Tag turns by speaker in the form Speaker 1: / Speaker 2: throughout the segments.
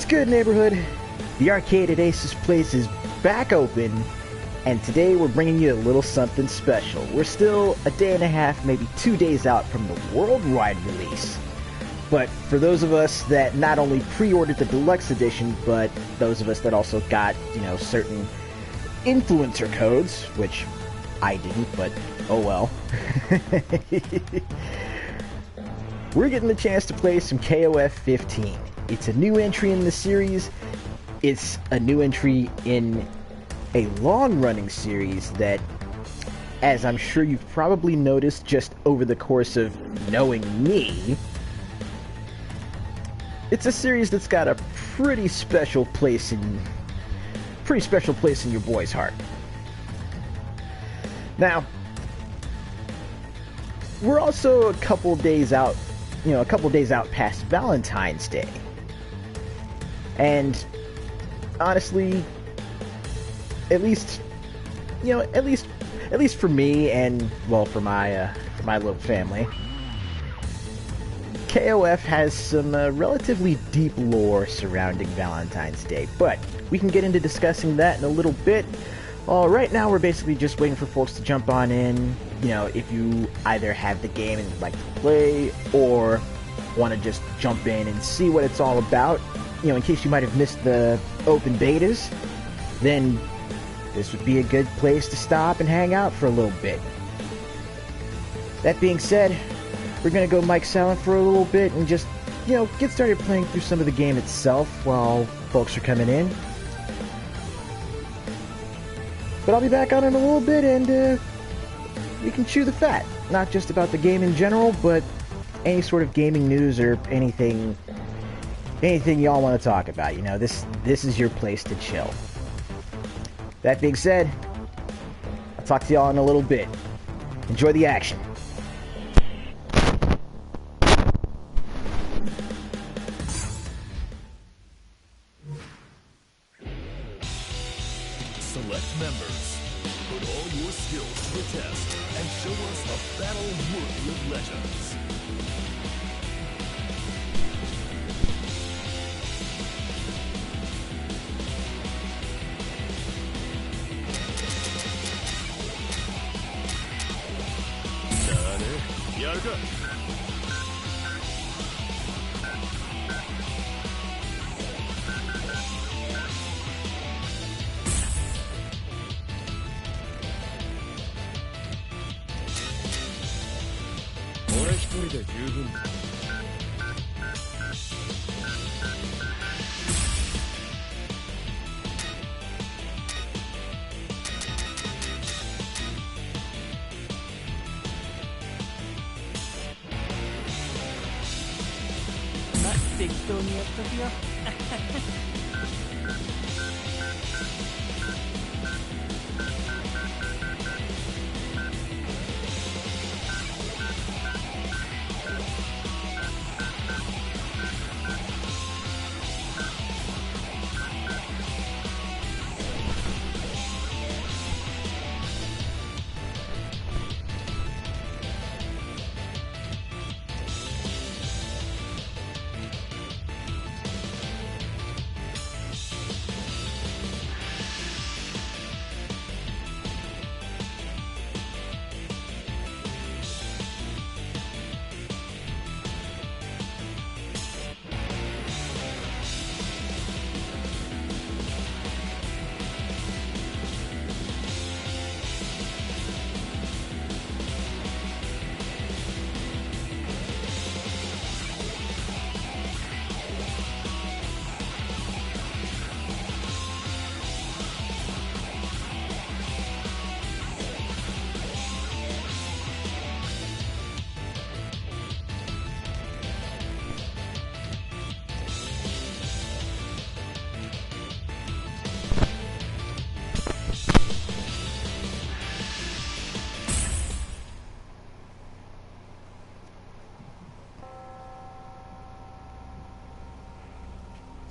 Speaker 1: What's good, neighborhood? The arcade at Ace's Place is back open, and today we're bringing you a little something special. We're still a day and a half, maybe 2 days out from the worldwide release. But for those of us that not only pre-ordered the deluxe edition, but those of us that also got, certain influencer codes, which I didn't, but oh well. We're getting the chance to play some KOF 15. It's a new entry in the series. It's a new entry in a long-running series that, as I'm sure you've probably noticed just over the course of knowing me, it's a series that's got a pretty special place in your boy's heart. Now, we're also a couple days out past Valentine's Day. And honestly, at least for me and, well, for my little family, KOF has some relatively deep lore surrounding Valentine's Day, but we can get into discussing that in a little bit. Right now we're basically just waiting for folks to jump on in. If you either have the game and would like to play, or want to just jump in and see what it's all about, in case you might have missed the open betas, then this would be a good place to stop and hang out for a little bit. That being said, we're gonna go mic silent for a little bit and just, get started playing through some of the game itself while folks are coming in. But I'll be back on in a little bit, and we can chew the fat. Not just about the game in general, but any sort of gaming news or anything y'all want to talk about. This is your place to chill. That being said, I'll talk to y'all in a little bit. Enjoy the action.
Speaker 2: Select members. Put all your skills to the test and show us a battle worthy of legends. Yarka.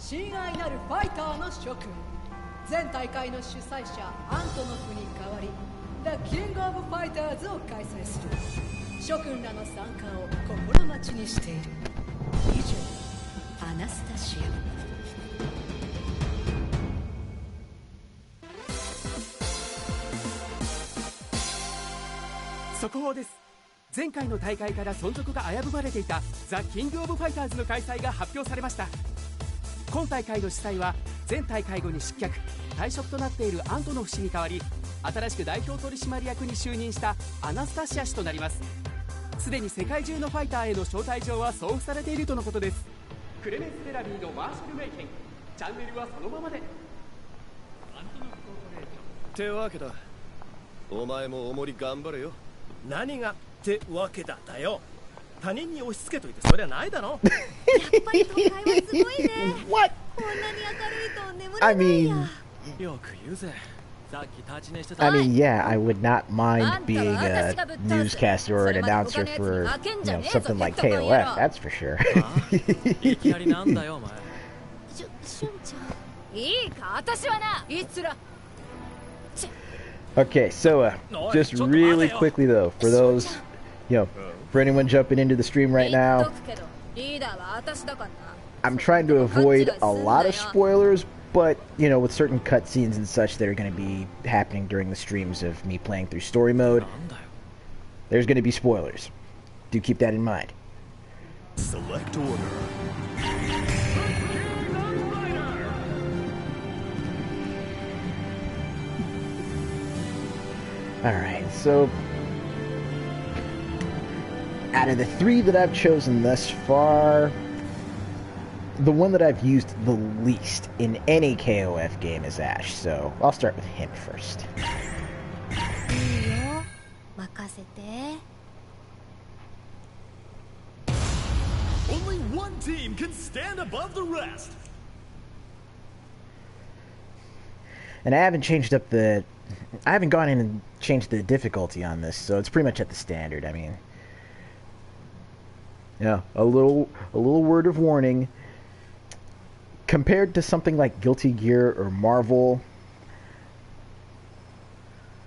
Speaker 3: 親愛なるファイターの諸君、前大会の主催者アントノフに代わり The King of Fighters を開催する。諸君らの参加を心待ちにしている。以上、アナスタシア。
Speaker 4: 速報です。前回の大会から存続が危ぶまれていたザ・キングオブファイターズの開催が発表されました。今大会の主催は前大会後に失脚退職となっているアントノフ氏に代わり、新しく代表取締役に就任したアナスタシア氏となります。すでに世界中のファイターへの招待状は送付されているとのことです。クレメンス・デラビーのマーシャル名犬、チャンネルはそのままで。
Speaker 2: ってわけだ。お前もおもり頑張れよ。
Speaker 5: 何がってわけだだよ。他人に押し付けといてそりゃないだろ。
Speaker 6: やっぱり都会はすごいね。
Speaker 1: What?
Speaker 6: こんなに明るいと眠れないや。
Speaker 5: よく言うぜ。さっき立ち寝して
Speaker 1: I
Speaker 5: た。
Speaker 1: mean, yeah, I would not mind being a newscaster or an announcer for, something like KOF, that's for sure.
Speaker 5: いきなりなんだよお前。
Speaker 6: しゅんちゃん。
Speaker 3: いいか、私はないつら
Speaker 1: Okay, so just really quickly though, for those, for anyone jumping into the stream right now,
Speaker 3: リーダーは私だからな。
Speaker 1: I'm trying to avoid a lot of spoilers, but, with certain cutscenes and such that are going to be happening during the streams of me playing through story mode, there's going to be spoilers. Do keep that in mind.
Speaker 2: Select order.
Speaker 1: Alright, so out of the 3 that I've chosen thus far, the one that I've used the least in any KOF game is Ash, so I'll start with him first.
Speaker 6: いいよ。任せて。
Speaker 2: Only one team can stand above the rest.
Speaker 1: And I haven't changed up I haven't gone in and changed the difficulty on this, so it's pretty much at the standard. I mean, yeah, a little word of warning. Compared to something like Guilty Gear or Marvel,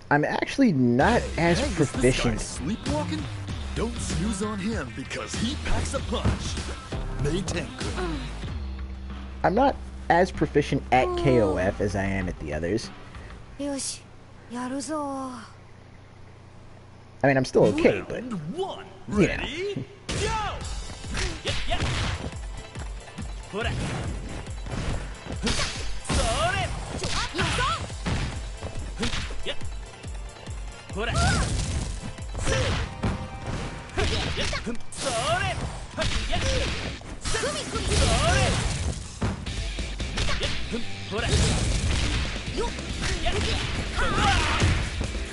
Speaker 1: I'm actually not as proficient.
Speaker 2: Is this guy sleepwalking? Don't snooze on him because he packs a punch.
Speaker 1: I'm not as proficient at KOF as I am at the others.
Speaker 6: よし、やるぞ。
Speaker 1: I mean, I'm still okay, but
Speaker 2: Round one.
Speaker 1: Yeah.
Speaker 2: Ready? Go!
Speaker 5: Yeah. ほら。それ。
Speaker 6: 行くぞ。
Speaker 5: や。ほら。それ。や。
Speaker 6: 組み組み。
Speaker 5: それ。や。ほら。
Speaker 6: よっ。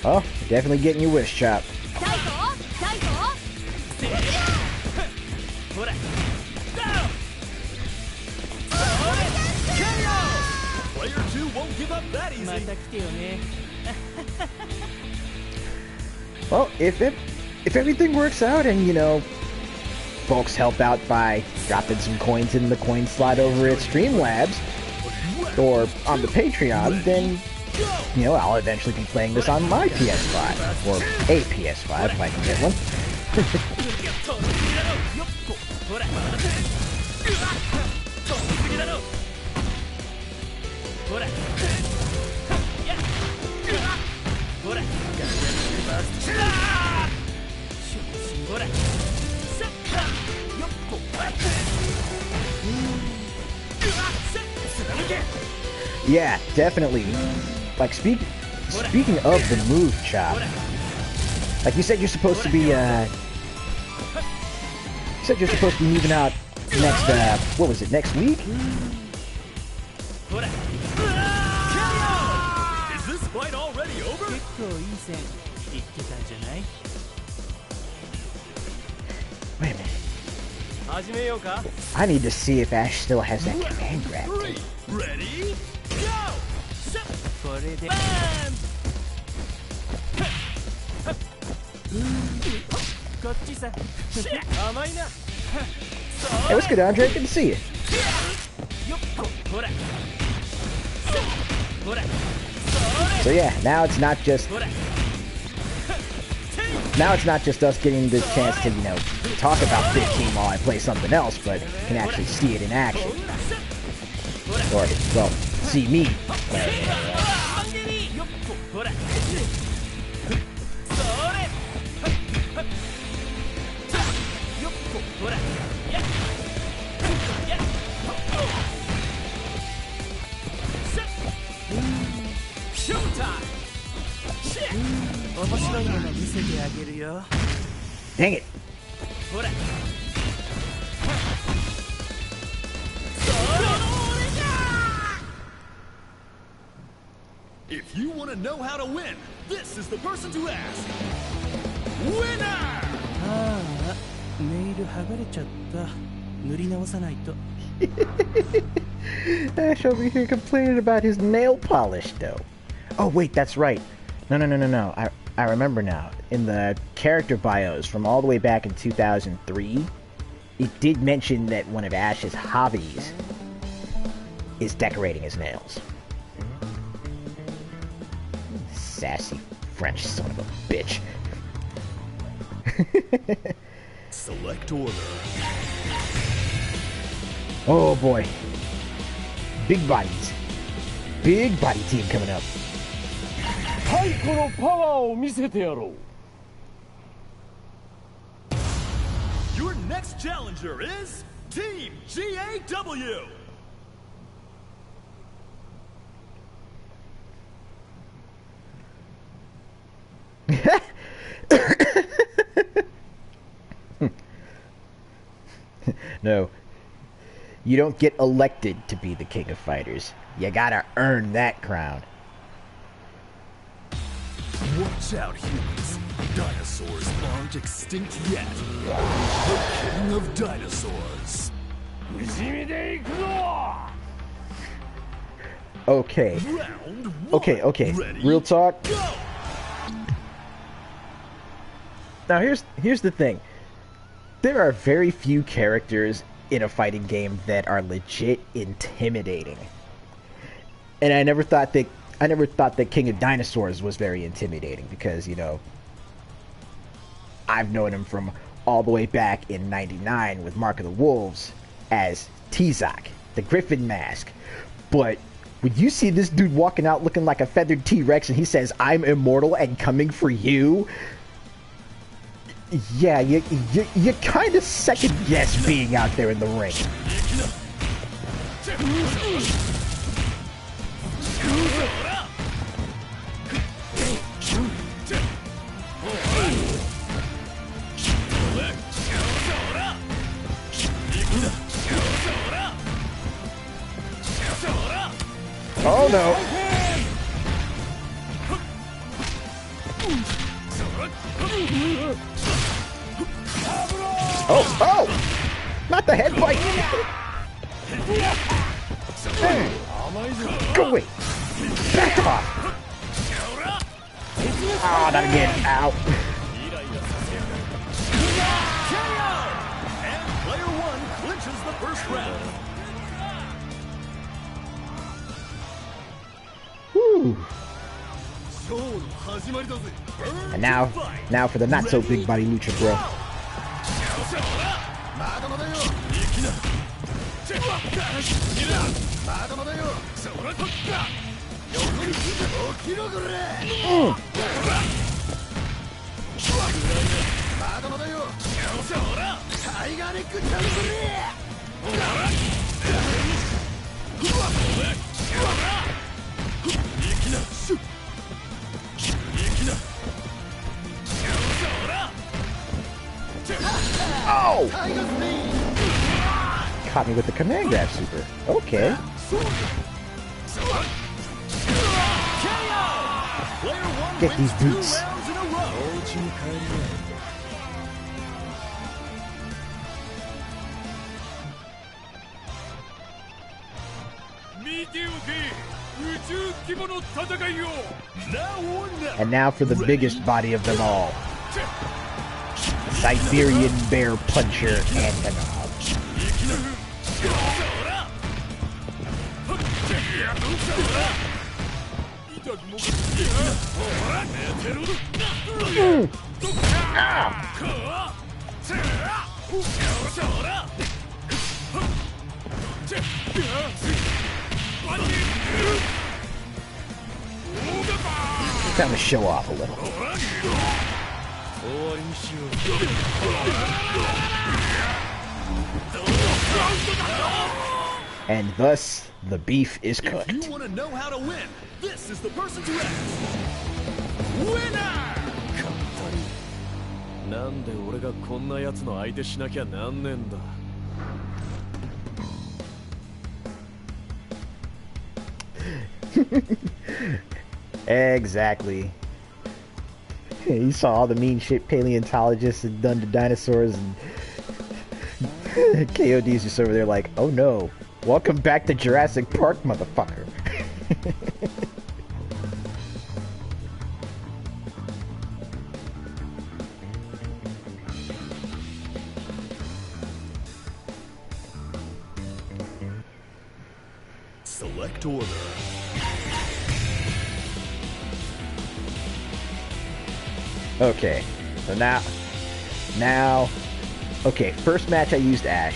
Speaker 1: oh, definitely getting your wish chop.
Speaker 6: 痛いぞ。痛いぞ。
Speaker 5: ほら。
Speaker 2: Player 2 won't give up that easy.
Speaker 5: また来てよね。
Speaker 1: Well, if everything works out and folks help out by dropping some coins in the coin slot over at Streamlabs or on the Patreon, then I'll eventually be playing this on my PS5 or a PS5 if I can get one.
Speaker 5: ほら。ほら。や。ほら。ほら。
Speaker 1: Yeah, definitely. Like speaking of the move chop, like you said, you're supposed to be moving out next. What was it? Next week?
Speaker 2: Is this fight already over?
Speaker 5: 結構いい線いってたんじゃない？
Speaker 1: Wait a minute.
Speaker 5: 始めようか？
Speaker 1: I need to see if Ash still has that command grab.
Speaker 2: Three. Ready? Go!
Speaker 5: これで。 こっちさ。甘いな。
Speaker 1: Hey, what's good, Andre? Good to see you.
Speaker 5: よっこ。ほら。ほら。
Speaker 1: So yeah, now it's not just us getting the chance to talk about 15 while I play something else, but can actually see it in action, or well, see me play it.
Speaker 5: 面白いもの見せてあげるよ。
Speaker 1: Dang it.
Speaker 5: ほら。
Speaker 2: If you want to know how to win, this is the person to ask. Winner!
Speaker 5: ああ、ネイル剥がれちゃった。塗り直さないと。
Speaker 1: Ash over here complaining about his nail polish, though. Oh, wait, that's right. No. I remember now. In the character bios from all the way back in 2003, it did mention that one of Ash's hobbies is decorating his nails. Sassy French son of a bitch.
Speaker 2: Select order.
Speaker 1: Oh boy. Big bodies. Big body team coming up.
Speaker 2: Your next challenger is Team GAW.
Speaker 1: No. You don't get elected to be the king of fighters. You gotta earn that crown.
Speaker 2: Watch out, humans. Dinosaurs aren't extinct yet. The king of dinosaurs.
Speaker 1: Okay.
Speaker 2: Round one.
Speaker 1: Okay.
Speaker 2: Ready?
Speaker 1: Real talk.
Speaker 2: Go!
Speaker 1: Now here's the thing. There are very few characters in a fighting game that are legit intimidating. And I never thought that King of Dinosaurs was very intimidating because, you know, I've known him from all the way back in '99 with Mark of the Wolves as T-Zak, the Griffin Mask. But when you see this dude walking out looking like a feathered T-Rex and he says, "I'm immortal and coming for you," yeah, you kind of second guess being out there in the ring. Oh no. Oh! Not the head bite! Go away! Back off! Oh, not again. Ow.
Speaker 2: And player one clinches the first round.
Speaker 1: Whew. And now for the not so big body lucha, bro. Oh! Caught me with the command grab super. Okay. Get these boots. And now for the biggest body of them all. Siberian Bear Puncher Antonov. Time to show off a little. And thus, the beef is cooked.
Speaker 2: If you want to know how to win, this is the person to ask. Winner! なんで俺がこんな奴の相手しなきゃなんねえんだ。
Speaker 1: Exactly. You saw all the mean shit paleontologists had done to dinosaurs, and KOD's just over there like, oh no, welcome back to Jurassic Park, motherfucker.
Speaker 2: Select order.
Speaker 1: Okay, so now, okay, first match I used Ash.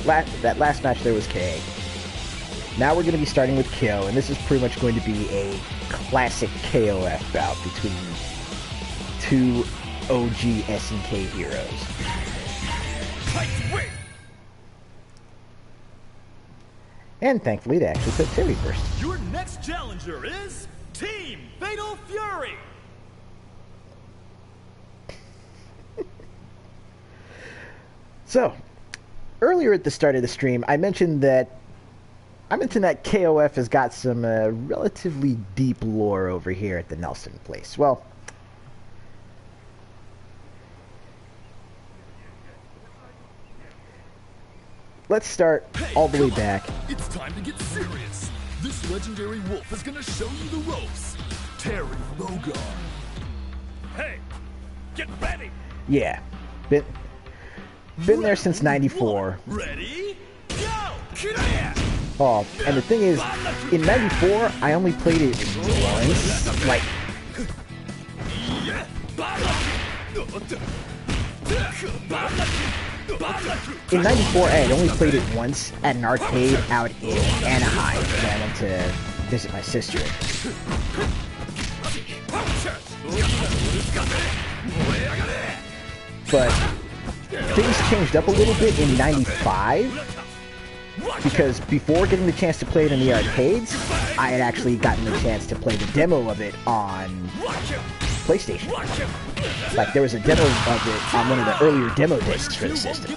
Speaker 1: That last match there was K. Now we're going to be starting with KO, and this is pretty much going to be a classic KOF bout between two OG SNK heroes. And thankfully they actually put Terry first.
Speaker 5: Your next challenger is Team Fatal Fury.
Speaker 1: So, earlier at the start of the stream, I mentioned that KOF has got some relatively deep lore over here at the Nelson place. Well, let's start all the way back.
Speaker 2: It's time to get serious. This legendary wolf is gonna show you the ropes. Terry Rogar.
Speaker 5: Hey, get ready.
Speaker 1: Yeah, been there since '94.
Speaker 5: Ready? Go!
Speaker 1: Oh, and the thing is, in '94, I only played it once. Like, in '94, I had only played it once at an arcade out in Anaheim when I went to visit my sister. But things changed up a little bit in '95, because before getting the chance to play it in the arcades, I had actually gotten the chance to play the demo of it on PlayStation. Like, there was a demo of it on one of the earlier demo discs for the system.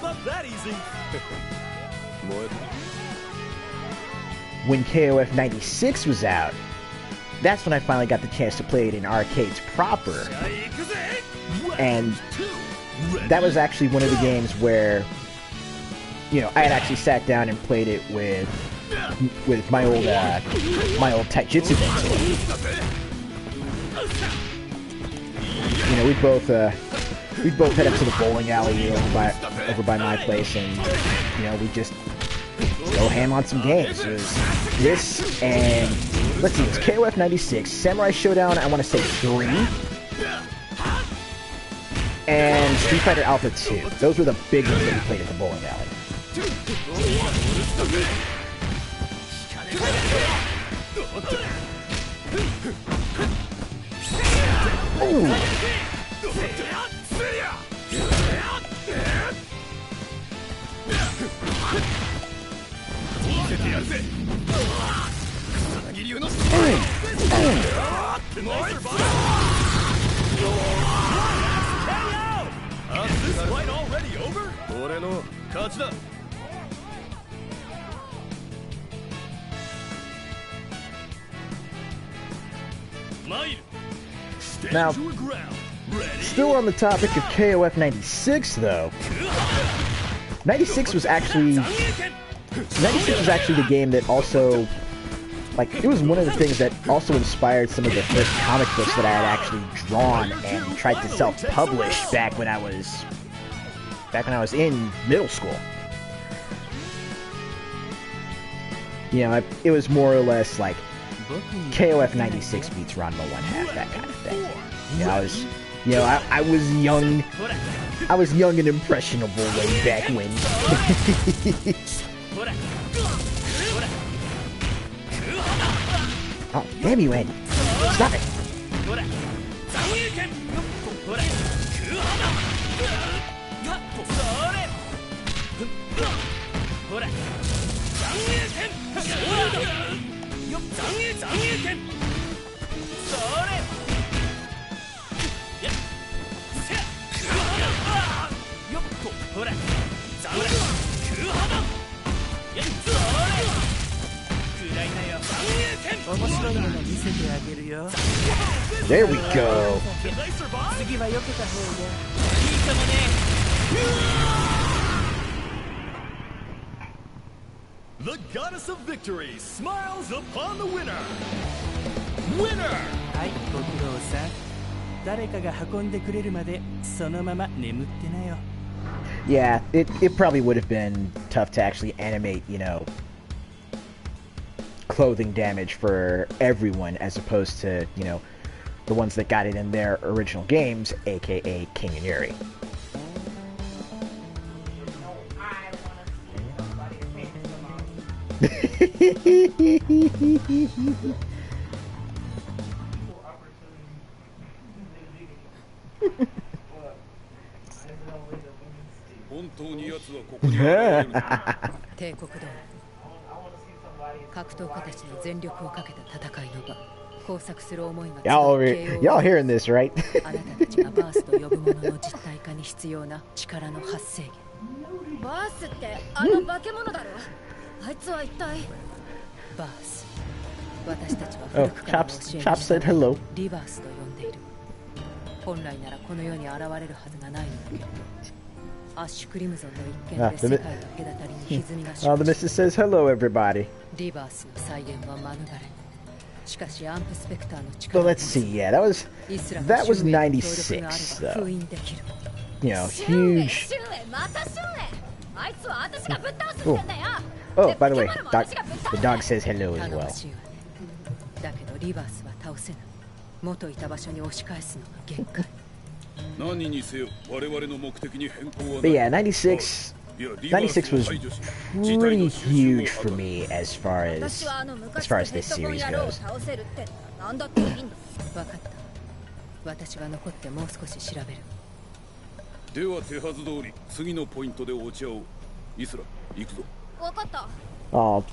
Speaker 1: When KOF 96 was out, that's when I finally got the chance to play it in arcades proper. And that was actually one of the games where, you know, I had actually sat down and played it with my old Taijutsu mentor. You know, we both head up to the bowling alley over by my place, and you know, we just go ham on some games. It was this, and let's see, it was KOF 96, Samurai Showdown, I want to say 3, and Street Fighter Alpha 2. Those were the big ones that we played at the bowling alley. Ooh.
Speaker 5: Is this fight already over?
Speaker 1: Now, still on the topic of KOF 96, though. 96 was actually the game that also, like, it was one of the things that also inspired some of the first comic books that I had actually drawn and tried to self-publish back when I was in middle school. You know, it was more or less like KOF 96 meets Ranma 1/2, that kind of thing. You know, I was young. I was young and impressionable way back when. Oh, damn you, Andy. Stop it.
Speaker 4: 面白いもの見せてあげるよ。
Speaker 1: There we go.
Speaker 4: 次は避けた方がいいかもね。
Speaker 2: The goddess of victory smiles upon the winner. Winner!
Speaker 4: はい、ご苦労さん。誰かが運んでくれるまでそのまま眠ってなよ。
Speaker 1: Yeah, it probably would have been tough to actually animate, you know, clothing damage for everyone as opposed to, you know, the ones that got it in their original games, aka King and Yuri. Y'all hearing this, right?
Speaker 3: あなたたちがバースと呼ぶものの実体化に必要な力の発生源。バースってあの化け物だろ。あいつは一体。バース。私たちは古くからの教えに従いリバースと呼んでいる。本来ならこの世に現れるはずがないのだけど。アッシュクリムゾンの一件で世界と隔たりに歪みが生
Speaker 1: The missus says hello, everybody.
Speaker 3: リバースの再現は免れ。しかしアンプスペクターの
Speaker 1: So
Speaker 3: 力
Speaker 1: let's see. Yeah, that was 96, though. You know, huge. Oh, by the way, the dog says hello as well.
Speaker 3: だけどリバースは倒せない。元いた場所に押し返すのが限界。
Speaker 2: 何にせよ我々の目的に変更は
Speaker 1: But yeah, 96 was pretty huge for me as far as this series goes.
Speaker 3: 分かった。私が残ってもう少し調べる。
Speaker 2: では手はず通り次のポイントでお茶を。イスラ行くぞ。
Speaker 3: 分かった。
Speaker 1: Oh,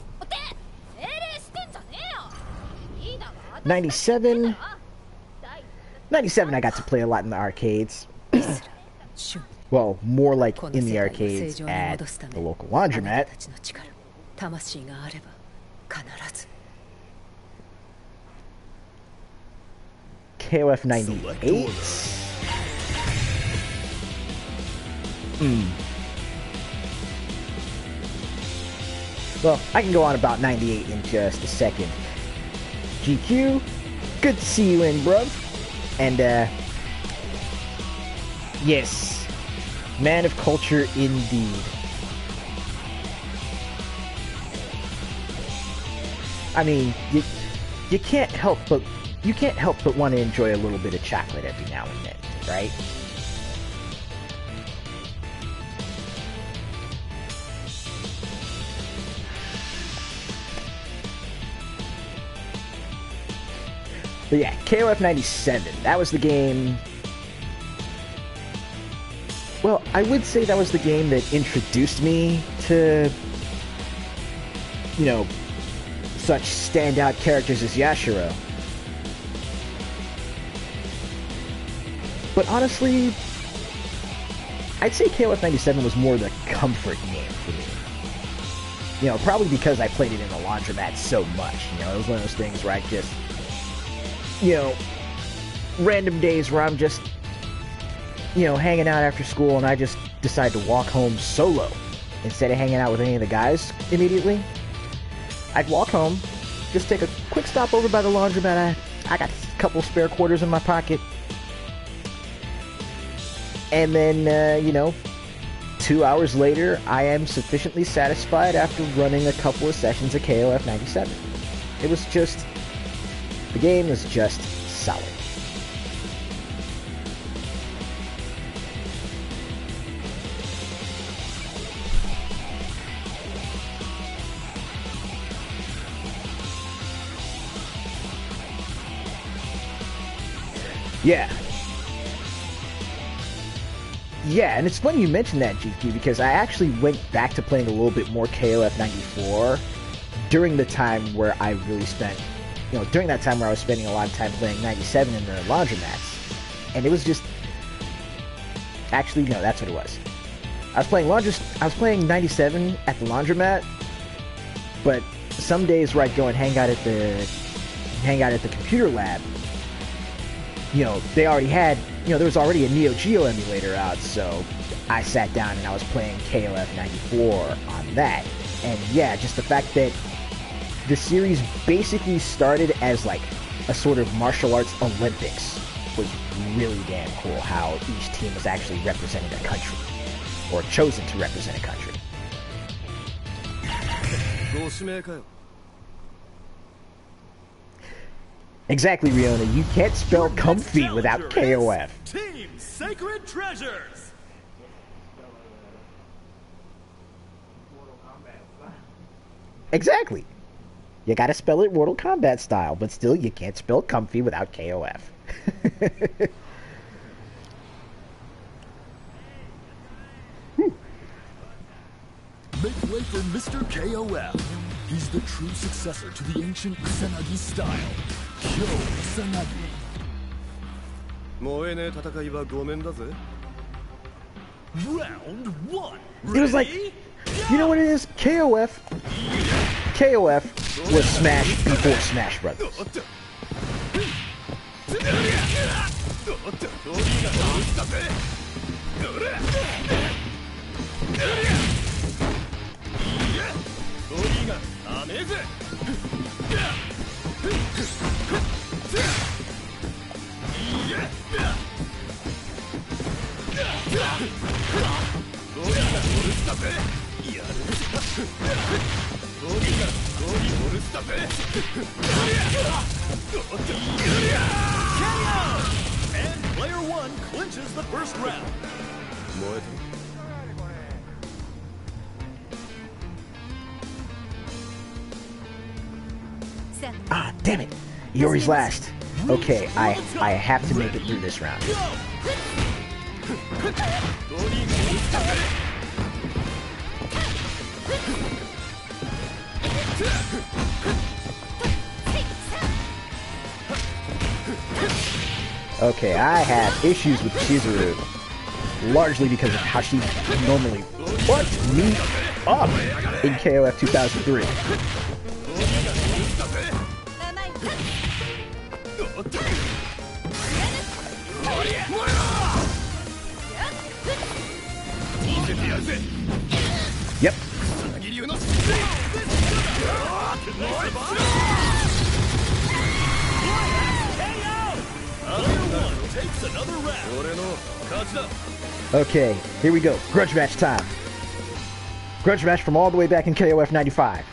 Speaker 3: 命令してんじゃねえよ。リーダーは
Speaker 1: 97. 97 I got to play a lot in the arcades. Well, more like in the arcades at the local laundromat. KOF 98. Well, I can go on about 98 in just a second. GQ, good to see you in, bruv. And, yes, man of culture indeed. I mean, you can't help but want to enjoy a little bit of chocolate every now and then, right? But yeah, KOF 97, that was the game. Well, I would say that was the game that introduced me to, you know, such standout characters as Yashiro. But honestly, I'd say KOF 97 was more the comfort game for me. You know, probably because I played it in the laundromat so much. You know, it was one of those things where I just, you know, random days where I'm just, you know, hanging out after school and I just decide to walk home solo instead of hanging out with any of the guys immediately. I'd walk home, just take a quick stop over by the laundromat. I got a couple spare quarters in my pocket. And then, you know, 2 hours later, I am sufficiently satisfied after running a couple of sessions of KOF 97. It was just, the game was just solid. Yeah. Yeah, and it's funny you mentioned that, GQ, because I actually went back to playing a little bit more KOF 94 during the time where I really spent, you know, during that time where I was spending a lot of time playing 97 in the laundromats. And it was just, actually, no, that's what it was. I was playing 97 at the laundromat, but some days where I'd go and hang out at the hang out at the computer lab, you know, they already had, you know, there was already a Neo Geo emulator out, so I sat down and I was playing KOF 94 on that. And yeah, just the fact that the series basically started as like a sort of martial arts Olympics was really damn cool, how each team was actually representing a country, or chosen to represent a country. Exactly, Riona. You can't spell comfy without KOF.
Speaker 2: Team Sacred Treasures.
Speaker 1: Exactly. You gotta spell it Mortal Kombat style, but still you can't spell comfy without KOF.
Speaker 2: Make way for Mr. KOF. He's the true successor to the ancient Kusanagi style. Kyo Kusanagi. Round one.
Speaker 1: It was like, you know what it is? KOF was Smash before Smash Brothers.
Speaker 2: And player one clinches the first round.
Speaker 1: Ah, damn it. Yori's last. Okay, I have to make it through this round. Okay, I have issues with Chizuru, largely because of how she normally fucked me up in KOF 2003. Yep. Okay, here we go. Grudge match time. Grudge match from all the way back in KOF 95.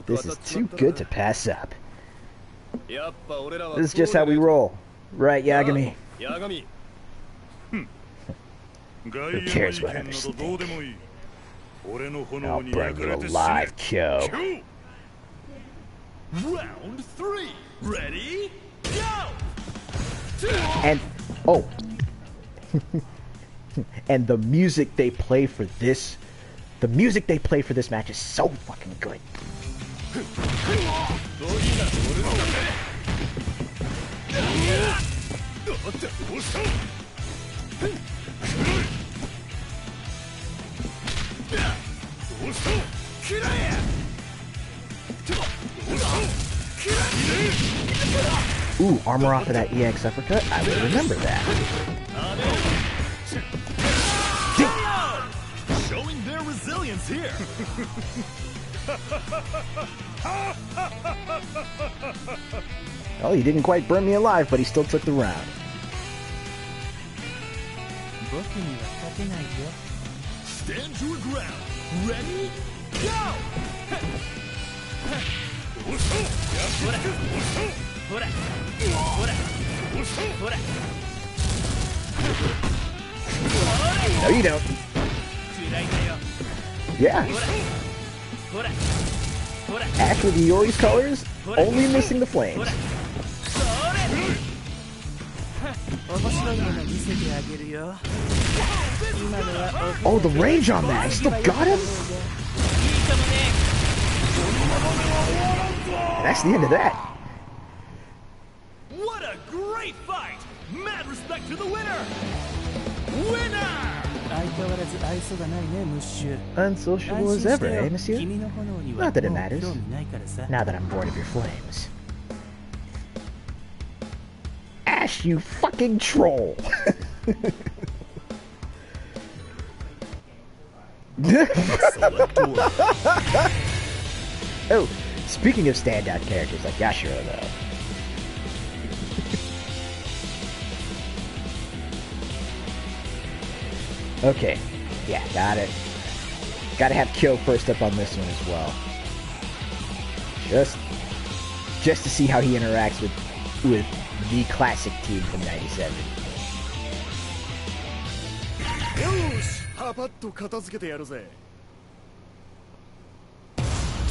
Speaker 1: This is too good to pass up. This is just how we roll. Right, Yagami? Who cares what others think? I'll burn you alive, Kyo.
Speaker 2: Round three. Ready? Go!
Speaker 1: And, oh. And the music they play for this, match is so fucking good. Ooh, armor off of that EX uppercut? I will remember that.
Speaker 2: Showing their resilience here.
Speaker 1: Well, he didn't quite burn me alive, but he still took the round.
Speaker 2: Stand your ground. Ready? Go!
Speaker 1: No, you don't. Yeah. Ash with Yori's colors, only missing the flames. Oh, the range on that. I still got him? And that's the end of that.
Speaker 2: What a great fight! Mad respect to the winner! Winner!
Speaker 1: Unsociable as ever, eh, monsieur? Not that it matters. Now that I'm bored of your flames. Ash, you fucking troll! Oh, speaking of standout characters like Yashiro, though. Okay, yeah, got it. Gotta have Kyo first up on this one as well. Just to see how he interacts with the classic team from '97.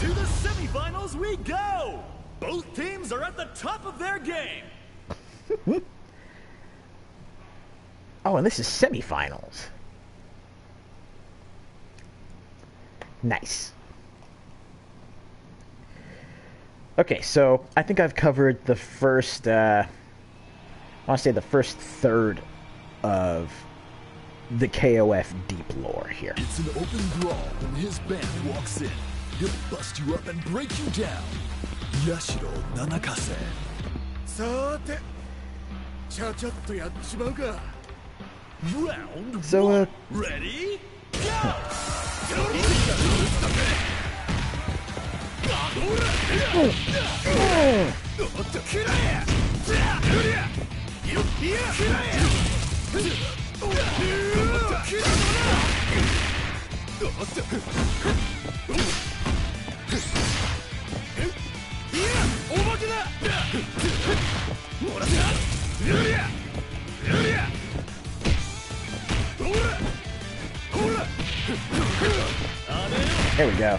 Speaker 2: To the semifinals we go! Both teams are at the top of their game!
Speaker 1: Oh, and this is semifinals. Nice. Okay, so I think I've covered the first, I want to say the first third of the KOF deep lore here.
Speaker 2: It's an open brawl when his band walks in. He'll bust you up and break you down. Yashiro Nanakase. Round one. Ready? Go!
Speaker 1: There we go.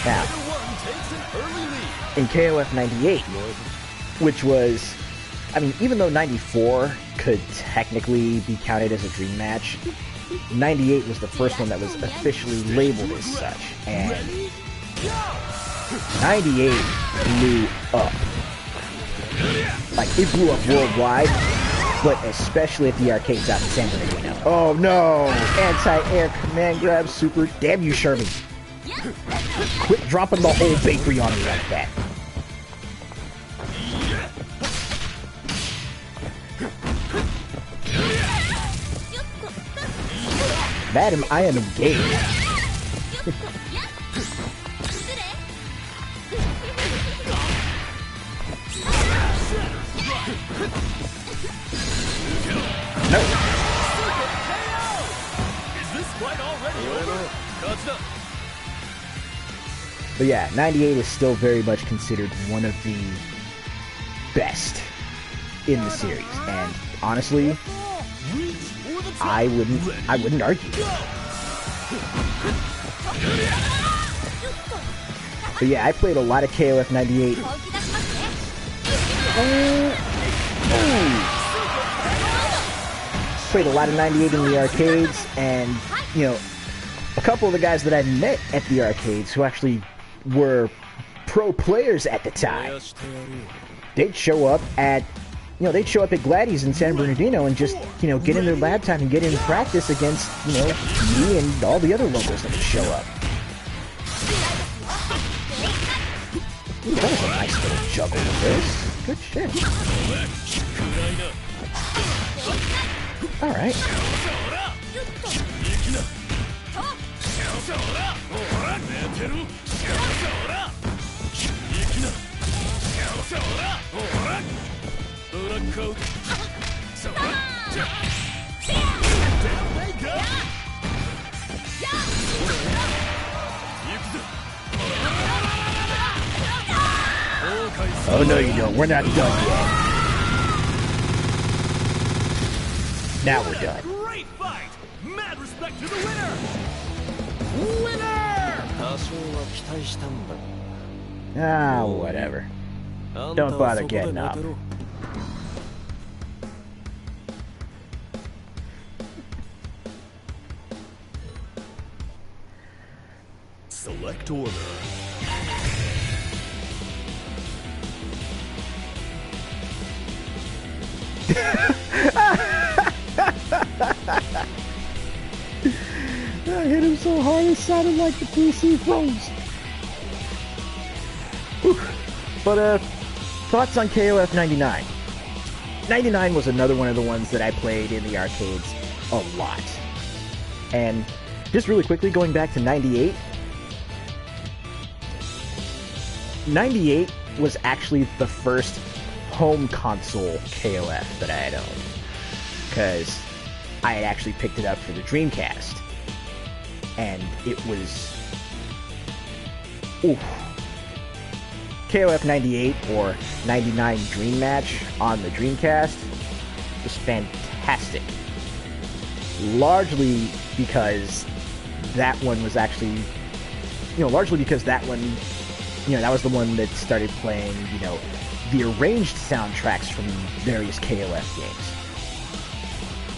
Speaker 1: Now, in KOF 98, which was, I mean, even though 94 could technically be counted as a dream match, 98 was the first one that was officially labeled as such, and 98 blew up. Like, it blew up worldwide, but especially at the arcades out in San Bernardino. Oh no! Anti-air command grab super. Damn you, Sherman. Quit dropping the whole bakery on me like that. Madam, I am engaged. No.
Speaker 2: Is this fight already over?
Speaker 1: But yeah, 98 is still very much considered one of the best in the series, and honestly, I wouldn't argue. But yeah, I played a lot of KOF 98. Played a lot of 98 in the arcades, and you know, a couple of the guys that I met at the arcades who actually were pro players at the time, they'd show up at Gladys in San Bernardino and just, you know, get in their lab time and get in practice against, you know, me and all the other locals that would show up. Ooh, that was a nice little juggle with this. Good shit. Alright. Oh no you don't, we're not done yet. Now we're done.
Speaker 2: Great fight! Mad respect to the winner! Winner!
Speaker 1: Ah, whatever. Don't bother getting up.
Speaker 2: Select order.
Speaker 1: I hit him so hard it sounded like the PC froze. But thoughts on KOF 99? 99 was another one of the ones that I played in the arcades a lot. And just really quickly going back to 98. 98 was actually the first home console KOF that I had owned, because I had actually picked it up for the Dreamcast, and it was KOF 98 or 99 Dream Match on the Dreamcast was fantastic, largely because that one was actually, largely because that one, that was the one that started playing, the arranged soundtracks from various KOF games.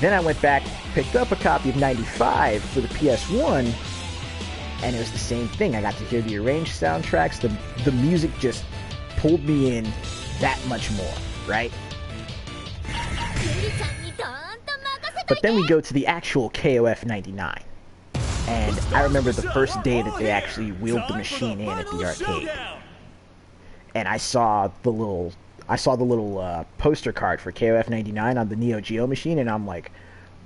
Speaker 1: Then I went back, picked up a copy of 95 for the PS1, and it was the same thing. I got to hear the arranged soundtracks. The music just pulled me in that much more, right? But then we go to the actual KOF 99. And I remember the first day that they actually wheeled the machine in at the arcade. And I saw the little poster card for KOF 99 on the Neo Geo machine, and I'm like,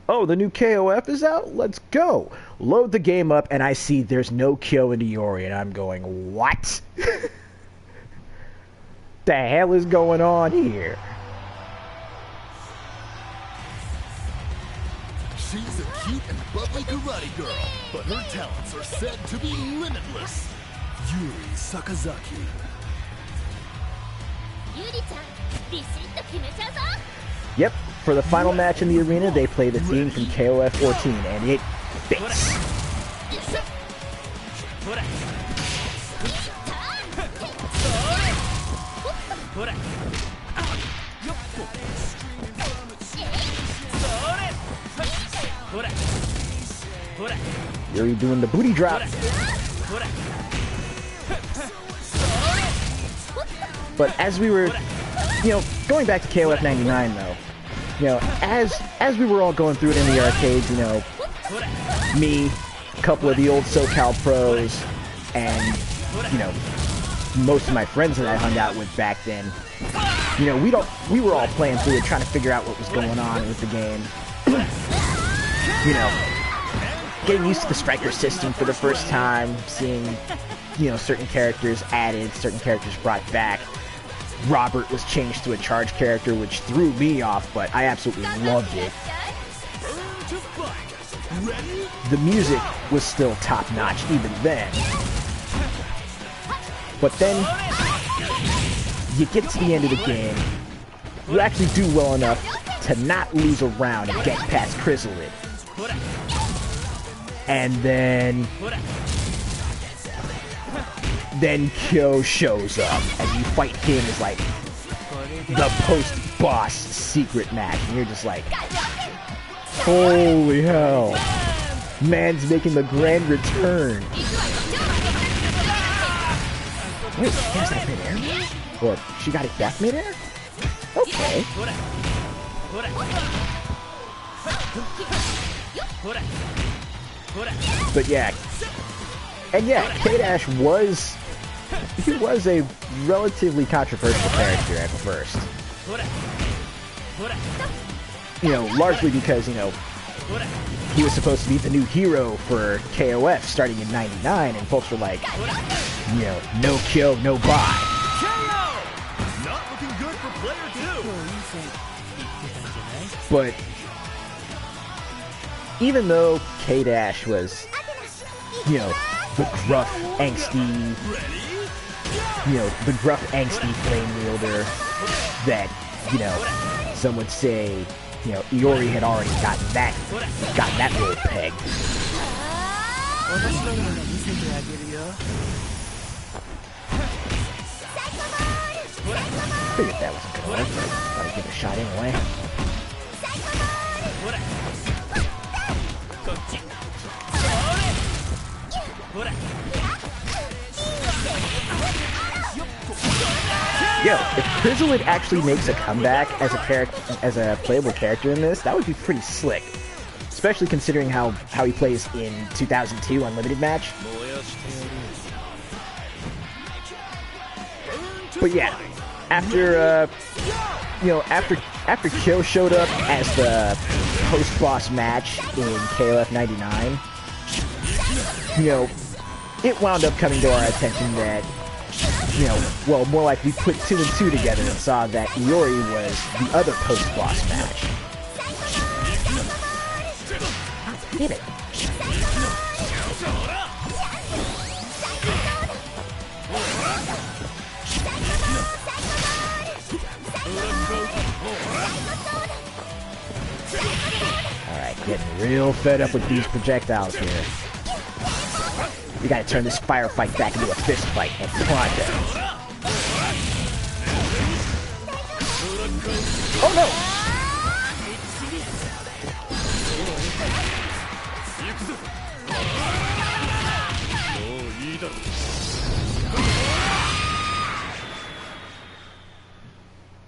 Speaker 1: oh, the new KOF is out? Let's go. Load the game up, and I see there's no Kyo and Iori, and I'm going, what? The hell is going on here?
Speaker 2: She's a cute and bubbly karate girl, but her talents are said to be limitless. Yuri Sakazaki.
Speaker 1: Yep, for the final match in the arena, they play the theme from KOF 14, and it fits. Yuri doing the booty drop. But as we were, going back to KOF 99 though, as we were all going through it in the arcades, me, a couple of the old SoCal pros, and, most of my friends that I hung out with back then, we were all playing through it, trying to figure out what was going on with the game. Getting used to the striker system for the first time, seeing, certain characters added, certain characters brought back. Robert was changed to a charge character, which threw me off, but I absolutely loved it. The music was still top-notch even then. But then, you get to the end of the game, you actually do well enough to not lose a round and get past Chrysalid. And then Kyo shows up, and you fight him as like the post-boss secret match, and you're just like, holy hell, man's making the grand return. Wait, there's that midair? Or she got it back midair? Okay. But yeah, and yeah, K-Dash was a relatively controversial character at first. Largely because, he was supposed to be the new hero for KOF starting in 99, and folks were like, no Kyo, no bye.
Speaker 2: Not looking good for player 2.
Speaker 1: But even though K-Dash was, the gruff, angsty, flame wielder that, some would say, Iori had already gotten that role pegged. Figured that wasn't gonna work, but thought I'd give it a shot anyway. Yo, if Chrysalid actually makes a comeback as a character, as a playable character in this, that would be pretty slick. Especially considering how he plays in 2002 Unlimited Match. But yeah, after after Kyo showed up as the post-boss match in KOF 99, it wound up coming to our attention that, well, more like we put 2 and 2 together and saw that Iori was the other post-boss match. Hit it. Alright, getting real fed up with these projectiles here. We gotta turn this firefight back into a fist fight and pronto. Oh no!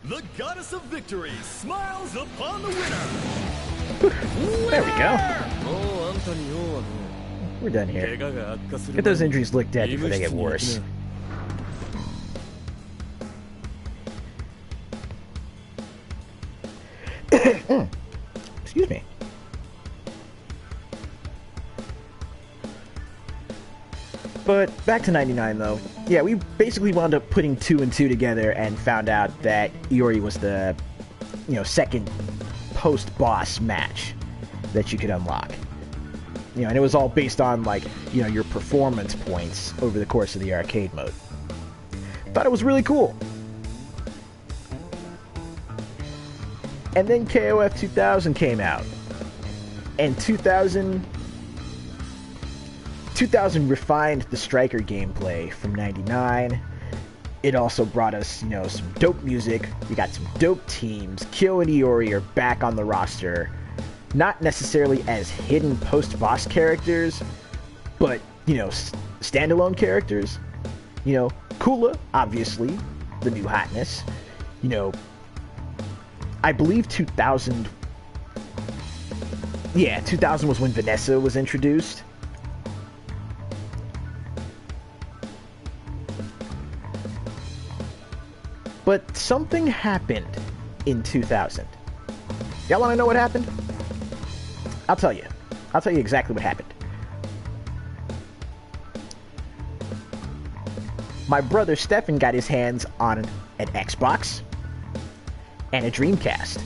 Speaker 2: The goddess of victory smiles upon the winner.
Speaker 1: There we go. We're done here. Get those injuries looked at before they get worse. Excuse me. But back to 99 though. Yeah, we basically wound up putting 2 and 2 together and found out that Iori was the, second post-boss match that you could unlock. And it was all based on, like, your performance points over the course of the arcade mode. Thought it was really cool. And then KOF 2000 came out. And 2000 refined the Striker gameplay from 99. It also brought us, some dope music. We got some dope teams. Kyo and Iori are back on the roster. Not necessarily as hidden post-boss characters, but, standalone characters. Kula, obviously, the new hotness. I believe 2000... Yeah, 2000 was when Vanessa was introduced. But something happened in 2000. Y'all want to know what happened? I'll tell you. I'll tell you exactly what happened. My brother Stefan got his hands on an Xbox and a Dreamcast.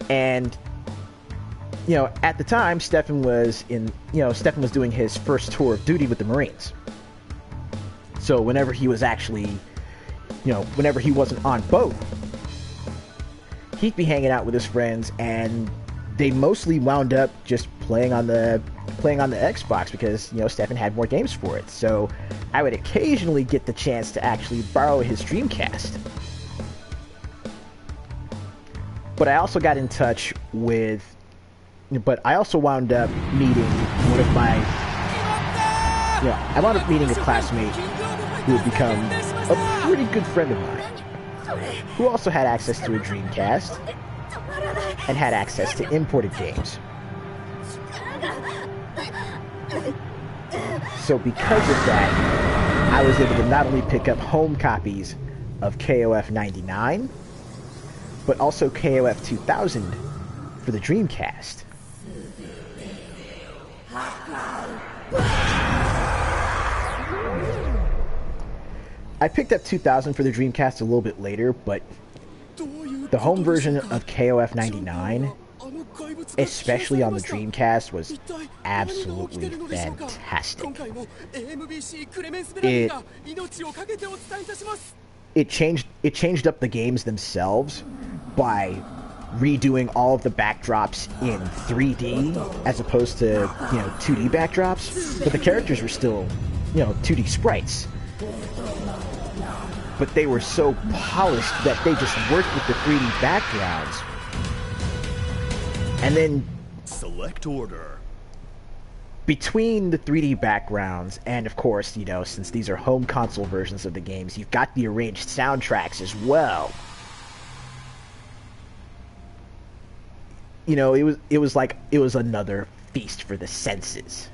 Speaker 1: And, at the time, Stefan was doing his first tour of duty with the Marines. So whenever he was actually, whenever he wasn't on boat, he'd be hanging out with his friends, and they mostly wound up just playing on the Xbox because, Stefan had more games for it. So I would occasionally get the chance to actually borrow his Dreamcast. But I also got in touch with, I also wound up meeting one of my, I wound up meeting a classmate who had become a pretty good friend of mine, who also had access to a Dreamcast and had access to imported games. So because of that, I was able to not only pick up home copies of KOF 99, but also KOF 2000 for the Dreamcast. I picked up 2000 for the Dreamcast a little bit later, but the home version of KOF 99, especially on the Dreamcast, was absolutely fantastic. It changed up the games themselves by redoing all of the backdrops in 3D as opposed to 2D backdrops, but the characters were still 2D sprites. But they were so polished that they just worked with the 3D backgrounds. And then
Speaker 2: select order.
Speaker 1: between the 3D backgrounds and, of course, you know, since these are home console versions of the games, you've got the arranged soundtracks as well. You know, it was another feast for the senses.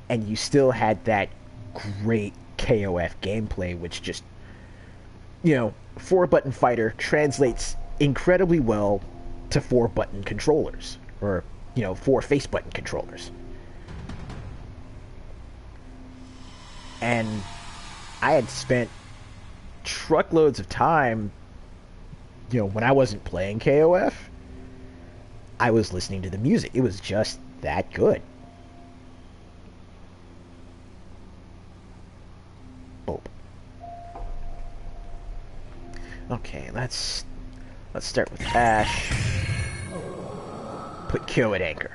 Speaker 1: And you still had that great KOF gameplay, which just, you know, 4-button fighter translates incredibly well to 4-button controllers, or, you know, 4 face button controllers. And I had spent truckloads of time, you know, when I wasn't playing KOF, I was listening to the music. It was just that good. Oh. Okay, let's start with Ash. Put Kyo at anchor.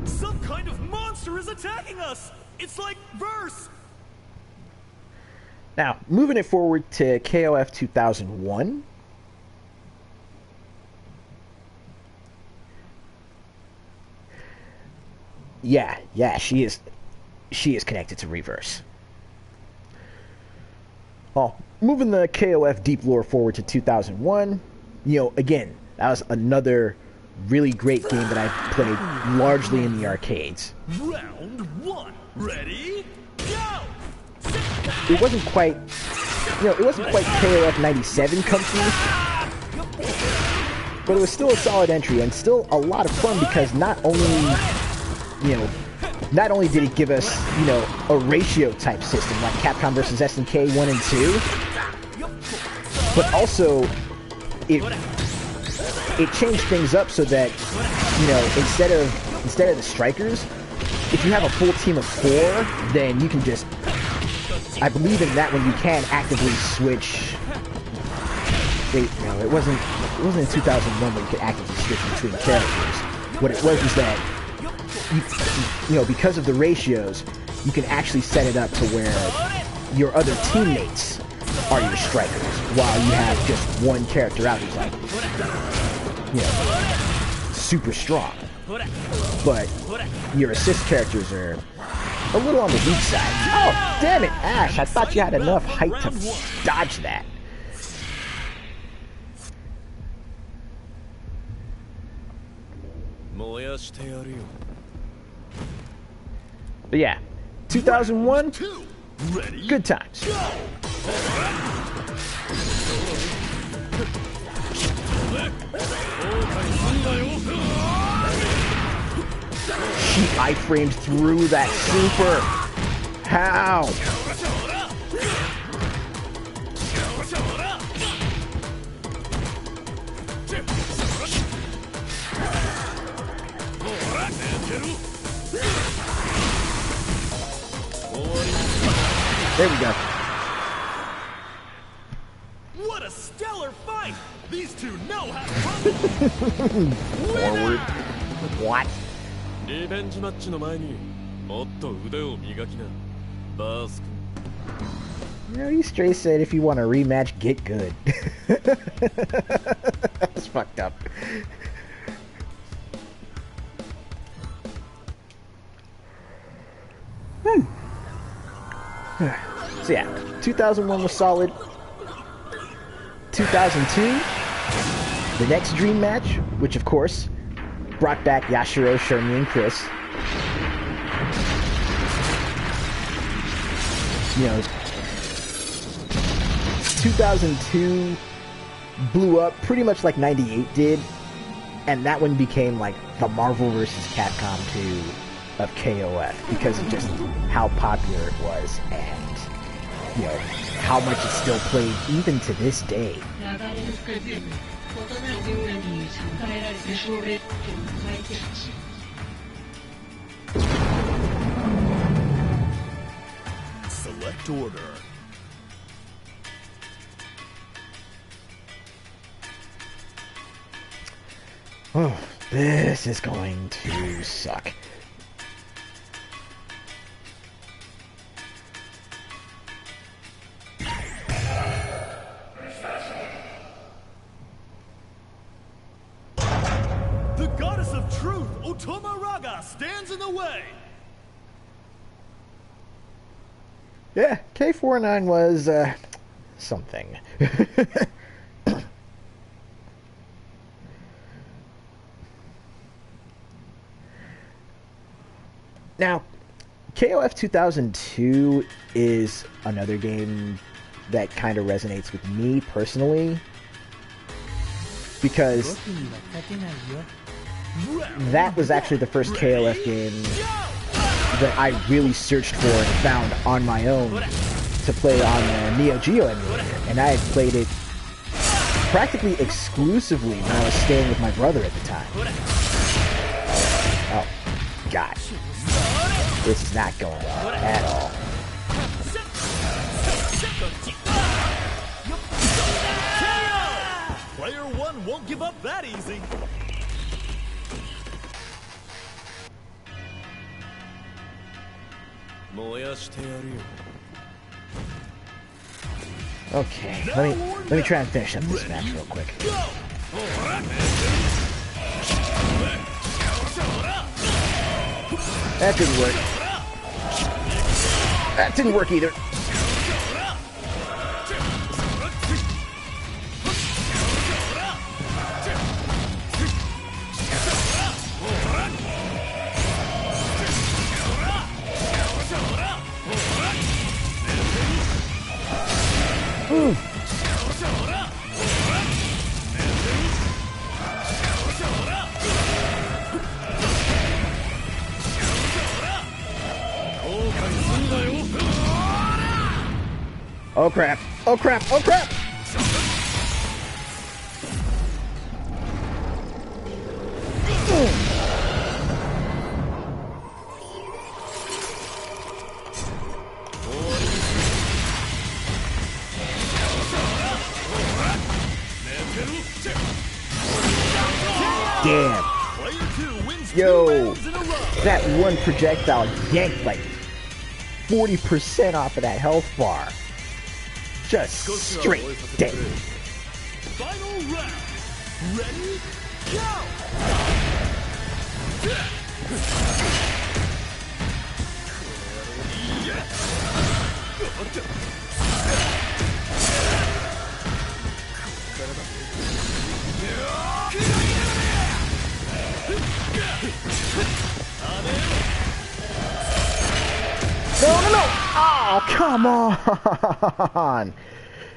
Speaker 5: Some kind of monster is attacking us! It's like Verse!
Speaker 1: Now, moving it forward to KOF 2001. Yeah, she is connected to Reverse. Oh, moving the KOF Deep Lore forward to 2001, you know, again, that was another really great game that I played largely in the arcades.
Speaker 5: Round 1, ready, go!
Speaker 1: It wasn't quite KOF 97 comfy, but it was still a solid entry and still a lot of fun because not only did it give us, you know, a ratio type system like Capcom vs. SNK 1 and 2, but also it changed things up so that, you know, instead of the strikers, if you have a full team of 4, then you can just, I believe in that when you can actively switch. Wait, no, it wasn't in 2001 when you could actively switch between characters. What it was that you know, because of the ratios, you can actually set it up to where your other teammates are your strikers, while you have just one character out who's like, you know, super strong. But your assist characters are a little on the weak side. Oh, damn it, Ash! I thought you had enough height to dodge that. But yeah, 2001, good times. She iframed through that super. How? There we go.
Speaker 5: What a stellar fight! These two know how to
Speaker 1: Forward. What?
Speaker 2: リベンジマッチの前にもっと腕を磨きな、バース君。
Speaker 1: No, he straight said if you want a rematch, get good. That's fucked up. So yeah, 2001 was solid. 2002, the next dream match, which of course brought back Yashiro, Shermie, and Chris. You know, 2002 blew up pretty much like 98 did, and that one became like the Marvel vs. Capcom 2 of KOF because of just how popular it was and, you know, how much it's still played even to this day.
Speaker 5: Select order.
Speaker 1: Oh, this is going to suck.
Speaker 5: The goddess of truth, Otoma Raga, stands in the way!
Speaker 1: Yeah, K49 was, something. Now, KOF 2002 is another game that kind of resonates with me personally, because that was actually the first KOF game that I really searched for and found on my own to play on the Neo Geo emulator, and I had played it practically exclusively when I was staying with my brother at the time. Oh, God. This is not going well at all.
Speaker 5: Player one won't give up that easy.
Speaker 1: Okay, let me try and finish up this match real quick. That didn't work. That didn't work either. Ooh. Oh crap! Oh crap! Oh crap! Damn. Yo, that one projectile yanked like 40% off of that health bar. Just straight dead.
Speaker 5: Final round. Ready? Go!
Speaker 1: No, no, no! Oh, come on!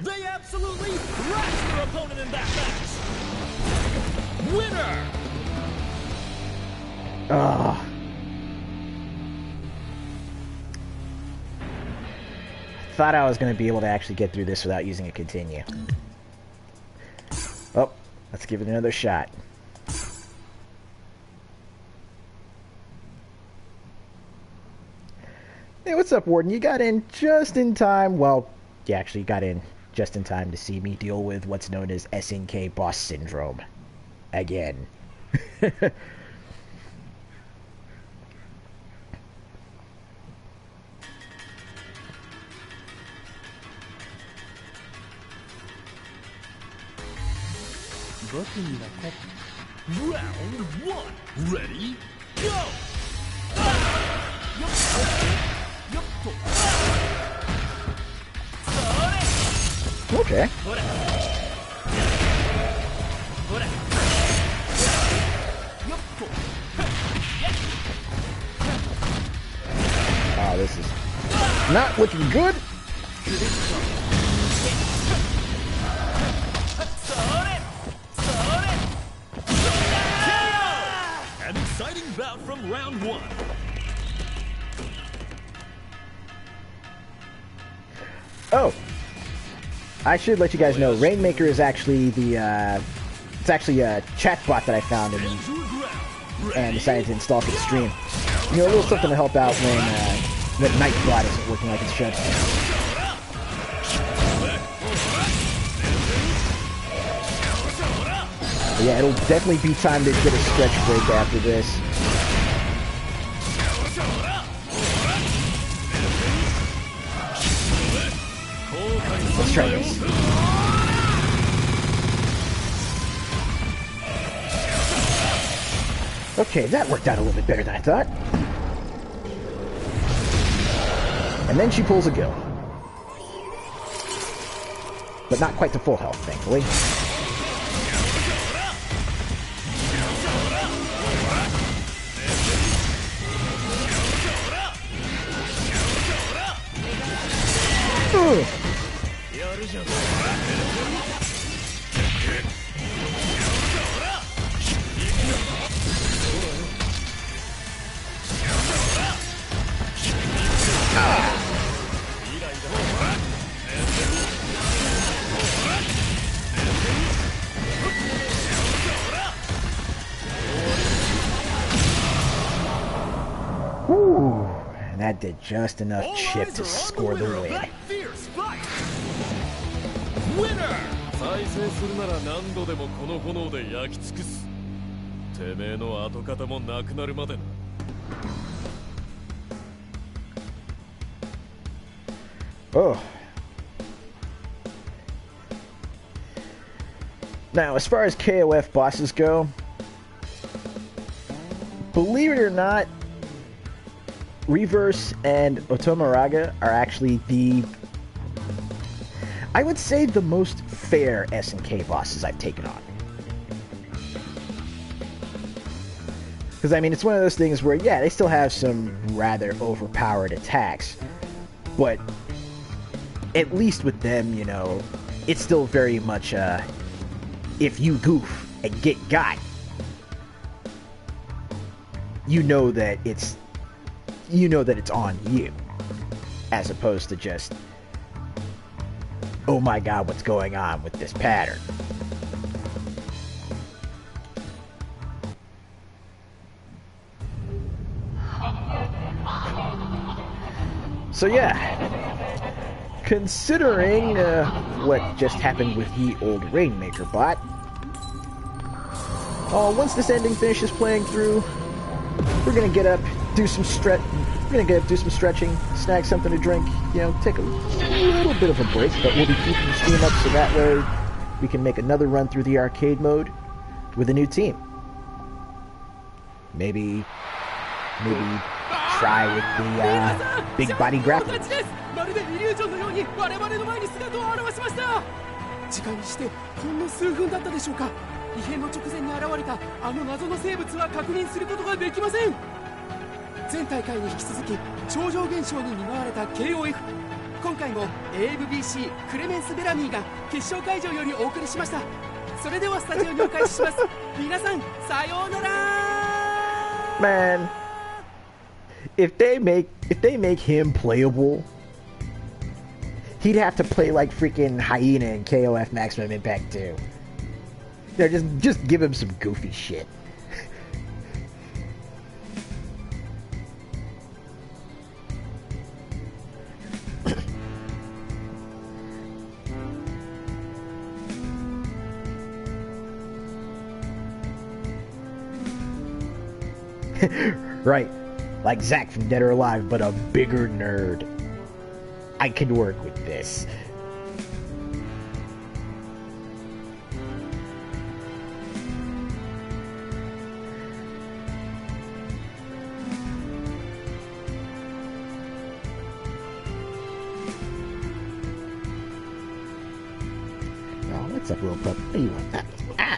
Speaker 5: They absolutely thrashed their opponent in that match! Winner!
Speaker 1: Ugh. Thought I was going to be able to actually get through this without using a continue. Oh, let's give it another shot. Hey, what's up, Warden? You got in just in time. Well, you actually got in just in time to see me deal with what's known as SNK boss syndrome. Again.
Speaker 5: Round one. Ready? Go!
Speaker 1: Okay. Oh, this is not looking good.
Speaker 5: An exciting bout from round one.
Speaker 1: Oh, I should let you guys know, Rainmaker is actually the, it's actually a chatbot that I found and decided to install for the stream. You know, a little something to help out when Nightbot isn't working like it should. But yeah, it'll definitely be time to get a stretch break after this. Let's try this. Okay, that worked out a little bit better than I thought. And then she pulls a Gil. But not quite to full health, thankfully. Ooh, and that did just enough chip to score the win.
Speaker 5: Winner! 再生するなら何度でもこの炎で焼き尽くす。てめえの跡形もなくなるまでな。
Speaker 1: Oh. Now, as far as KOF bosses go, believe it or not, Reverse and Otomaraga are actually I would say the most fair SNK bosses I've taken on. Because, I mean, it's one of those things where, yeah, they still have some rather overpowered attacks, but at least with them, you know, it's still very much, if you goof and get got, you know that it's on you, as opposed to just, oh my god, what's going on with this pattern? So yeah, considering what just happened with the old Rainmaker bot, once this ending finishes playing through, we're gonna get up, do some stretching, snag something to drink, you know, take a little bit of a break, but we'll be keeping the stream up so that way we can make another run through the arcade mode with a new team. Maybe try with the big body grappling.
Speaker 4: 時間にしてほんの数分だったでしょうか。異変の直前に現れたあの謎の生物は確認することができません。前大会に引き続き超常現象に見舞われた KOF、 今回も AFBC クレメンス・ベラミーが決勝会場よりお送りしました。それではスタジオにお返しします。皆さんさようなら。
Speaker 1: Man, if they make him playable, he'd have to play like freaking Hyena in KOF Maximum Impact 2. You know, just give him some goofy shit. Right, like Zack from Dead or Alive, but a bigger nerd. I can work with this. Oh, what's up, little pup? What do you want? Ah.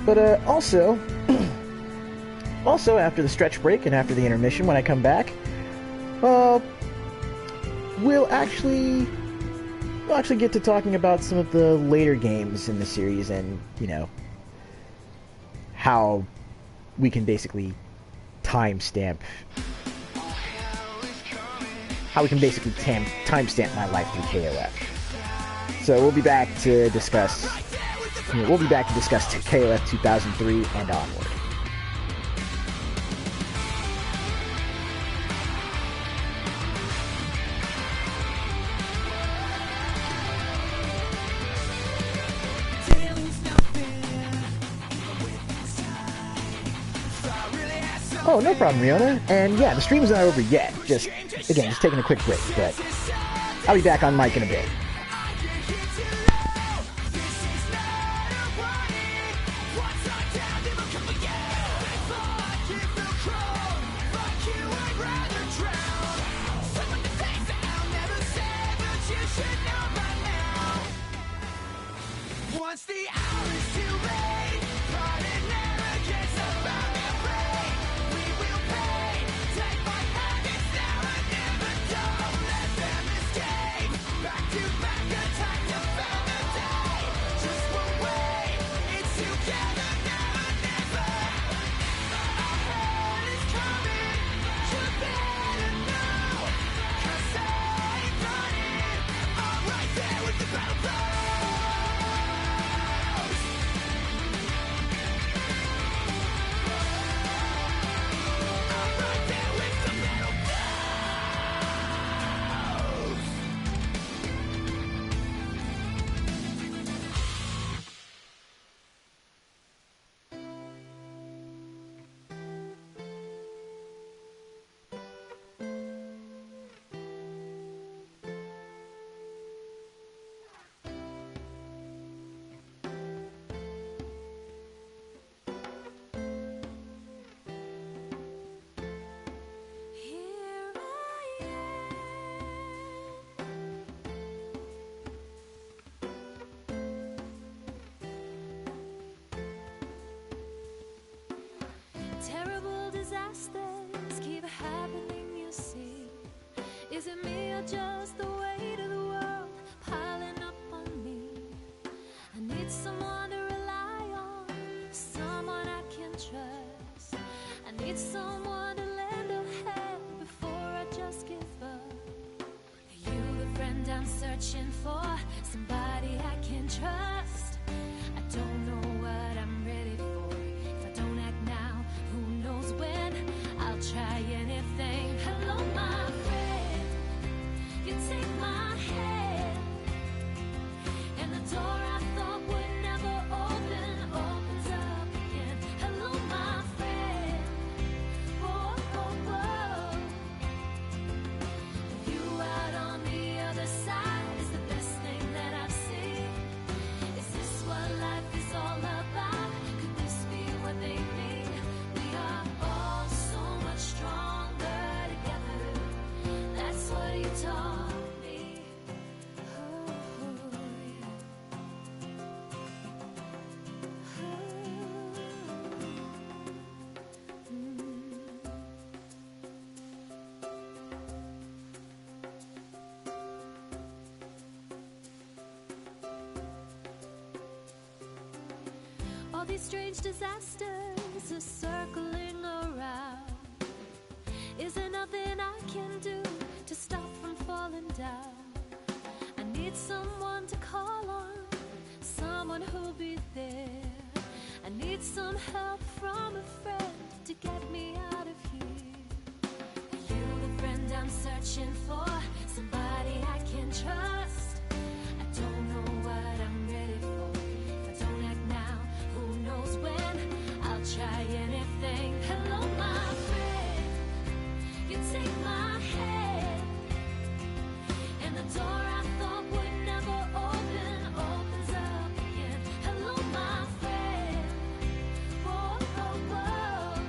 Speaker 1: But also after the stretch break and after the intermission, when I come back, we'll actually get to talking about some of the later games in the series, and you know how we can basically timestamp my life through KOF. So we'll be back to discuss. We'll be back to discuss KOF 2003 and onward. Oh, no problem, Riona. And yeah, the stream's not over yet. Just taking a quick break, but I'll be back on mic in a bit.
Speaker 7: Once the hour is too late, but it never gets about me afraid. We will pay. Take my hand, it's now or never. Don't let them escape. Back to back, attack to found the day. Just one way, it's together now or never. Our head is coming, you better know. 'Cause I ain't running, I'm right there with the battle blow.
Speaker 6: Terrible disasters keep happening, you see. Is it me or just the weight of the world piling up on me? I need someone to rely on, someone I can trust. I need someone to lend a hand before I just give up. Are you the friend I'm searching for? Somebody I can trust. I don't know what I'm ready for. If I don't act now, who knows when? I'll try anything. Hello, my friend. You take my hand, and the door I thought would never open opens up again. Hello, my friend. Whoa, whoa, whoa. You out on the other side is the best thing that I've seen. Is this what life is all about? Could this be what they mean? We are all so much stronger together. That's what you taught me. Oh, yeah. All these strange disasters are circling around. Is there nothing I can do to stop from falling down? I need someone to call on, someone who'll be there. I need some help from a friend to get me out of here. Are you the friend I'm searching for? Somebody I can trust. I don't know what I'm ready for. If I don't act now, who knows when? I'll try anything. Hello, my friend. You take my hand, and the door I thought would never open opens up again. Hello, my friend. Whoa, whoa, whoa.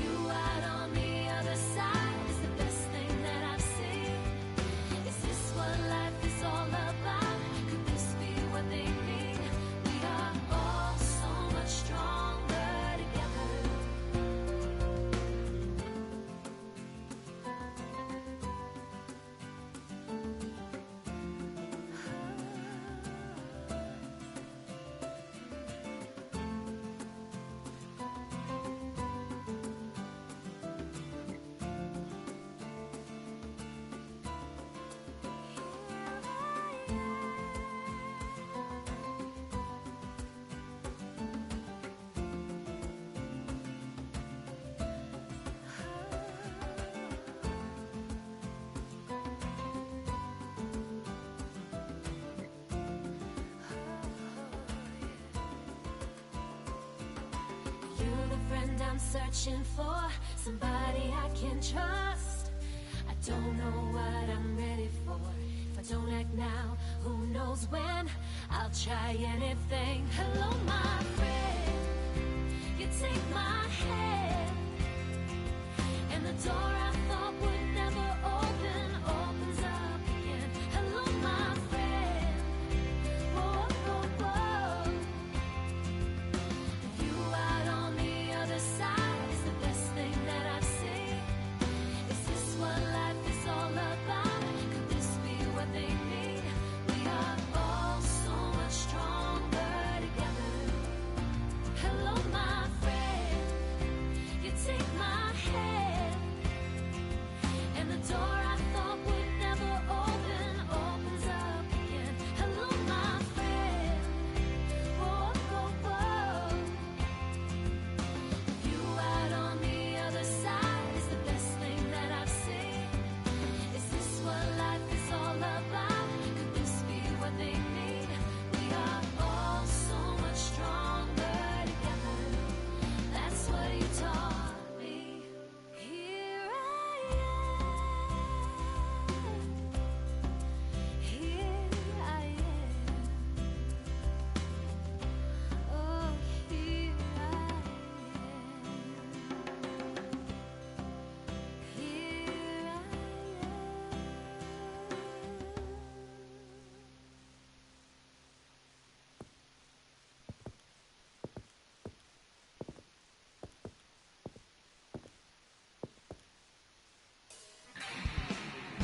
Speaker 6: You out on the other side is the best thing that I've And I'm searching for somebody I can trust. I don't know what I'm ready for. If I don't act now, who knows when? I'll try anything. Hello, my friend. You take my hand, and the door I thought would never open opens up again. Hello, my friend. Whoa, whoa, whoa. You out on the other side is the best thing that I've seen. Is this what life is all about? Could this be what they need? We are all so much stronger together. Hello, my friend. You take my hand, and the door I thought would never open opens up again. Hello, my friend. Whoa, whoa, whoa. You out on the other side is the best thing that I've seen. Is this what life is all about? Could this be what they need? We are all so much stronger together. That's what you taught me. Here I am. Here I am. Oh, here I am. Here I am.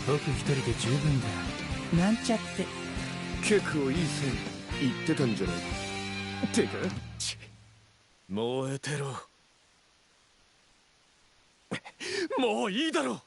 Speaker 8: 僕一人で十分だ。なんちゃって。
Speaker 5: 結構いい線言ってたんじゃないてか燃えてろもういいだろ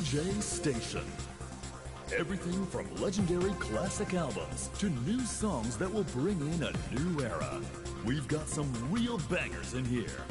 Speaker 2: VJ Station. Everything from legendary classic albums to new songs that will bring in a new era. We've got some real bangers in here.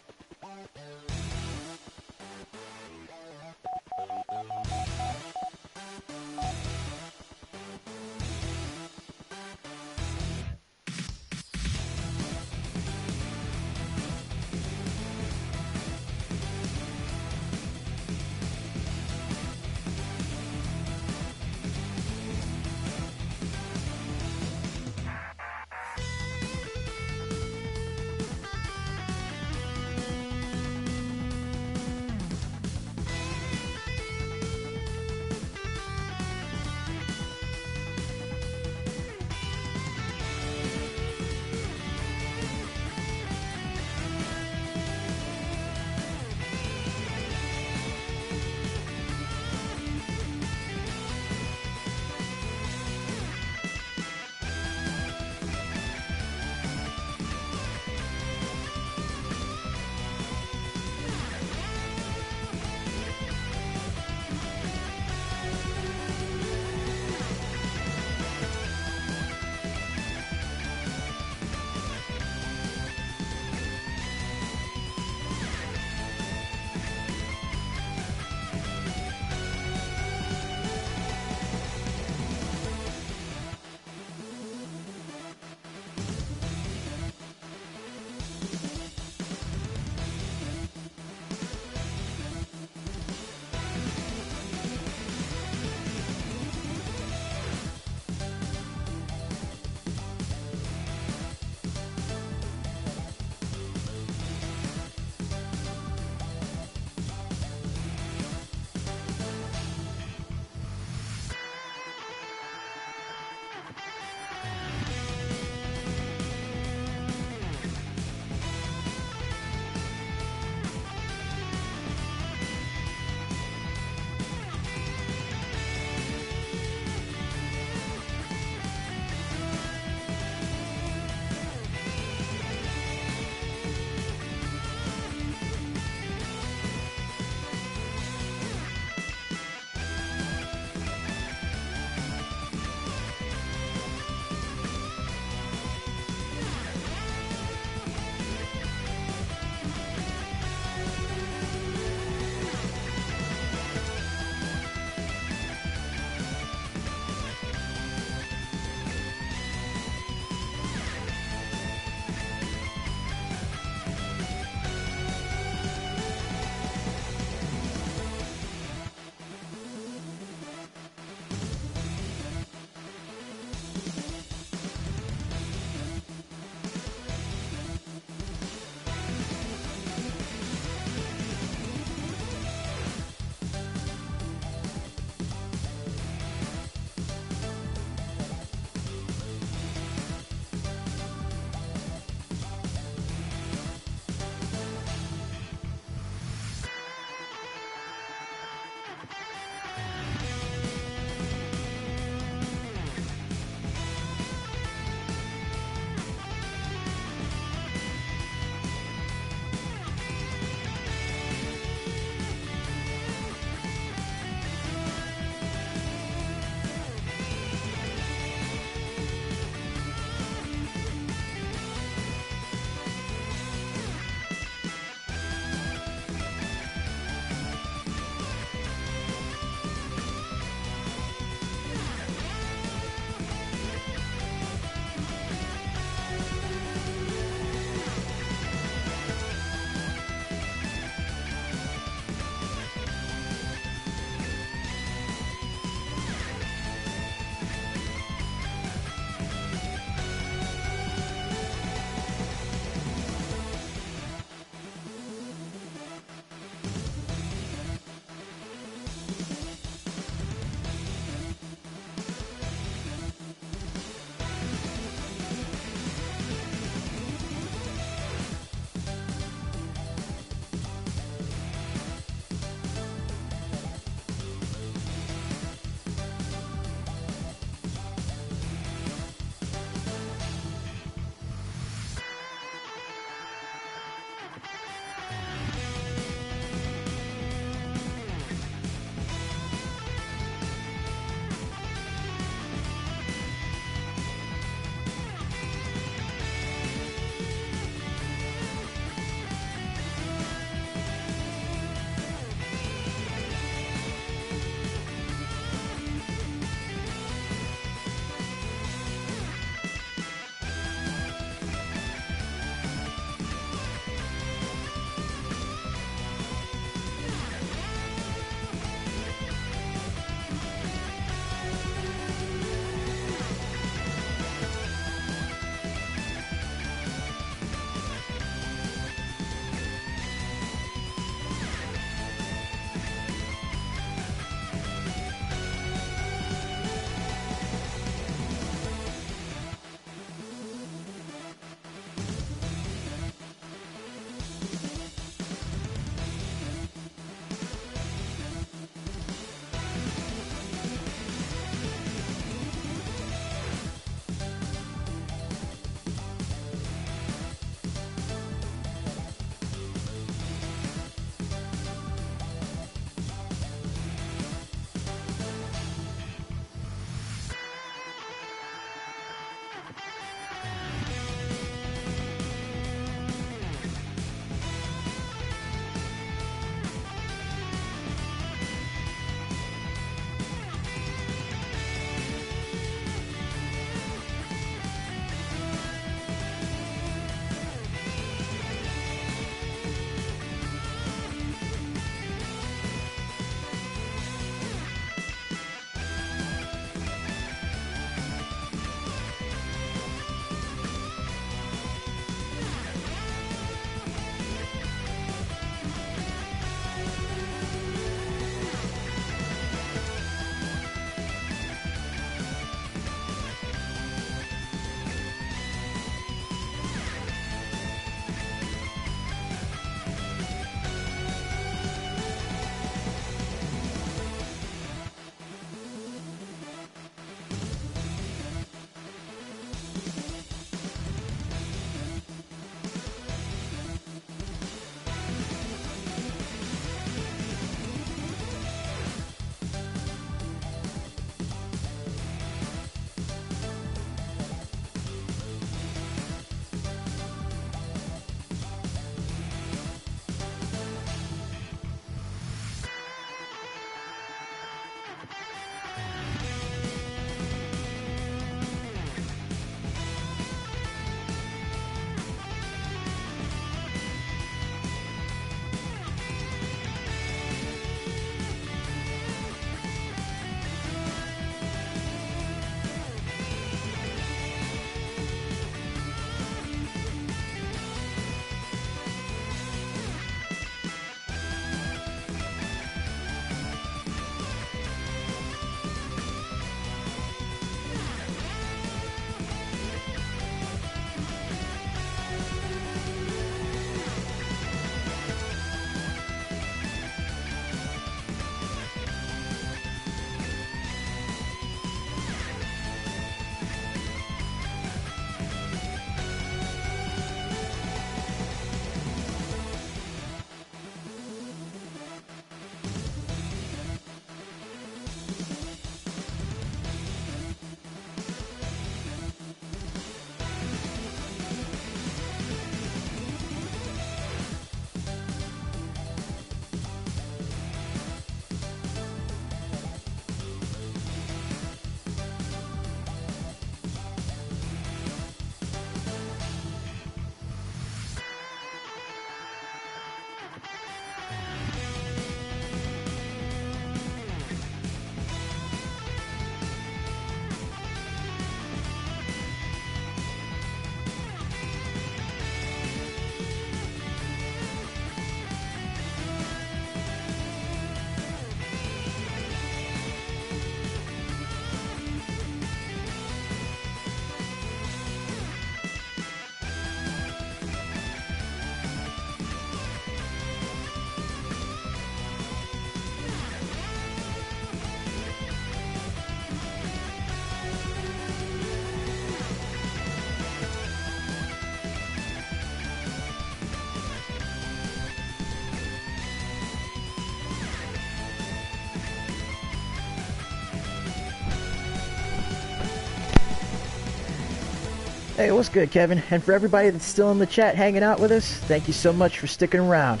Speaker 1: Hey, what's good, Kevin? And for everybody that's still in the chat hanging out with us, thank you so much for sticking around.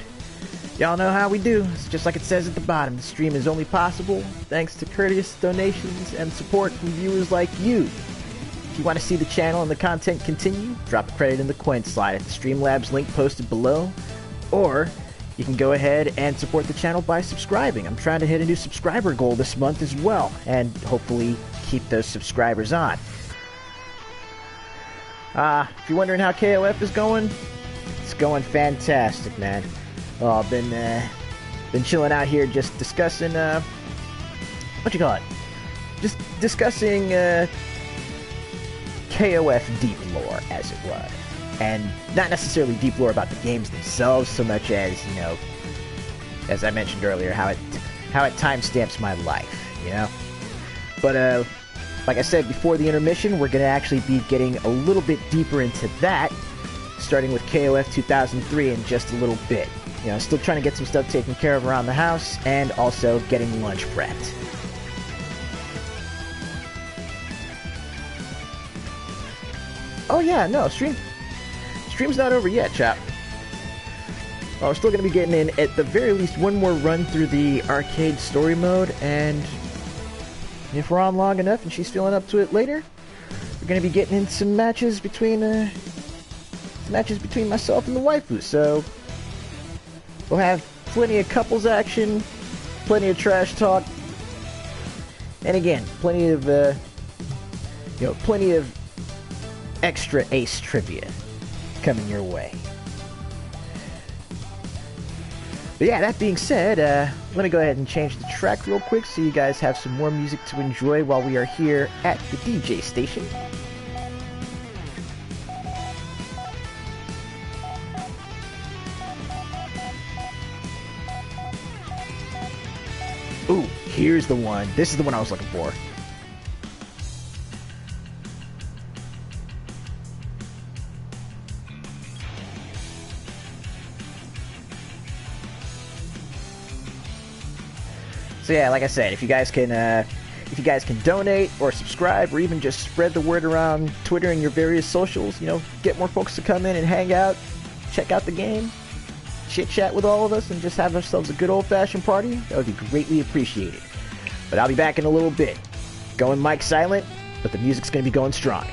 Speaker 1: Y'all know how we do. It's just like it says at the bottom. The stream is only possible thanks to courteous donations and support from viewers like you. If you want to see the channel and the content continue, drop a credit in the coin slide at the Streamlabs link posted below. Or you can go ahead and support the channel by subscribing. I'm trying to hit a new subscriber goal this month as well, and hopefully keep those subscribers on. If you're wondering how KOF is going, it's going fantastic, man. Oh, I've been chilling out here just discussing, what you call it? Just discussing, KOF deep lore, as it were. And not necessarily deep lore about the games themselves, so much as, you know, as I mentioned earlier, how it timestamps my life, you know? But, like I said before the intermission, we're going to actually be getting a little bit deeper into that, starting with KOF 2003 in just a little bit. You know, still trying to get some stuff taken care of around the house, and also getting lunch prepped. Oh yeah, no, stream's not over yet, chap. Well, we're still going to be getting in, at the very least, one more run through the arcade story mode, and if we're on long enough and she's feeling up to it later, we're going to be getting in some matches between myself and the waifu, so we'll have plenty of couples action, plenty of trash talk, and again, plenty of extra ace trivia coming your way. But yeah, that being said, let me go ahead and change the track real quick so you guys have some more music to enjoy while we are here at the DJ station. Ooh, here's the one. This is the one I was looking for. So yeah, like I said, if you guys can donate or subscribe or even just spread the word around Twitter and your various socials, you know, get more folks to come in and hang out, check out the game, chit chat with all of us, and just have ourselves a good old-fashioned party, that would be greatly appreciated. But I'll be back in a little bit. Going mic silent, but the music's going to be going strong.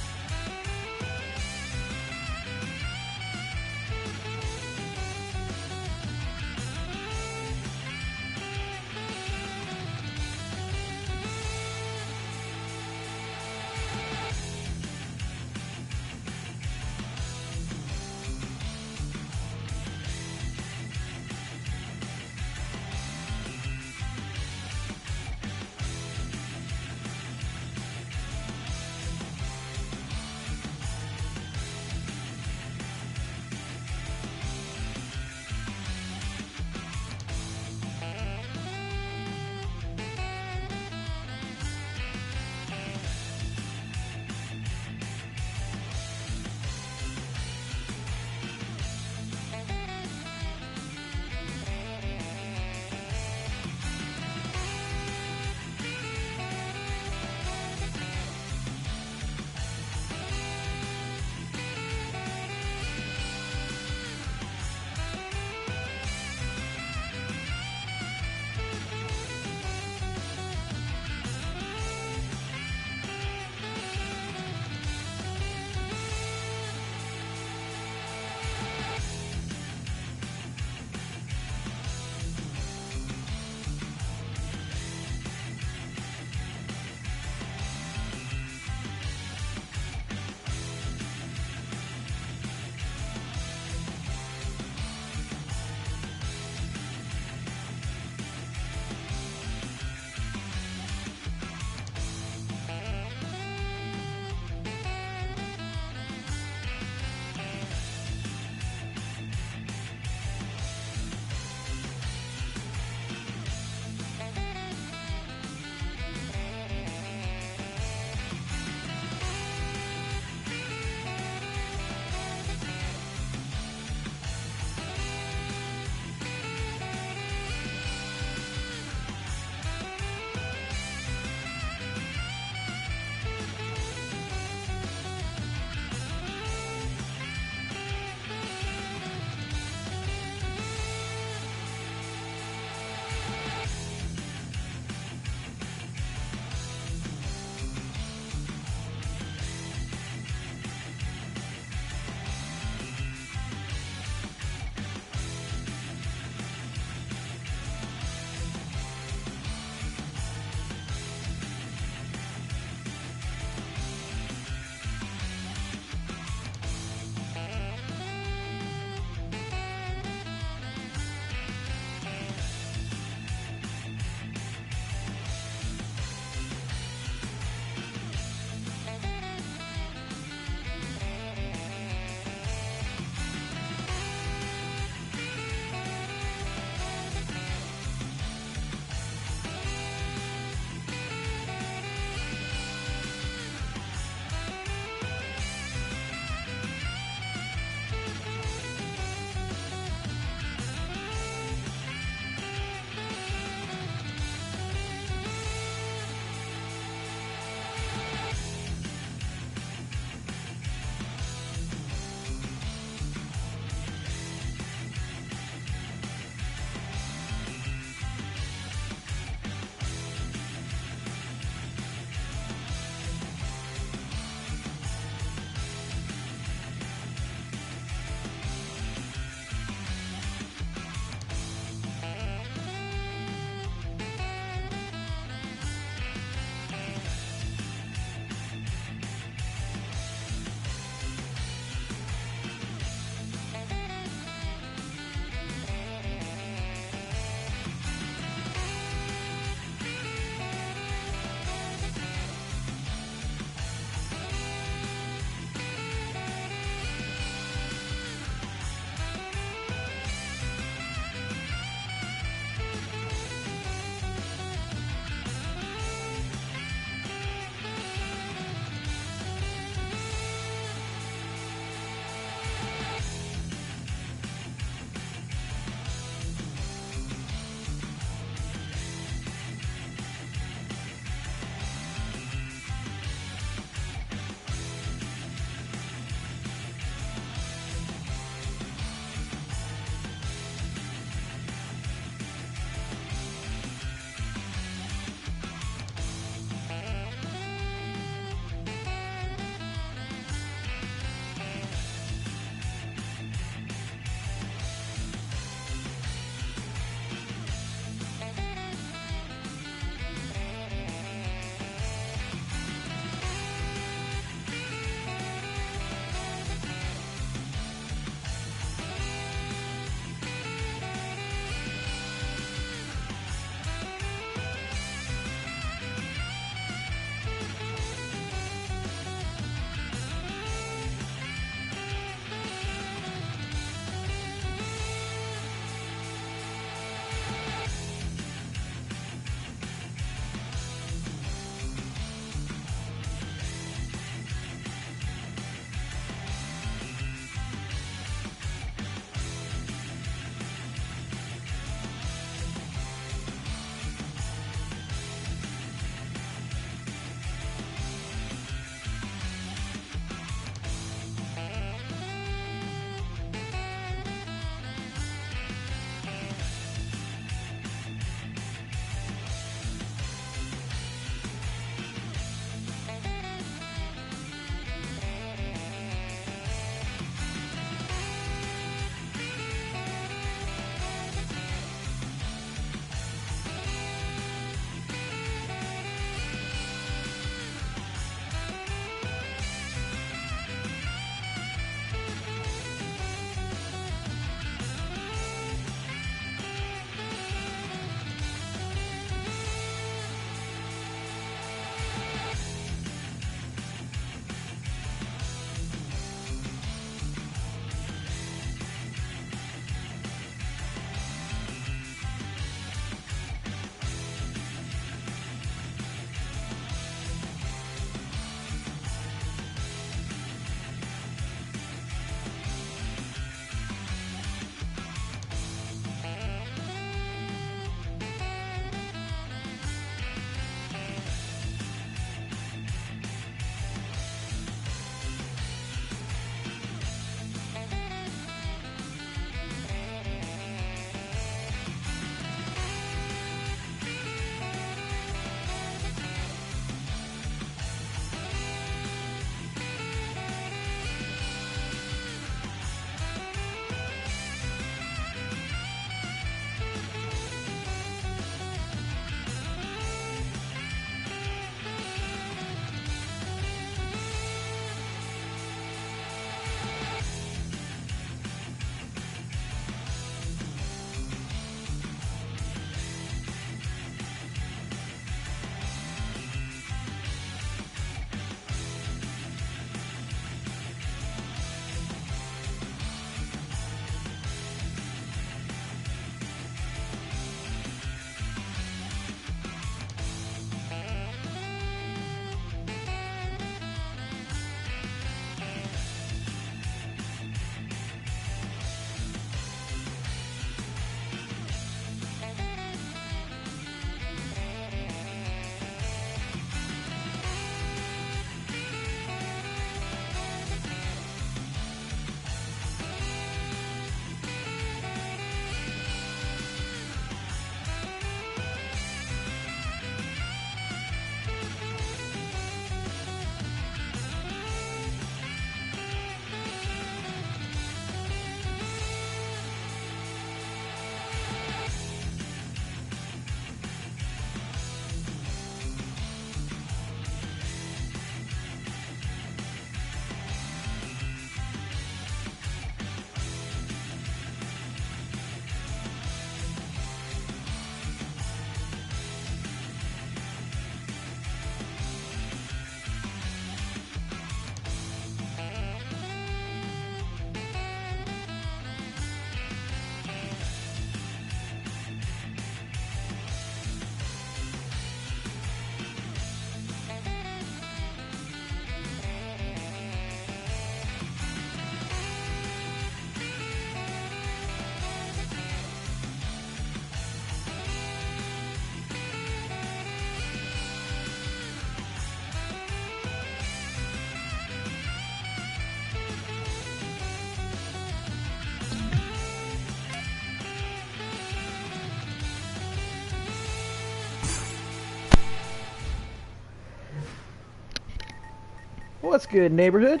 Speaker 1: What's good, neighborhood?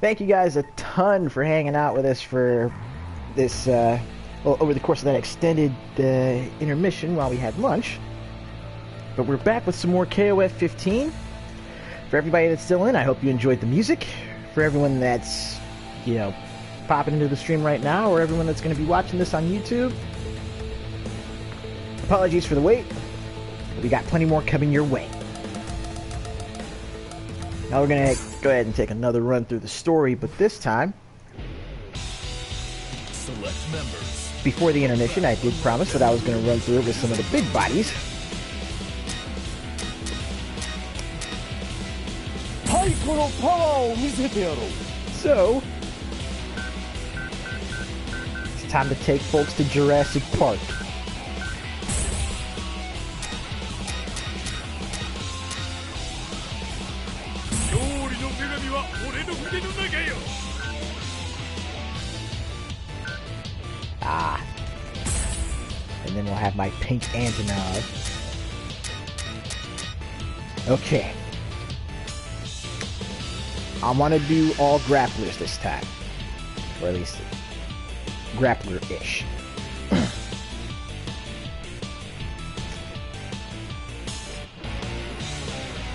Speaker 1: Thank you guys a ton for hanging out with us for this, well, over the course of that extended intermission while we had lunch. But we're back with some more KOF 15. For everybody that's still in, I hope you enjoyed the music. For everyone that's, you know, popping into the stream right now, or everyone that's going to be watching this on YouTube, apologies for the wait. We got plenty more coming your way. Now we're going to go ahead and take another run through the story, but this time,
Speaker 2: Select members.
Speaker 1: before the intermission, I did promise that I was going to run through it with some of the big bodies. So, it's time to take folks to Jurassic Park. Ah. And then we'll have my pink Antonov. Okay. I want to do all grapplers this time. Or at least grappler-ish.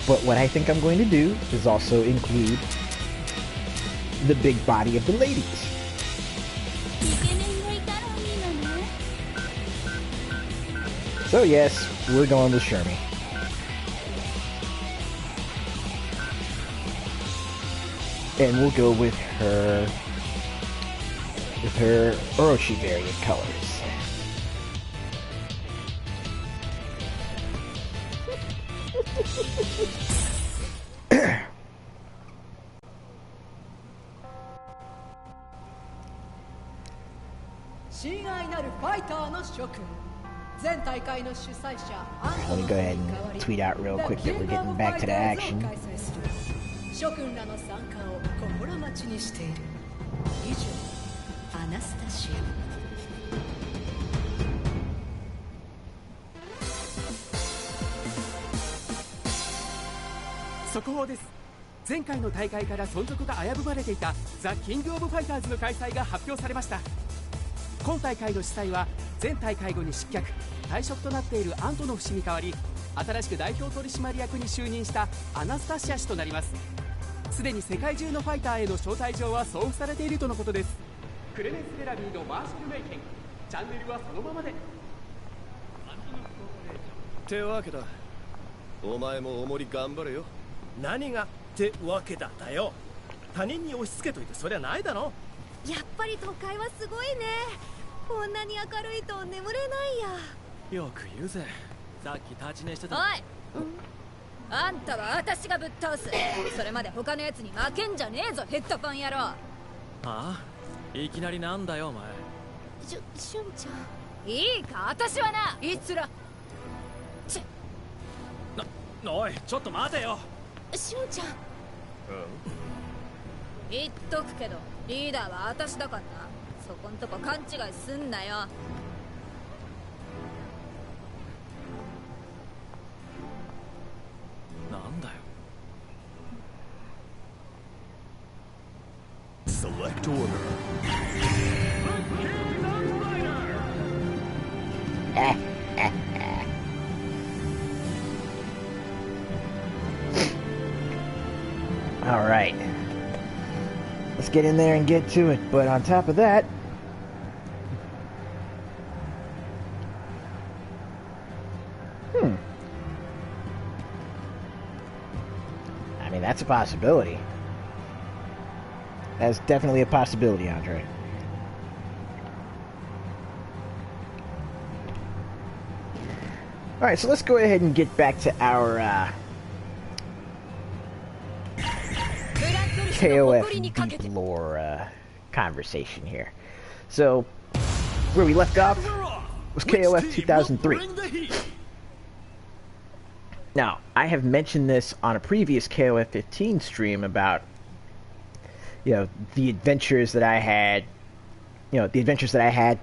Speaker 1: But what I think I'm going to do is also include the big body of the ladies. So yes, we're going with Shermie. And we'll go with her Orochi variant colors. Let me go ahead and tweet out real quick that we're getting back to the action.
Speaker 3: 諸君らの参加を心待ちにしている。以上、アナスタシ
Speaker 4: ア。速報です。前回の大会から存続が危ぶまれていたザ・キング・オブ・ファイターズの開催が発表されました。今大会の主催は前大会後に失脚退職となっているアントノフ氏に代わり、新しく代表取締役に就任したアナスタシア氏となります。すでに世界中のファイターへの招待状は送付されているとのことです。クレメンス・ベラビーのマーシャル・メイケン、チャンネルはそのままで。
Speaker 9: ってわけだ。お前もおもり頑張れよ。
Speaker 10: 何がってわけだだよ。他人に押し付けといてそりゃないだろ。
Speaker 6: やっぱり都会はすごいね。こんなに明るいと眠れない
Speaker 10: や。よく言うぜ。さっき立ち寝してた。
Speaker 6: おい、あんたは私がぶっ倒す。それまで他のやつに負けんじゃねえぞ、ヘッドパン野郎。
Speaker 10: ああ、いきなりなんだよお前。
Speaker 6: しゅんちゃん。いいか、私はな、いつら。
Speaker 10: おい、ちょっと待てよ。
Speaker 6: しゅんちゃん。言っとくけど、リーダーは私だからな。そこんとこ勘違いすんなよ。
Speaker 10: なんだよ。
Speaker 2: Select order.
Speaker 1: All right. Let's get in there and get to it. But on top of that, I mean, that's a possibility. That's definitely a possibility, Andre. Alright, so let's go ahead and get back to our KOF deep lore conversation here. So, where we left off was KOF 2003. Now, I have mentioned this on a previous KOF 15 stream about, you know, the adventures that I had,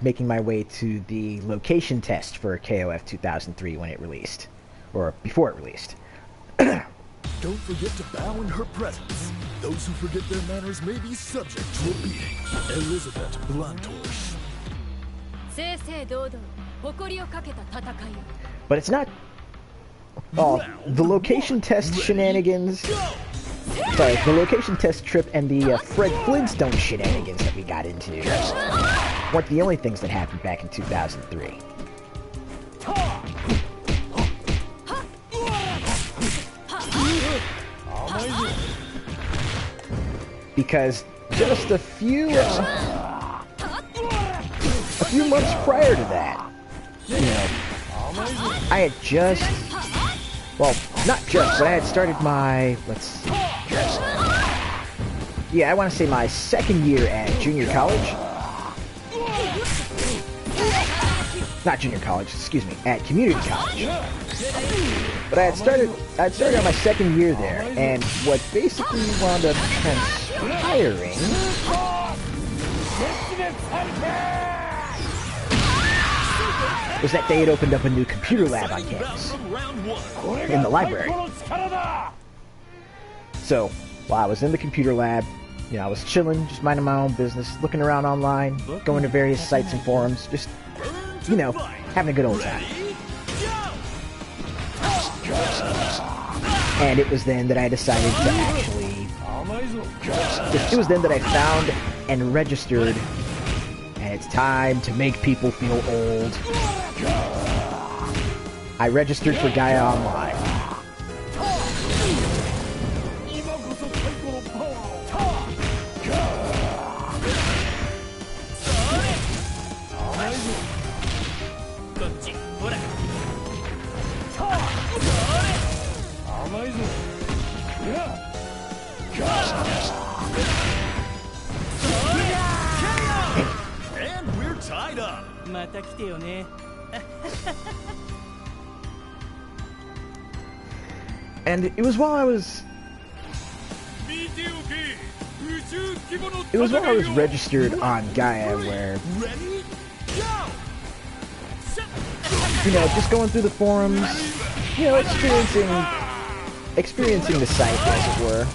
Speaker 1: making my way to the location test for KOF 2003 when it released, or before it released.
Speaker 2: Don't forget to bow in her presence. Those who forget their manners may be subject to a beating. Elizabeth Blantorsch.
Speaker 6: 正々堂々誇りをかけた戦いを
Speaker 1: But it's not. Oh, the location test shenanigans. Sorry, the location test trip and the Fred Flintstone shenanigans that we got into weren't the only things that happened back in 2003. Because just a few months prior to that, you know, I had just, well, not just, but I had started my, I want to say my second year at junior college. Not junior college, excuse me, at community college. But I had started on my second year there, and what basically wound up transpiring was that they had opened up a new computer lab on campus, in the library. So, while I was in the computer lab, you know, I was chilling, just minding my own business, looking around online, going to various sites and forums, just, you know, having a good old time. And it was then that I decided to actually... It was then that I found and registered, and it's time to make people feel old. I registered for Gaia Online.
Speaker 2: And we're tied up.
Speaker 8: また来てよね
Speaker 1: And it was while I was registered on Gaia where, you know, just going through the forums, you know, experiencing the site, as it were.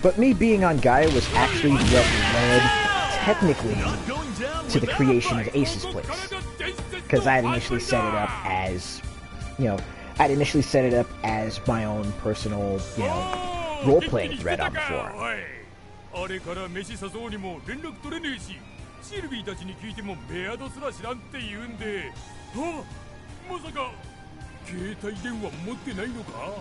Speaker 1: But me being on Gaia was actually what led, technically, to the creation of Ace's Place. Because I had initially set it up as, you know, my own personal, you know, role-playing thread on the forum.
Speaker 5: あれから飯誘うにも連絡取れねえし、シルビーたちに聞いてもメアドすら知らんって言うんで、あ、まさか携帯電話持ってないのか？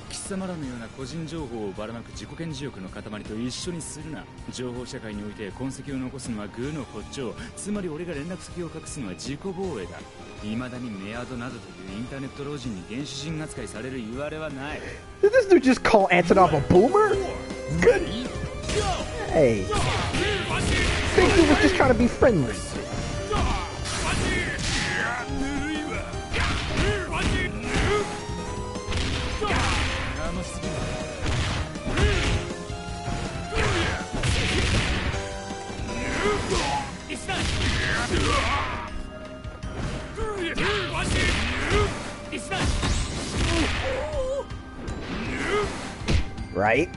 Speaker 11: 貴様らのような個人情報をばらまく自己顕示欲の塊と一緒にするな。情報社会において痕跡を残すのはグーの骨頂。つまり俺が連絡先を隠すのは自己防衛だ。未だにメアドなどというインターネット老人に原始人扱いされる言われはない。
Speaker 1: Did this dude just call Antonov a boomer? Good. Hey. Big dude was just trying to be friendly. Right?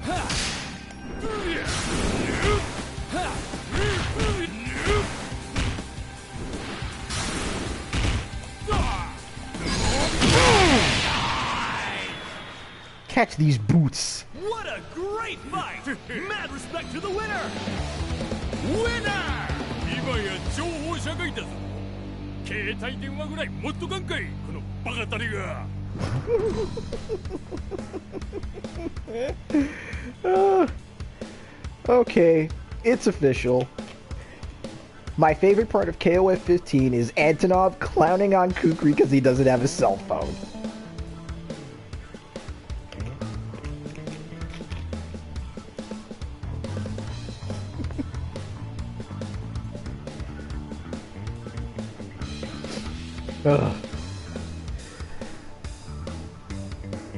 Speaker 1: Catch these boots.
Speaker 2: What a great fight! Mad respect to the winner! Winner!
Speaker 5: 今や情報社会だぞ。携帯電話ぐらい持っとかんかい、このバカタレが。
Speaker 1: Okay, it's official. My favorite part of KOF 15 is Antonov clowning on Kukri because he doesn't have a cell phone.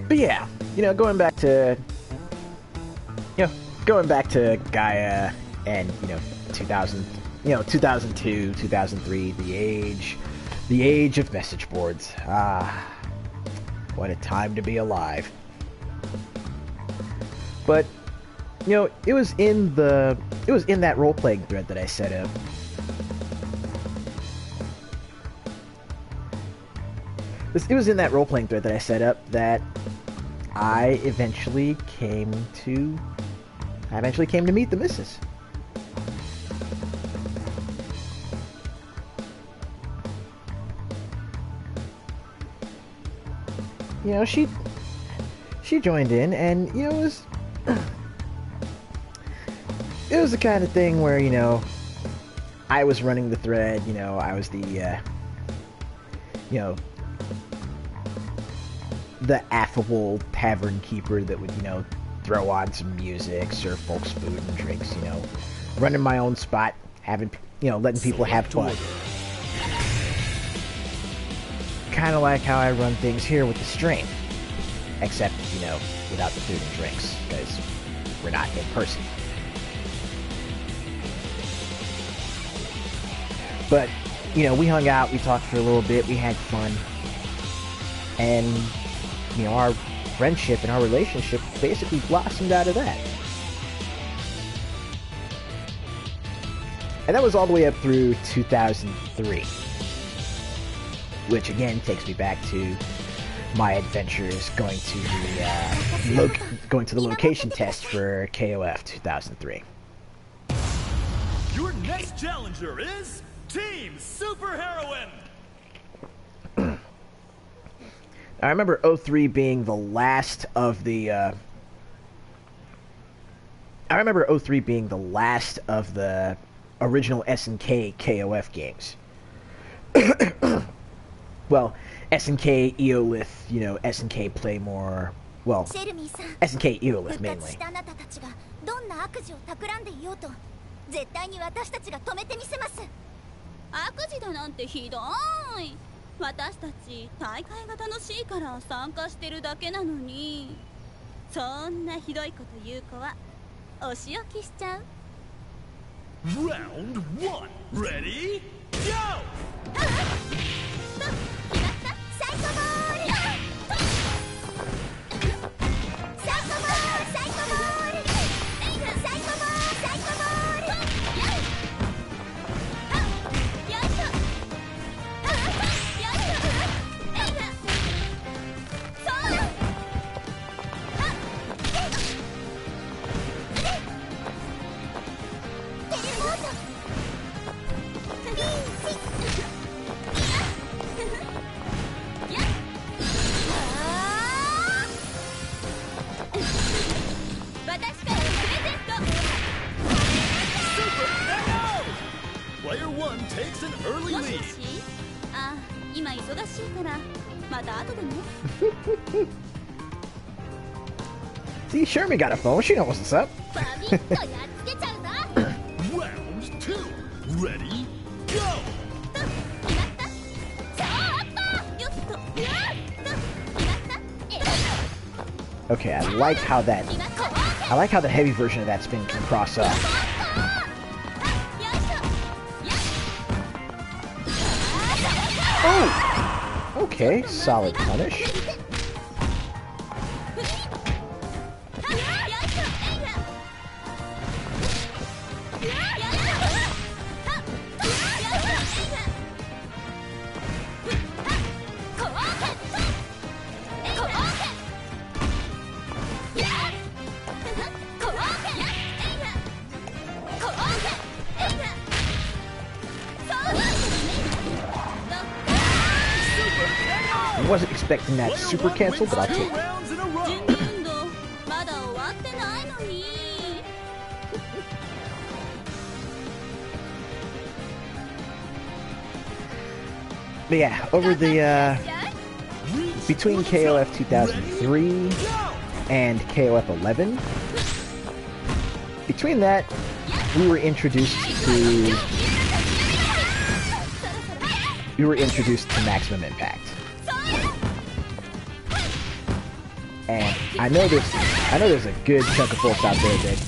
Speaker 1: But yeah, you know, going back to Gaia and, 2002, 2003, the age, The age of message boards. Ah, what a time to be alive. But, you know, it was in that role-playing thread that I set up. It was in that role-playing thread that I set up that I eventually came to meet the missus. You know, she joined in, and you know, it was the kind of thing where, you know, I was running the thread, you know, I was the you know, the affable tavern keeper that would, you know, throw on some music, serve folks food and drinks, you know, running my own spot, having, you know, letting people have fun. Kind of like how I run things here with the stream, except, you know, without the food and drinks, because we're not in person. But, you know, we hung out, we talked for a little bit, we had fun, and, you know, our friendship and our relationship basically blossomed out of that. And that was all the way up through 2003. Which again takes me back to my adventures going to the location test for KOF 2003.
Speaker 2: Your next challenger is Team Super Heroine.
Speaker 1: I remember 03 being the last of the original SNK KOF games. Well, SNK, Eolith, you know, SNK Playmore, well, SNK Eolith mainly.
Speaker 6: どんな悪事を企んでいようと絶対に私たちが止めてみせます。悪事だなんてひどい。私たち大会が楽しいから参加してるだけなのに、そんなひどいこと言う子はお仕置きしちゃう。
Speaker 2: Round 1 Ready Go!
Speaker 6: サイコボール。サイコボール、サイコボール。サイコボール、サイコボール。よいしょ。よいしょ。そう。テレポート。
Speaker 2: Player 1 takes an early lead.
Speaker 6: あ、今忙しいからまた後でね。
Speaker 1: See, Sherman got a phone. She knows what's up.
Speaker 2: Round 2 Ready Go!
Speaker 1: Okay, I like how the heavy version of that spin can cross up. Oh! Okay, solid punish. I wasn't expecting that super cancel, but I'll take it. But yeah, over the between KOF 2003 and KOF 11, between that, we were introduced to Maximum Impact. And I know there's a good chunk of folks out there that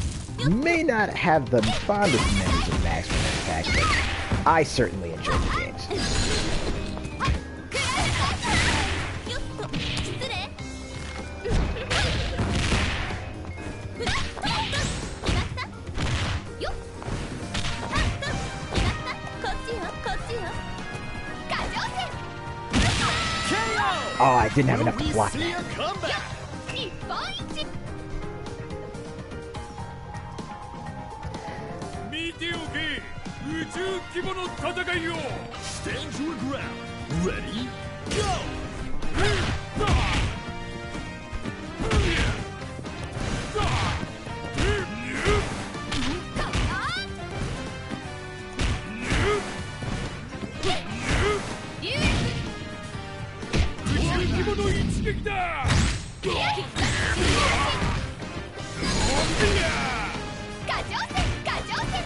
Speaker 1: may not have the fondest memories of Maximum Impact, but I certainly enjoyed the games.
Speaker 6: よっと失礼決まったよっ決まったこっちよこっちよ過剰点
Speaker 1: Oh, I didn't have enough to block that.
Speaker 6: 日本一
Speaker 5: 見ておけ宇宙規模の戦いを
Speaker 2: Stand your ground. Ready? Go!
Speaker 5: 宇宙規模の一撃だ
Speaker 6: 過剰点過剰点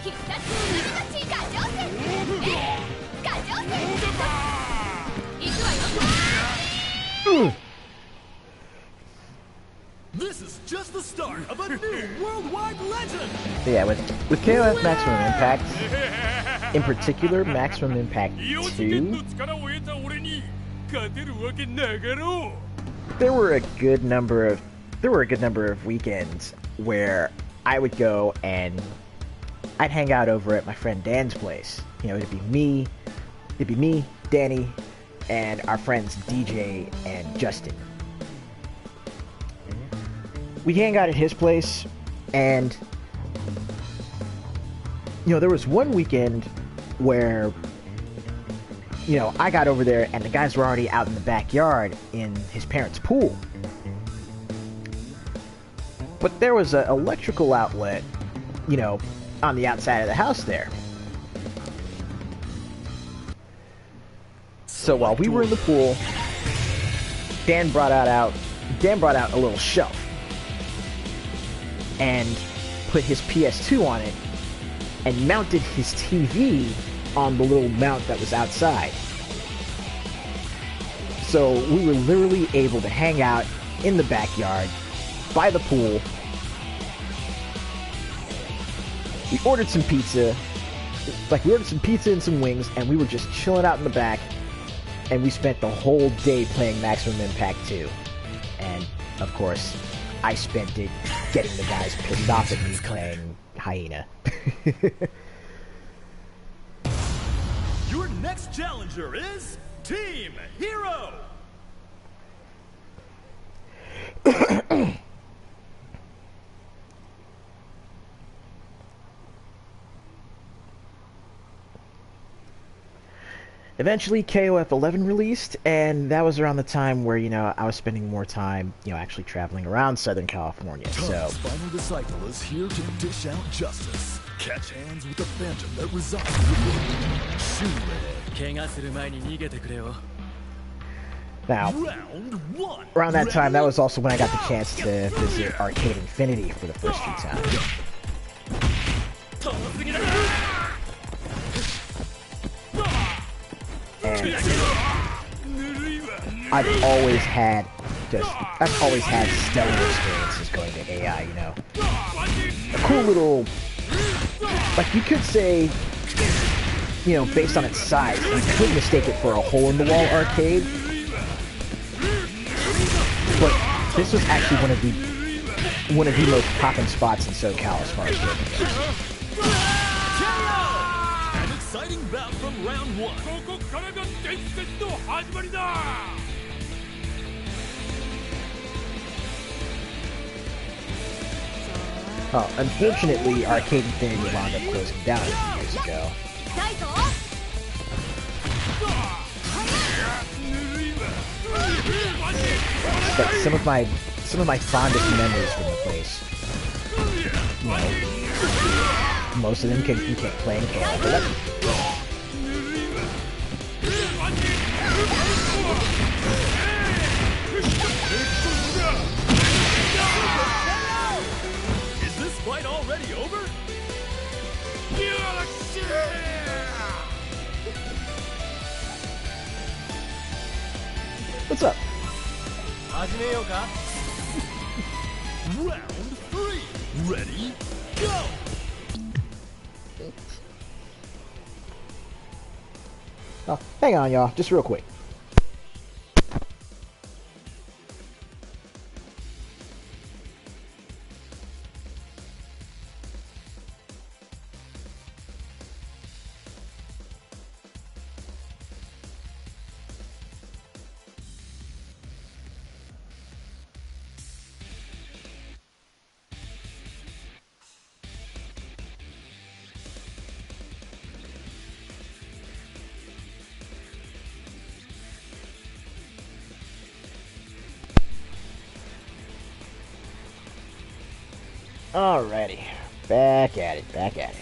Speaker 6: 必殺すり鉢過剰点過剰点いくわよ
Speaker 2: This is just the start of a new worldwide legend!
Speaker 1: Yeah, with KOF Maximum Impact, in particular Maximum Impact 2, there were a good number of weekends where I would go and I'd hang out over at my friend Dan's place. You know, it'd be me, Danny, and our friends DJ and Justin. We'd hang out at his place, and you know, there was one weekend where, you know, I got over there and the guys were already out in the backyard in his parents' pool. But there was an electrical outlet, you know, on the outside of the house there. So while we were in the pool, Dan brought out a little shelf and put his PS2 on it and mounted his TV on the little mount that was outside. So we were literally able to hang out in the backyard by the pool. We ordered some pizza, and some wings, and we were just chilling out in the back, and we spent the whole day playing Maximum Impact 2. And, of course, I spent it getting the guys pissed off at me playing Hyena.
Speaker 2: Your next challenger is Team Hero!
Speaker 1: Eventually, KOF 11 released, and that was around the time where, you know, I was spending more time, you know, actually traveling around Southern California, so...
Speaker 2: Tom's final disciple is here to dish out justice. Catch hands with the phantom that resides within.
Speaker 1: Now,
Speaker 2: Round one.
Speaker 1: around that time, that was also when I got the chance to visit Arcade Infinity for the first few times. And I've always had stellar experiences going to AI, you know. A cool little, like you could say, you know, based on its size, you could mistake it for a hole-in-the-wall arcade. But this was actually one of the most poppin' spots in SoCal as far as gaming goes.
Speaker 2: An exciting bout from round one.
Speaker 1: Oh, unfortunately, Arcade Infinity wound up closing down a few years ago. But some of my fondest memories from the place, you know, most of them you can't play in KOF 11.
Speaker 2: Is this fight already over?
Speaker 1: What's up?
Speaker 2: Round three. Ready? Go!
Speaker 1: Oh, hang on, y'all. Just real quick. Alrighty. Back at it, back at it.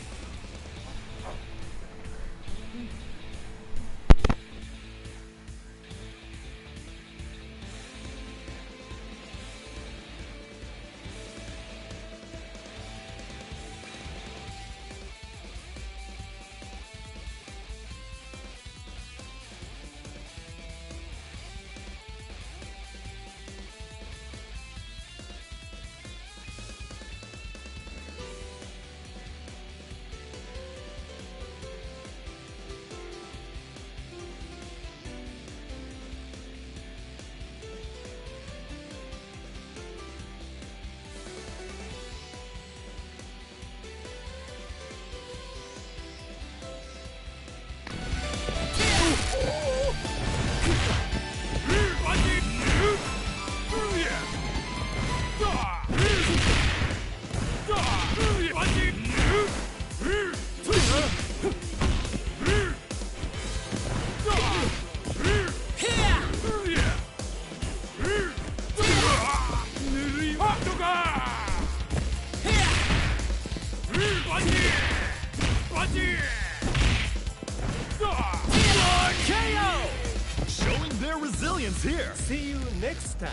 Speaker 2: Showing their resilience here.
Speaker 10: See you next time.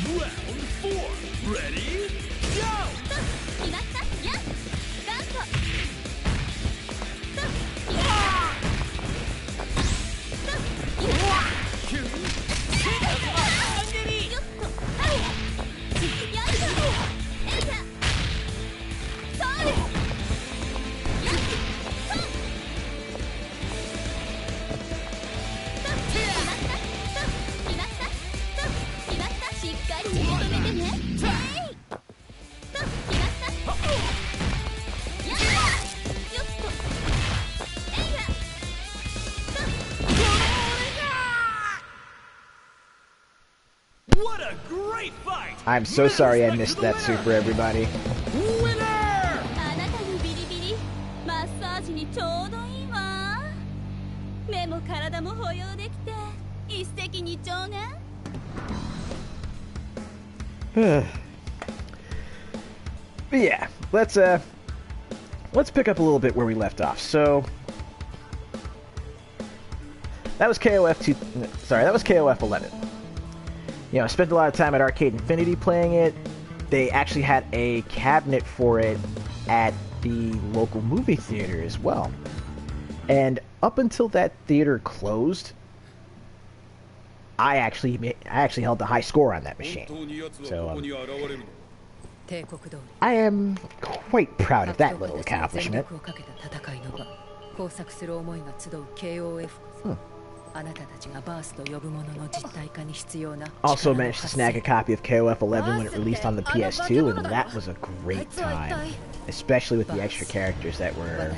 Speaker 2: Round 4. Ready? Go! What a great fight!
Speaker 1: I'm so sorry I missed that super, everybody.
Speaker 2: Winner!
Speaker 6: あなたのビリビリマッサージにちょうどいいわ目も体も保養できて一石二鳥ね
Speaker 1: But yeah, let's pick up a little bit where we left off. So that was that was KOF 11. You know, I spent a lot of time at Arcade Infinity playing it. They actually had a cabinet for it at the local movie theater as well. And up until that theater closed, I actually held the high score on that machine. So I am quite proud of that little accomplishment. Also managed to snag a copy of KOF 11 when it released on the PS2, and that was a great time, especially with the extra characters that were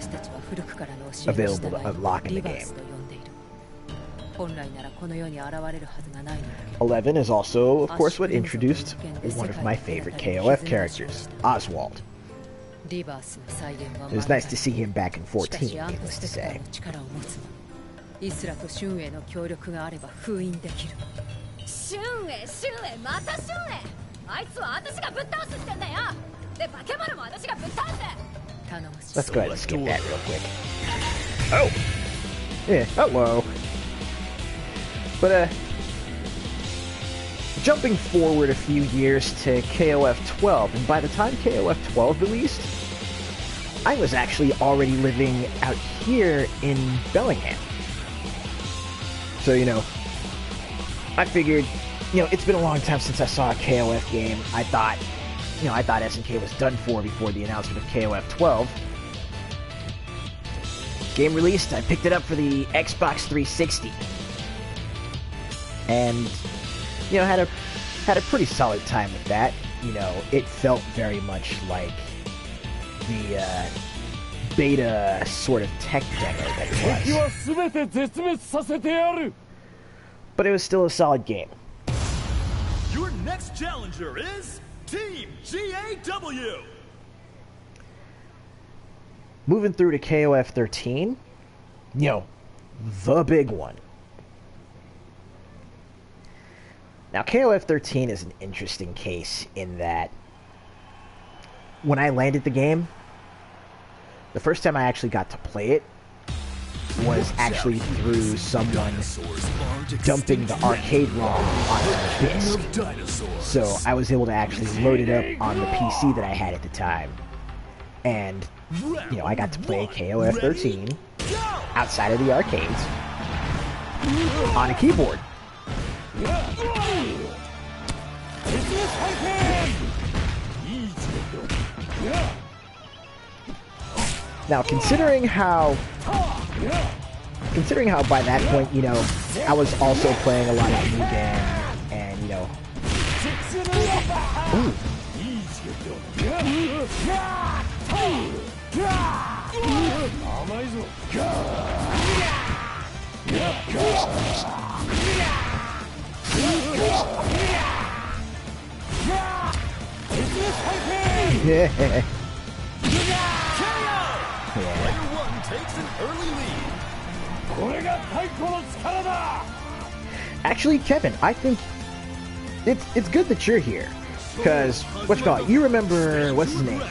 Speaker 1: available to unlock in the game. 11 is also, of course, what introduced one of my favorite KOF characters, Oswald. It was nice to see him back in 14, needless to say.
Speaker 3: イスラとシュンエの協力があれば封印できるシュンエまたシュンエあいつは私がぶっ倒すってんだよで化け物も私がぶっ倒す頼もしい
Speaker 1: Let's go ahead and skip that real quick. Oh! Yeah, hello! But, jumping forward a few years to KOF 12, and by the time KOF 12 released, I was actually already living out here in Bellingham. So, you know, I figured, you know, it's been a long time since I saw a KOF game. I thought, you know, I thought SNK was done for before the announcement of KOF 12. Game released, I picked it up for the Xbox 360. And, you know, had a pretty solid time with that. You know, it felt very much like the beta sort of tech demo that it was. But it was still a solid game.
Speaker 2: Your next challenger is Team GAW.
Speaker 1: Moving through to KOF 13, you know, the big one. Now, KOF 13 is an interesting case in that when I landed the game, the first time I actually got to play it was actually through someone dumping the arcade ROM onto the disc. So I was able to actually load it up on the PC that I had at the time. And, you know, I got to play KOF 13 outside of the arcades on a keyboard. Now, considering how by that point, you know, I was also playing a lot of New Game, and, you know... Ooh. Yeah.
Speaker 2: Player one takes an early lead.
Speaker 1: Actually, Kevin, I think it's good that you're here, because you remember what's his name?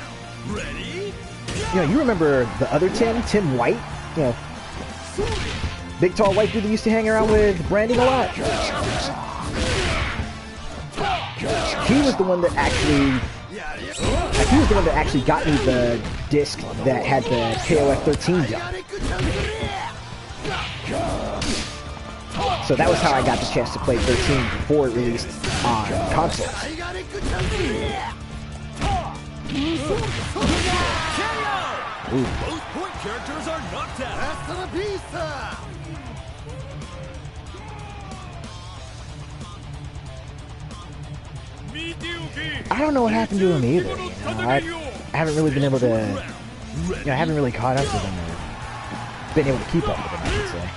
Speaker 1: You know, you remember the other Tim White? You know, big tall white dude that used to hang around with Branding a lot. He was the one that actually got me the disc that had the KOF 13 jump. So that was how I got the chance to play 13 before it released on consoles. Ooh.
Speaker 2: Both point characters are knocked out.
Speaker 1: I don't know what happened to him either. You know, I haven't really been able to. You know, I haven't really caught up with him or been able to keep up with him, I should say.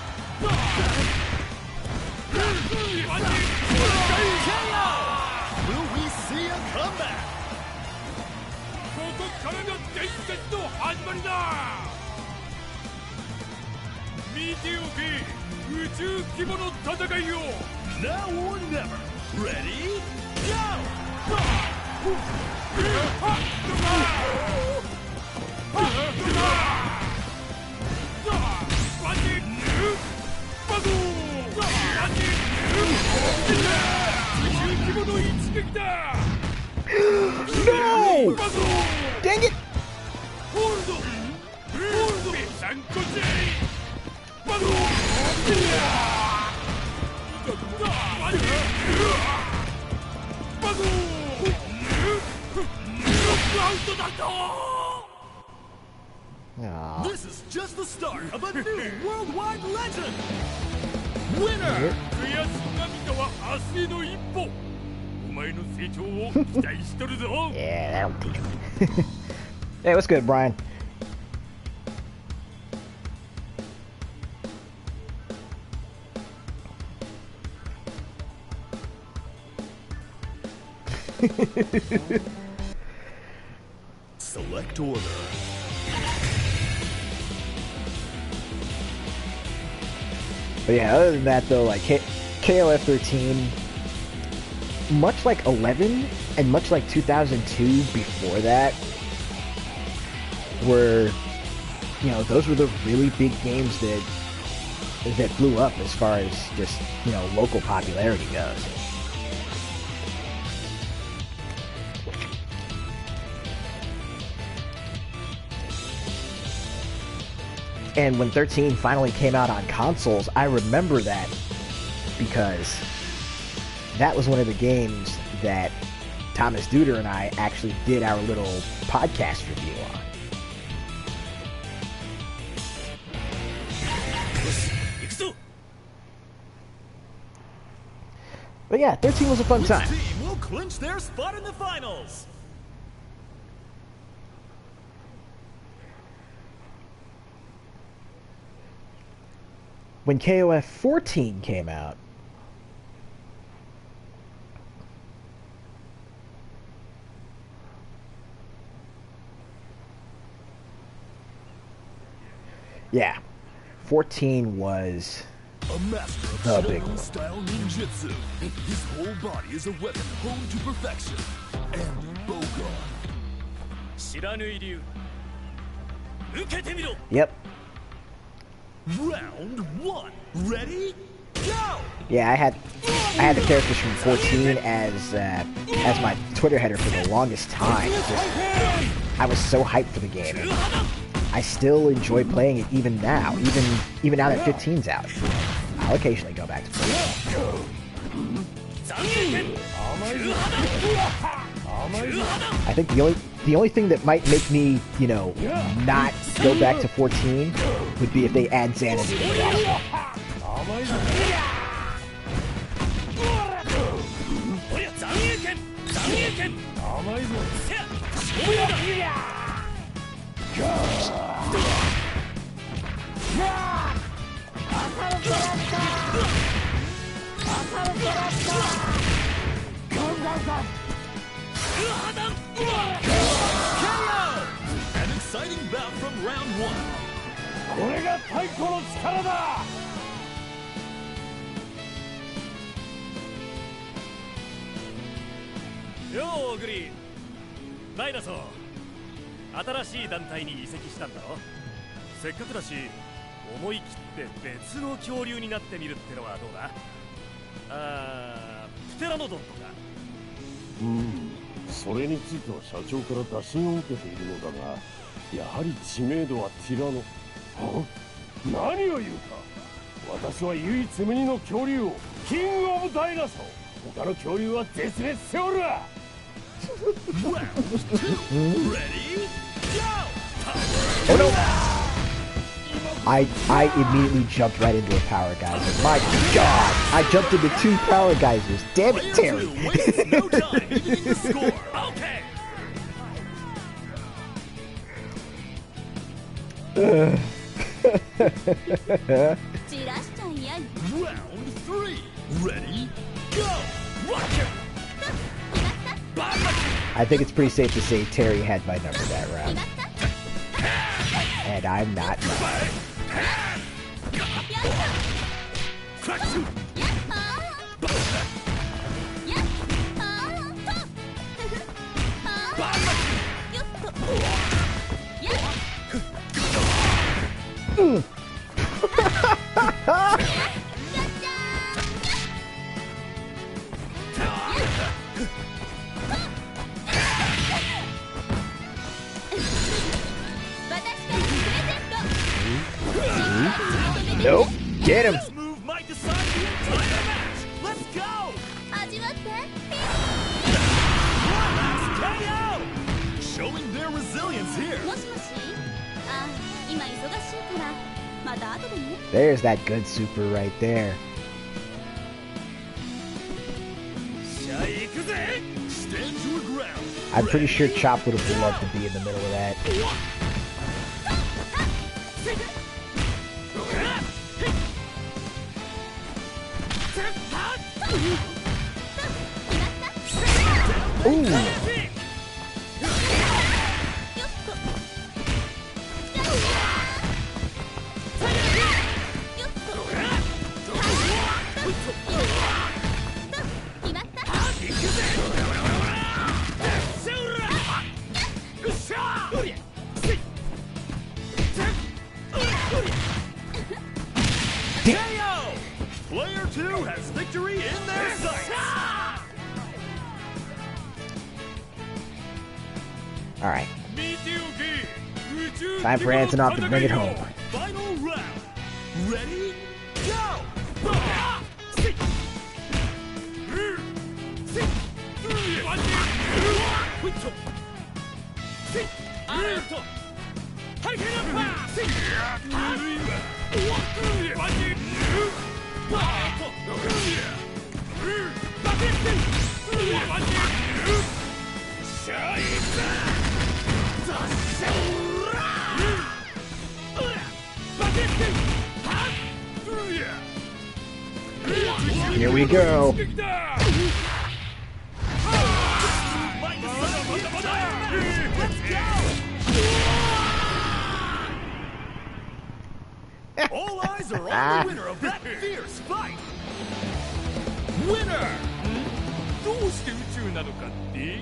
Speaker 2: Will we see a comeback? Now or never. Ready? Go!
Speaker 1: No! Dang it! Aww.
Speaker 2: This is just the start of a new worldwide legend! Winner!
Speaker 1: Yeah, that'll teach him. Hey, what's good, Brian?
Speaker 2: Select order.
Speaker 1: But yeah, other than that though, like KOF 13, much like 11 and much like 2002 before that, were, you know, those were the really big games that blew up as far as just, you know, local popularity goes. And when 13 finally came out on consoles, I remember that because that was one of the games that Thomas Duder and I actually did our little podcast review on. But yeah, 13 was a fun time.
Speaker 2: Which team will clinch their spot in the finals?
Speaker 1: When KOF 14 came out, yeah, 14 was
Speaker 2: A master of
Speaker 1: the big one.
Speaker 2: style ninjutsu. His whole body is a weapon honed to perfection. And Bogon.
Speaker 1: Yep.
Speaker 2: Round 1. Ready? Go!
Speaker 1: Yeah, I had the characters from 14 as my Twitter header for the longest time. I was so hyped for the game. I still enjoy playing it even now, even now that 15's out. I'll occasionally go back to play it. I think the only thing that might make me, not go back to 14 would be if they add Xanadu to the roster.
Speaker 2: An exciting bout from round 1.
Speaker 5: Yo, グリーン。ライナソー。新しい団体に移籍したんだろ。せっかくだし、思い切って別の恐竜になってみるってのはどうだ？プテラノドンとか。
Speaker 12: それについては社長から打診を受けているのだが、やはり知名度はティラノ。何を言うか。私は唯一無二の恐竜王、キングオブダイナソー。他の恐竜は絶滅しておるわ。
Speaker 1: Oh no! I immediately jumped right into a power geyser. My God! I jumped into 2 power geysers. Damn it, Terry!
Speaker 2: Round 3. Ready? Go!
Speaker 1: I think it's pretty safe to say Terry had my number that round. And I'm not mad. Nope. Get him.
Speaker 2: This move might decide the entire match. Let's go. KO. Showing their resilience here.
Speaker 1: There's that good super right there.
Speaker 2: Stand your ground.
Speaker 1: I'm pretty sure Chop would have loved to be in the middle of that. Ooh.
Speaker 2: KO. Player 2 has victory in their sights.
Speaker 1: All right. Time for Antonov to bring it home.
Speaker 2: Final round. Ready? Go!
Speaker 1: we go.
Speaker 2: All eyes are on the winner of that fierce fight. Winner!
Speaker 5: どうして宇宙なのかって？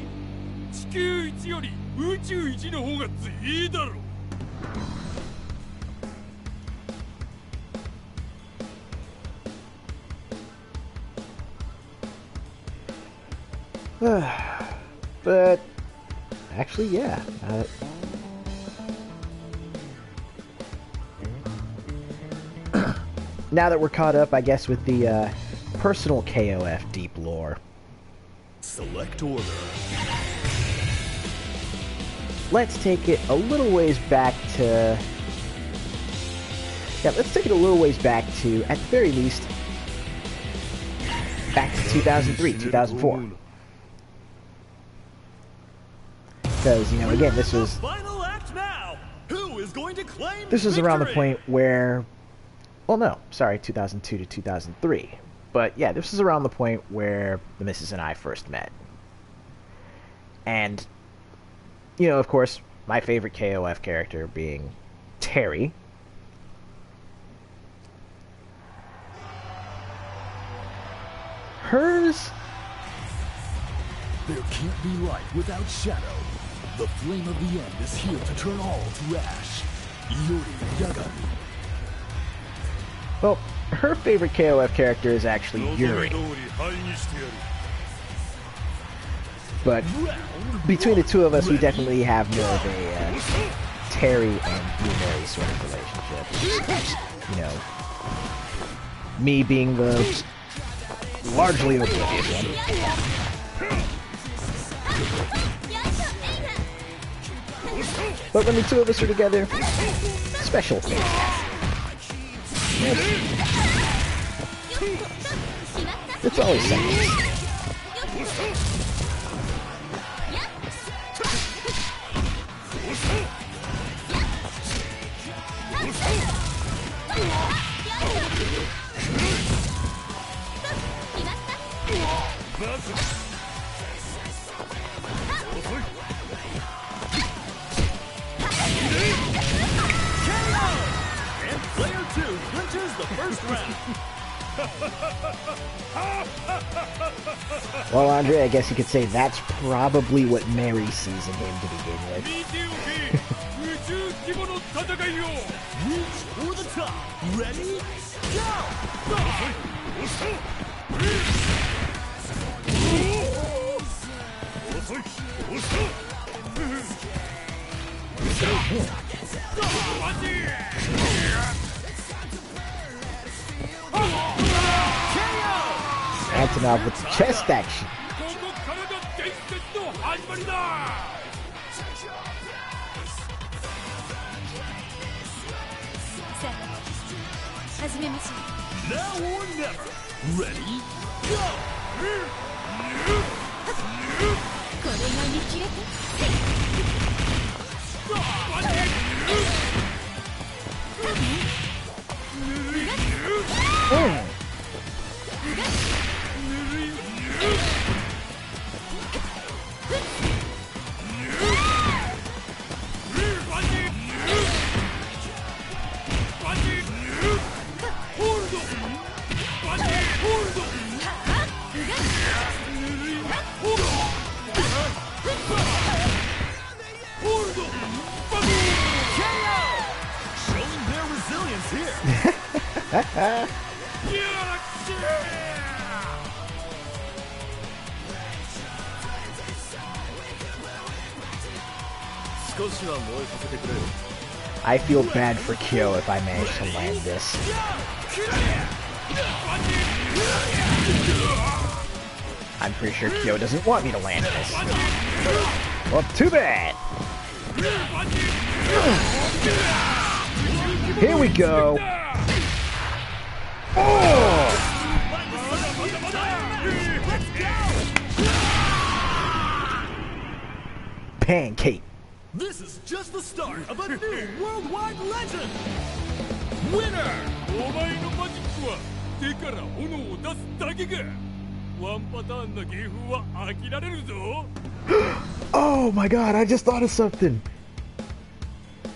Speaker 5: 地球一より宇宙一の方が強いだろ。
Speaker 1: But actually, yeah. Now that we're caught up, I guess, with the personal KOF deep lore.
Speaker 2: Select order.
Speaker 1: Let's take it a little ways back to... Yeah, let's take it a little ways back to, at the very least, back to 2003, 2004. Because, you know, again, this was around the point where... Well, no, sorry, 2002 to 2003. But, yeah, this is around the point where the missus and I first met. And, you know, of course, my favorite KOF character being Terry. Hers...
Speaker 2: There can't be light without shadow. The flame of the end is here to turn all to ash. Yori Yagami.
Speaker 1: Well, her favorite KOF character is actually Yuri. But between the two of us, we definitely have more of a Terry and Yuri sort of relationship. You know, me being the largely oblivious one. But when the two of us are together, special things happen. It's always something. Well, Andre, I guess you could say that's probably what Mary sees in him to begin with.
Speaker 2: Reach for the top. Ready?
Speaker 1: Antonov with the chest action.
Speaker 6: 始めましょう。
Speaker 2: Now or never. Ready? Go!
Speaker 6: これが見切れて。
Speaker 1: I feel bad for Kyo if I manage to land this. I'm pretty sure Kyo doesn't want me to land this. Well, too bad. Here we go. Oh! Pancake.
Speaker 2: This is just the start of a new worldwide legend. Winner!
Speaker 5: お前のマジックは手から炎を出すだけか。ワンパターンな芸風は飽きられるぞ。
Speaker 1: Oh my god, I just thought of something.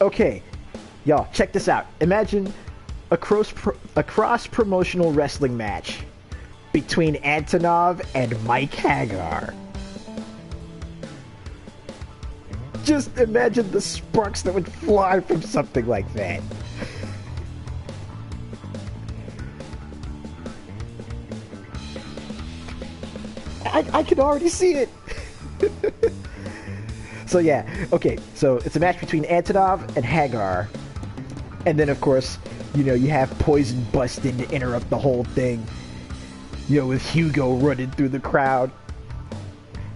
Speaker 1: Okay, y'all, check this out. Imagine a cross-promotional wrestling match between Antonov and Mike Hagar. Just imagine the sparks that would fly from something like that. I can already see it. So yeah, okay, so it's a match between Antonov and Hagar. And then of course, you know, you have Poison bust in to interrupt the whole thing. You know, with Hugo running through the crowd.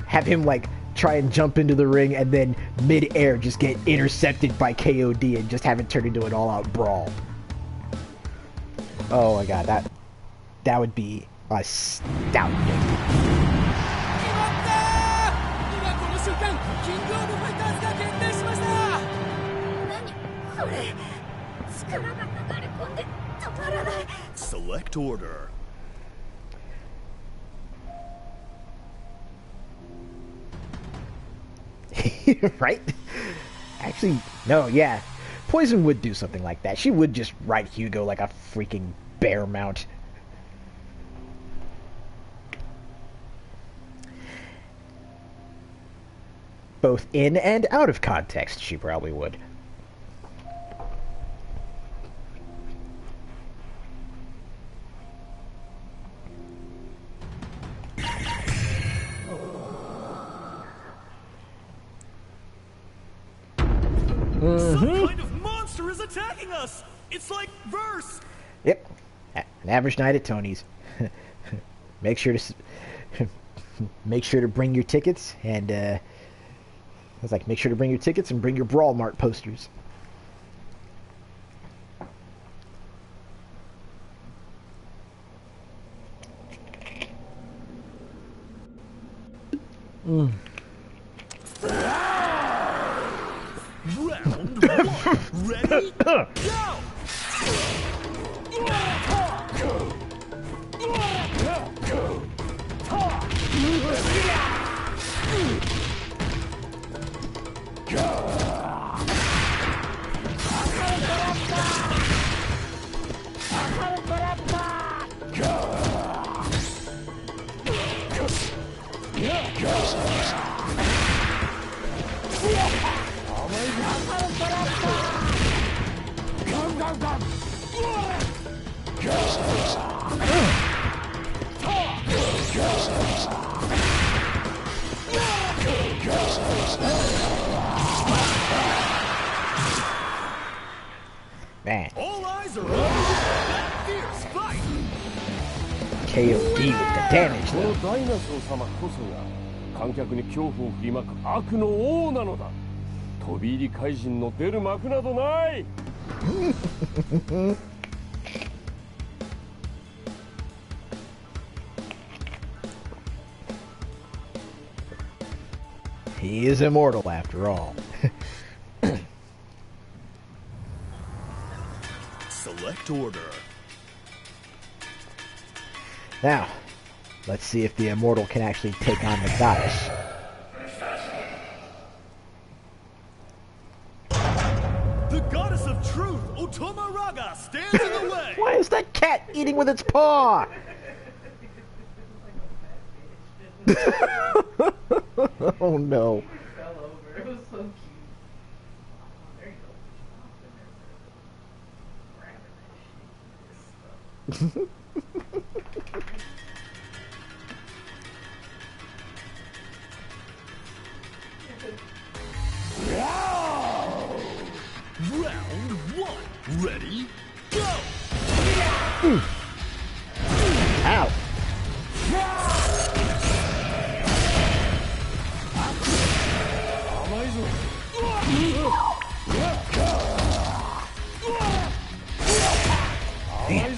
Speaker 1: Have him like try and jump into the ring and then mid-air just get intercepted by KOD and just have it turn into an all-out brawl. Oh my god, that would be astounding.
Speaker 2: Select order.
Speaker 1: Right? Actually, no, yeah. Poison would do something like that. She would just ride Hugo like a freaking bear mount. Both in and out of context, she probably would.
Speaker 10: Some kind of monster is attacking us! It's like verse!
Speaker 1: Yep. An average night at Tony's. Make sure to bring your tickets and I was like, make sure to bring your tickets and bring your Brawl Mart posters.
Speaker 2: Round 1. Ready? Go!
Speaker 1: Man.
Speaker 2: All eyes are on that fierce fight.
Speaker 1: KOD with the damage
Speaker 12: この
Speaker 1: though.
Speaker 12: ダイナソー様こそが観客に恐怖を振りまく悪の王なのだ。飛び入り怪人の出る幕などない。
Speaker 1: He is immortal after all.
Speaker 2: Select order.
Speaker 1: Now, let's see if the immortal can actually take on the goddess.
Speaker 2: The goddess of truth, Otoma Raga, stands in the way.
Speaker 1: Why is that cat eating with its paw? Oh no.
Speaker 13: It was so cute.
Speaker 2: Round 1. Ready? Go!
Speaker 1: Ow. Damn.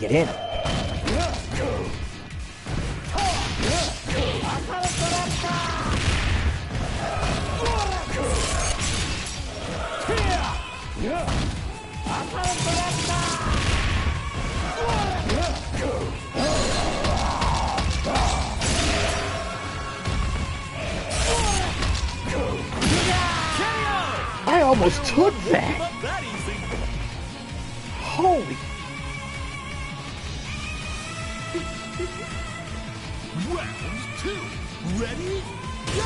Speaker 1: get in. I almost took that. Holy.
Speaker 2: Round 2. Ready? Go!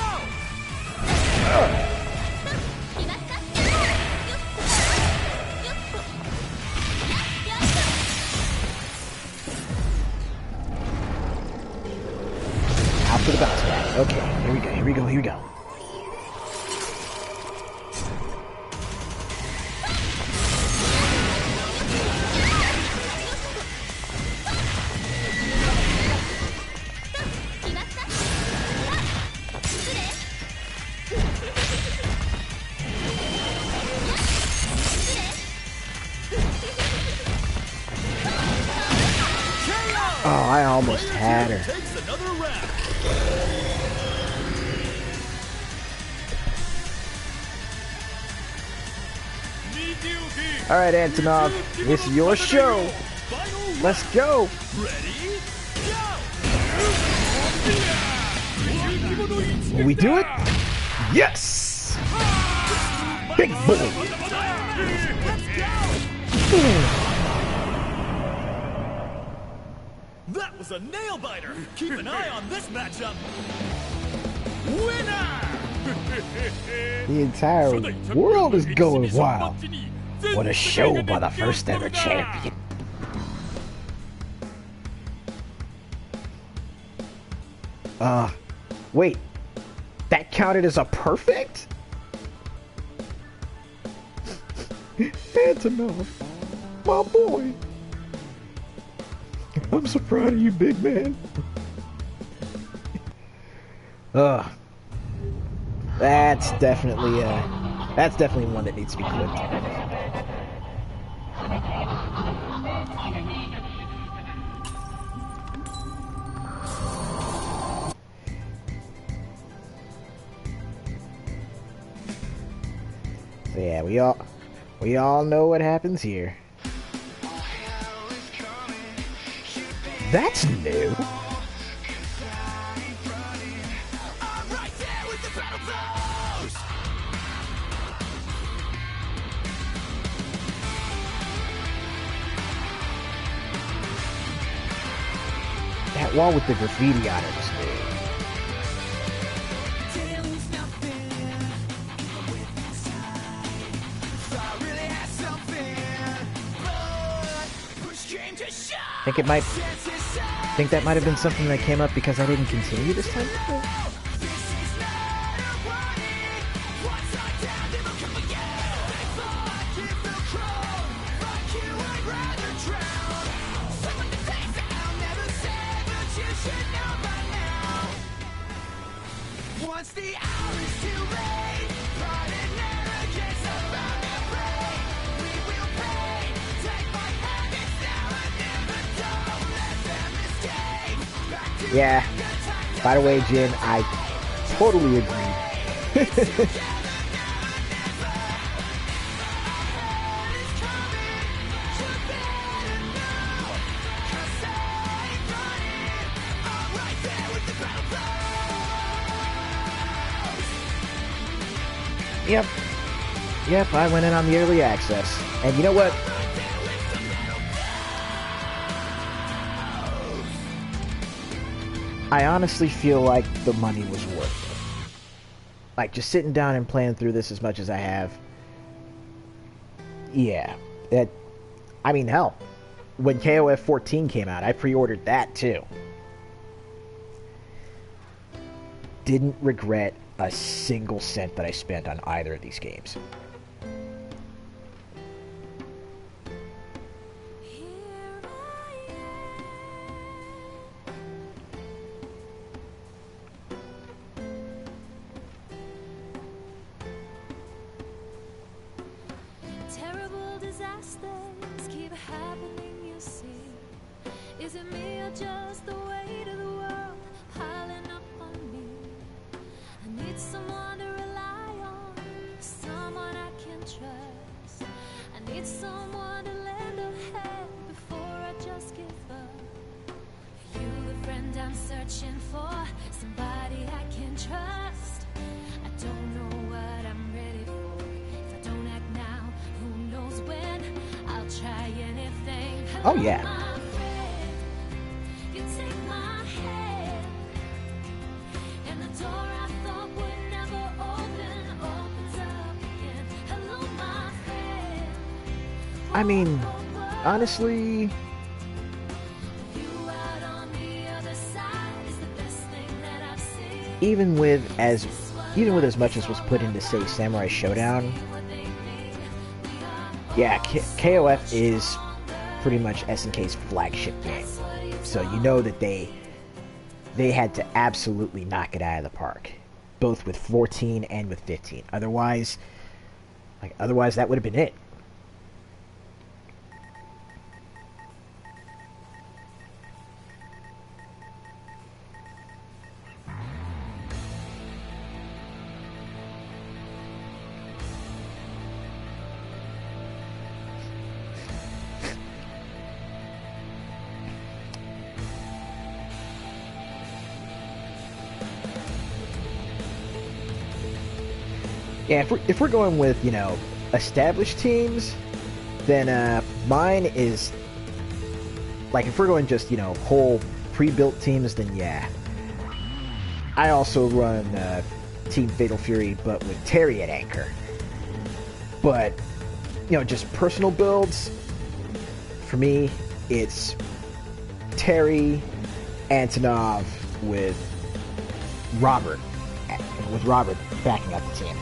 Speaker 1: Out for the bounce back. Okay, here we go, here we go, here we go. Oh, I almost had her.
Speaker 2: Takes another round.
Speaker 1: Alright, Antonov, it's your show. Let's go.
Speaker 2: Ready?
Speaker 1: Will we do it? Yes! Big boy.
Speaker 2: That was a nail biter. Keep an eye on this matchup. Winner!
Speaker 1: The entire world is going wild. What a show by the first ever champion. Wait. That counted as a perfect? Antonov, my boy. I'm so proud of you, big man. That's definitely one that needs to be clipped. So yeah, we all know what happens here. That's new. That wall with the graffiti on it was new. Think that might have been something that came up because I didn't continue this time.
Speaker 7: Once the hour is too late, pride and arrogance about their brain. We will pay. Take my hand, it's now or never. Don't let them escape. Back to
Speaker 1: Yeah. By the way, Jin, I totally agree. Yep, I went in on the early access. And you know what? I honestly feel like the money was worth it. Like, just sitting down and playing through this as much as I have. Yeah. I mean, hell. When KOF 14 came out, I pre-ordered that too. Didn't regret a single cent that I spent on either of these games.
Speaker 6: Terrible disasters keep happening, you see. Is it me or just the weight of the world piling up on me? I need someone to rely on, someone I can trust. I need someone to lend a hand before I just give up. You the friend I'm searching for, somebody I can trust. I don't know what I'm ready for. If I don't act now, who knows when? I'll try anything.
Speaker 1: Oh, yeah.
Speaker 6: My friend, you take my hand, and the door I thought would never open opens up again. Hello, my friend.
Speaker 1: I mean, honestly,
Speaker 6: You out on the other side is the best thing that I've seen.
Speaker 1: even with as much as was put into, say, Samurai Showdown, yeah, KOF is pretty much SNK's flagship game. So you know that they had to absolutely knock it out of the park, both with 14 and with 15. Otherwise that would have been it. Yeah, if we're going with, you know, established teams, then mine is, like, if we're going just, you know, whole pre-built teams, then yeah. I also run Team Fatal Fury, but with Terry at anchor. But, you know, just personal builds, for me, it's Terry, Antonov with Robert backing up the team.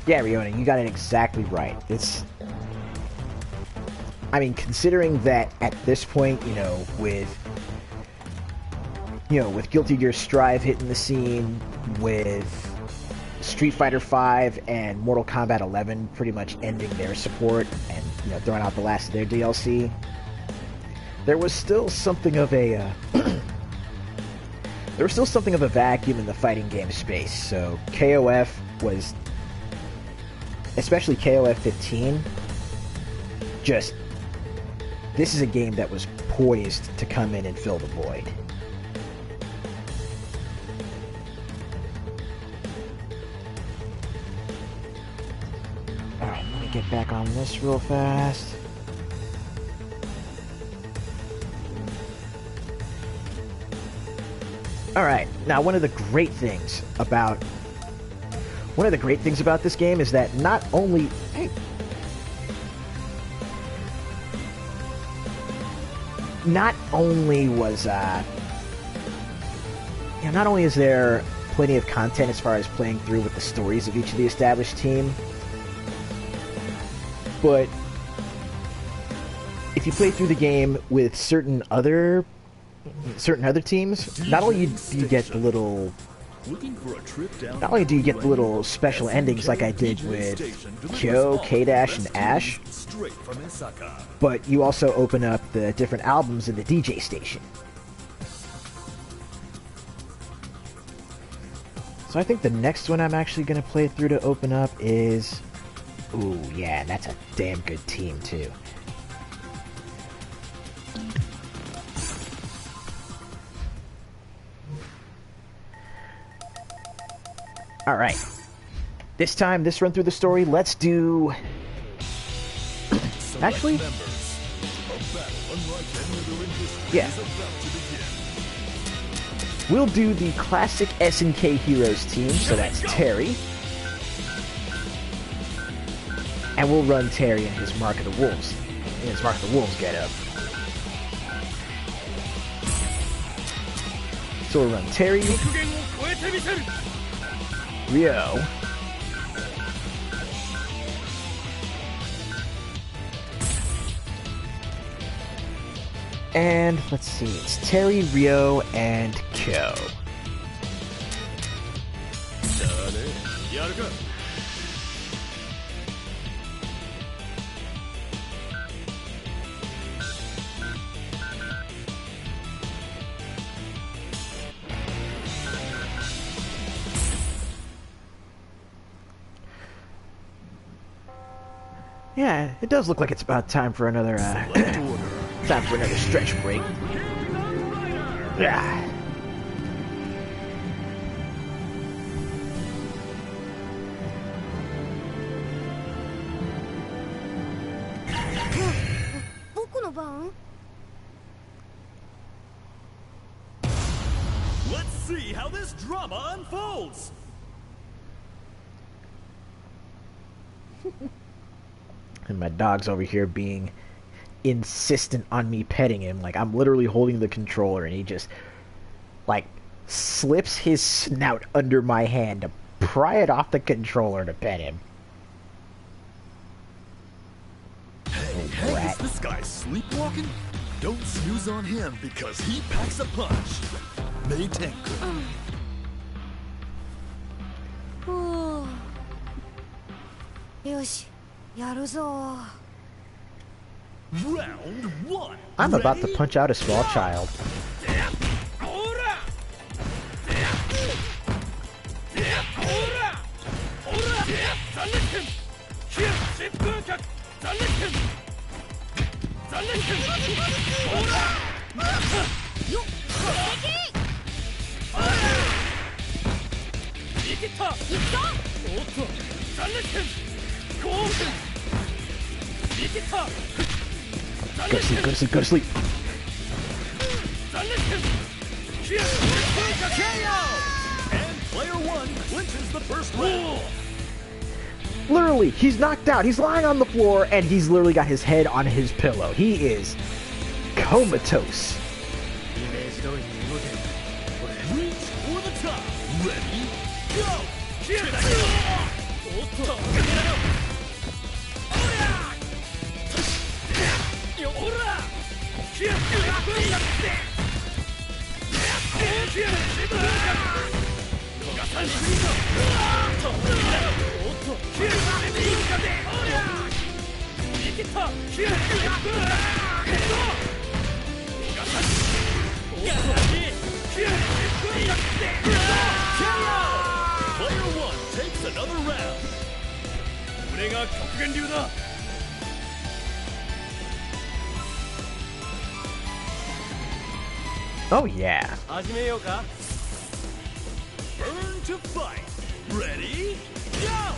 Speaker 1: Yeah, Riona, you got it exactly right. I mean, considering that at this point, with Guilty Gear Strive hitting the scene, with Street Fighter V and Mortal Kombat 11 pretty much ending their support and throwing out the last of their DLC, there was still something of a vacuum in the fighting game space. So KOF was, especially KOF 15, this is a game that was poised to come in and fill the void. Alright, let me get back on this real fast. Alright, now one of the great things about this game is that not only is there plenty of content as far as playing through with the stories of each of the established team, but if you play through the game with certain other teams, not only do you get the little special endings like I did with Kyo, K-Dash, and Ash, but you also open up the different albums in the DJ station. So I think the next one I'm actually going to play through to open up is... Ooh, yeah, that's a damn good team, too. Alright. This time, this run through the story, let's do... Actually... Yeah. We'll do the classic SNK Heroes team, so that's Terry. And we'll run Terry in his Mark of the Wolves. Getup. So we'll run Terry.
Speaker 5: てみせる
Speaker 1: Rio. And let's see, it's Terry, Rio, and Kyo.
Speaker 9: じゃあね、やるか。
Speaker 1: Yeah, it does look like it's about time for another, time for another stretch break. Yeah.
Speaker 2: Let's see how this drama unfolds.
Speaker 1: And my dog's over here being insistent on me petting him. Like, I'm literally holding the controller and he just, like, slips his snout under my hand to pry it off the controller to pet him.
Speaker 2: Hey, is this guy sleepwalking? Don't snooze on him because he packs a punch. Maytenku. Round one.
Speaker 1: I'm about to punch out a small child. Go to sleep, go to sleep, go to sleep.
Speaker 2: And player one clinches the first round.
Speaker 1: Literally, he's knocked out. He's lying on the floor, and he's literally got his head on his pillow. He is comatose.
Speaker 2: Reach for the top. Ready? Go! Player one takes another round.
Speaker 1: Oh yeah.
Speaker 2: Burn to fight. Ready? Go!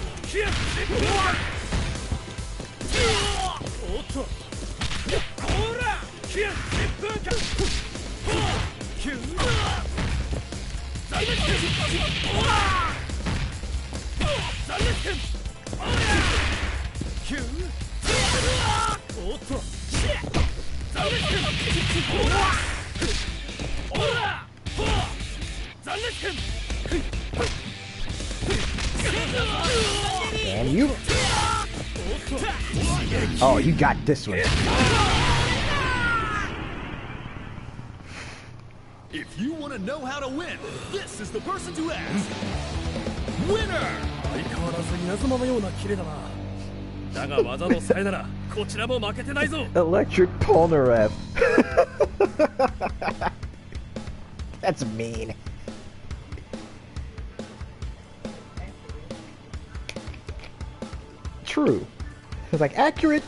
Speaker 1: And you. Oh, you got this one.
Speaker 2: If you want to know how to win, this is the person to ask. Winner!
Speaker 10: 相変わらず稲妻のようなキレだな。だが技のさえならこちらも負けてないぞ。
Speaker 1: Electric Polnareff. That's mean. True. It's like accurate,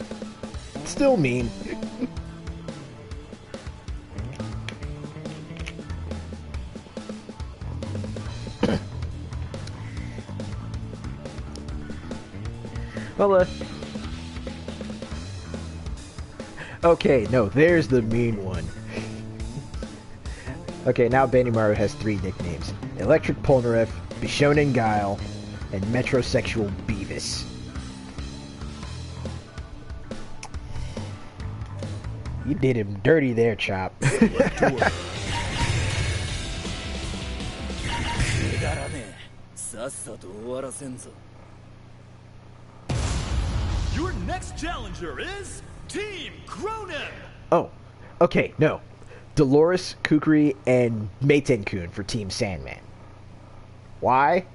Speaker 1: still mean. Well, okay, no, there's the mean one. Okay, now Benimaru has 3 nicknames. Electric Polnareff, Bishonen Guile, and Metrosexual Beavis. You did him dirty there, Chop.
Speaker 9: だらねえ。さっさと終わらせんぞ。
Speaker 2: Your next challenger is Team Cronin.
Speaker 1: Oh, okay, no. Dolores, Kukri, and Meitenkun for Team Sandman. Why?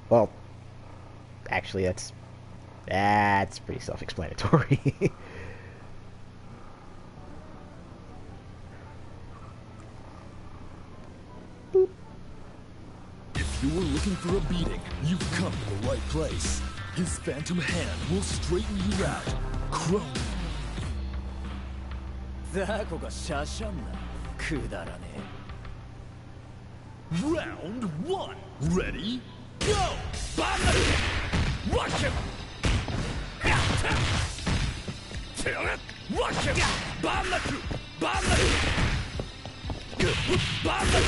Speaker 1: Well, actually, that's pretty self-explanatory.
Speaker 2: If you were looking for a beating, you've come to the right place. His phantom hand will straighten you out. Cronin.
Speaker 9: ザコがシャシャンな。くだらねえ。
Speaker 2: Round 1. Ready? Go! Banaku! Watch him! Watch him! Banaku! Banaku! Banaku!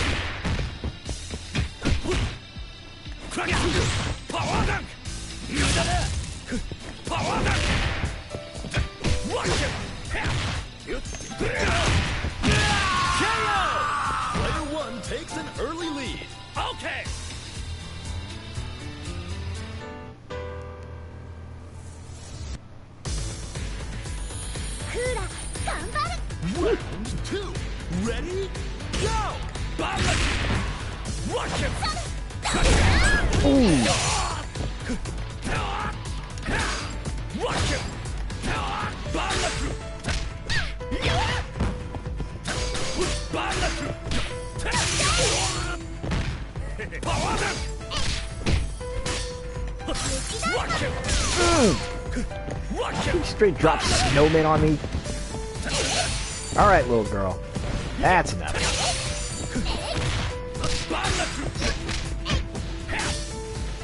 Speaker 2: Power dunk! Power dunk! Watch him! KO! Player 1 takes an early lead. Okay! Round 2. Ready? Go! Banaku! Watch him! Watch him! Banaku! Banaku! Power dunk! Watch him! Watch him!
Speaker 1: You straight drop snowman on me. Alright, little girl. That's enough.
Speaker 2: Banaku!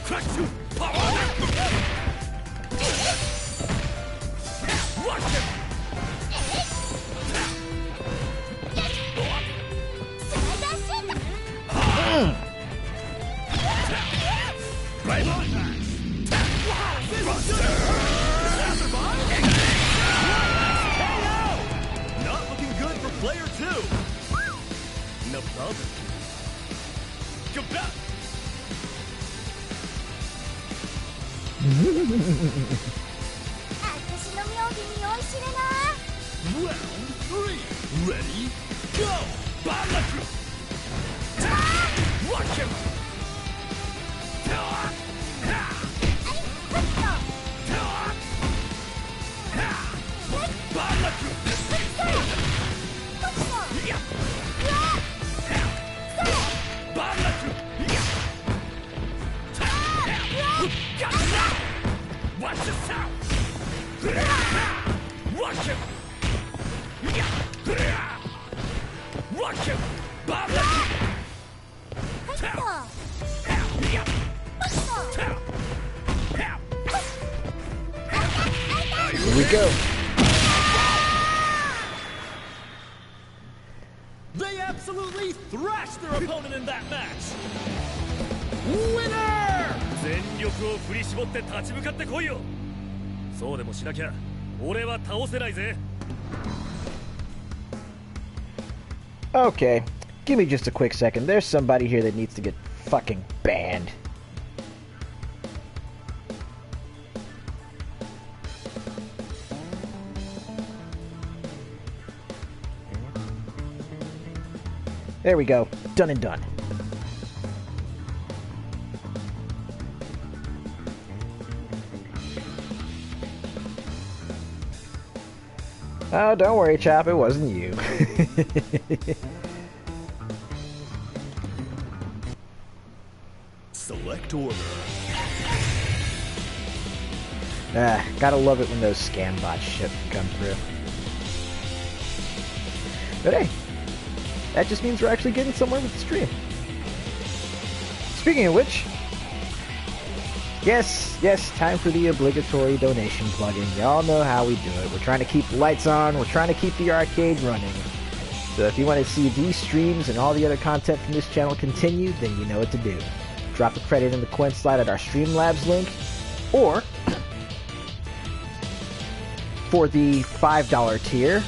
Speaker 2: Krasu! Power dunk! Watch him! Not looking good for player 2. No problem. Go back. Round 3. Ready? Go! Banaku! Watch him! Banaku! Banaku! Watch this out! Watch him! Watch him! Banaku!
Speaker 1: Here we go.
Speaker 2: They absolutely thrashed their opponent in that match! Winner! 全力を振り絞って立ち向かってこいよ。そうでもしなきゃ俺は倒せないぜ。
Speaker 1: Okay, give me just a quick second. There's somebody here that needs to get fucking banned. There we go. Done and done. Oh, don't worry, chap. It wasn't you.
Speaker 2: Select order.
Speaker 1: Gotta love it when those scam bot shit come through. But hey, that just means we're actually getting somewhere with the stream. Speaking of which, yes, time for the obligatory donation plugin. Y'all know how we do it. We're trying to keep the lights on. We're trying to keep the arcade running. So if you want to see these streams and all the other content from this channel continue, then you know what to do. Drop a credit in the coin slide at our Streamlabs link, or for the $5 tier,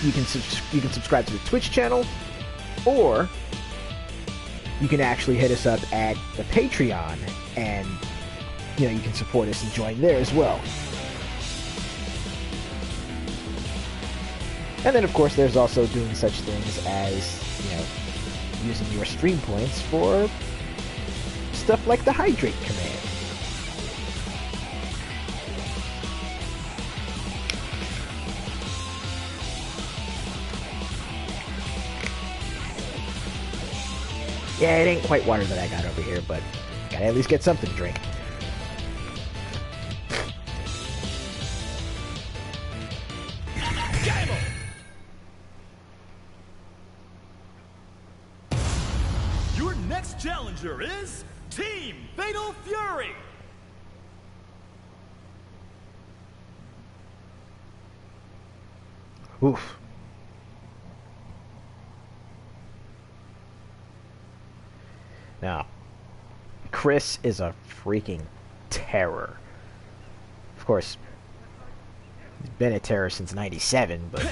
Speaker 1: you can subscribe to the Twitch channel, or you can actually hit us up at the Patreon, and you can support us and join there as well. And then, of course, there's also doing such things as, using your stream points for stuff like the hydrate command. Yeah, it ain't quite water that I got over here, but gotta at least get something to drink.
Speaker 2: Your next challenger is Team Fatal Fury!
Speaker 1: Oof. Now, Chris is a freaking terror. Of course, he's been a terror since '97, but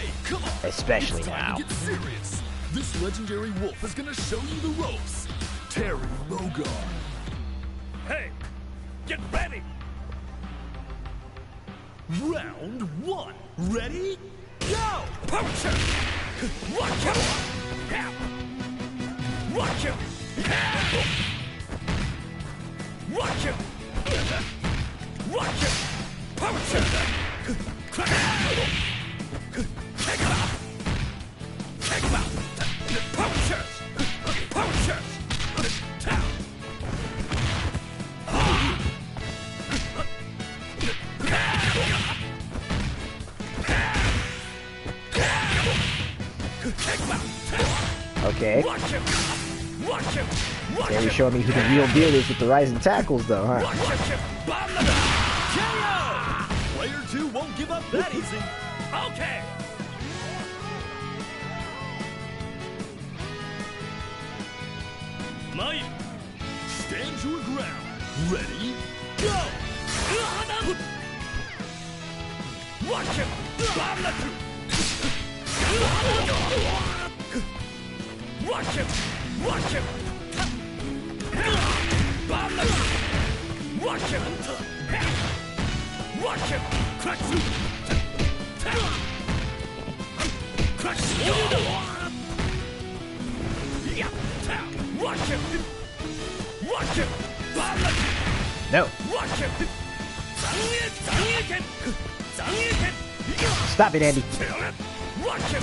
Speaker 1: especially now.
Speaker 2: Get serious. This legendary wolf is gonna show you the ropes. Terry Bogard. Hey, get ready. Round 1. Ready? Go! Poacher! Watch out! Watch out! Watch out! Watch out! Poacher! Take him out! Take him out! Poacher! Poacher!
Speaker 1: Okay. Terry showing me who the real deal is with the rising tackles, though, huh?
Speaker 2: Player 2 won't give up that easy. Okay. Mike, stand your ground. Ready? Go! Watch him! Bomb the two! Watch him! Watch him! Bomb the two! Watch him! Watch him! Crush you! Crush you! Watch him! Watch him! Bomb the two!
Speaker 1: No.
Speaker 2: Watch him!
Speaker 1: Stop it, Andy.
Speaker 2: Watch him!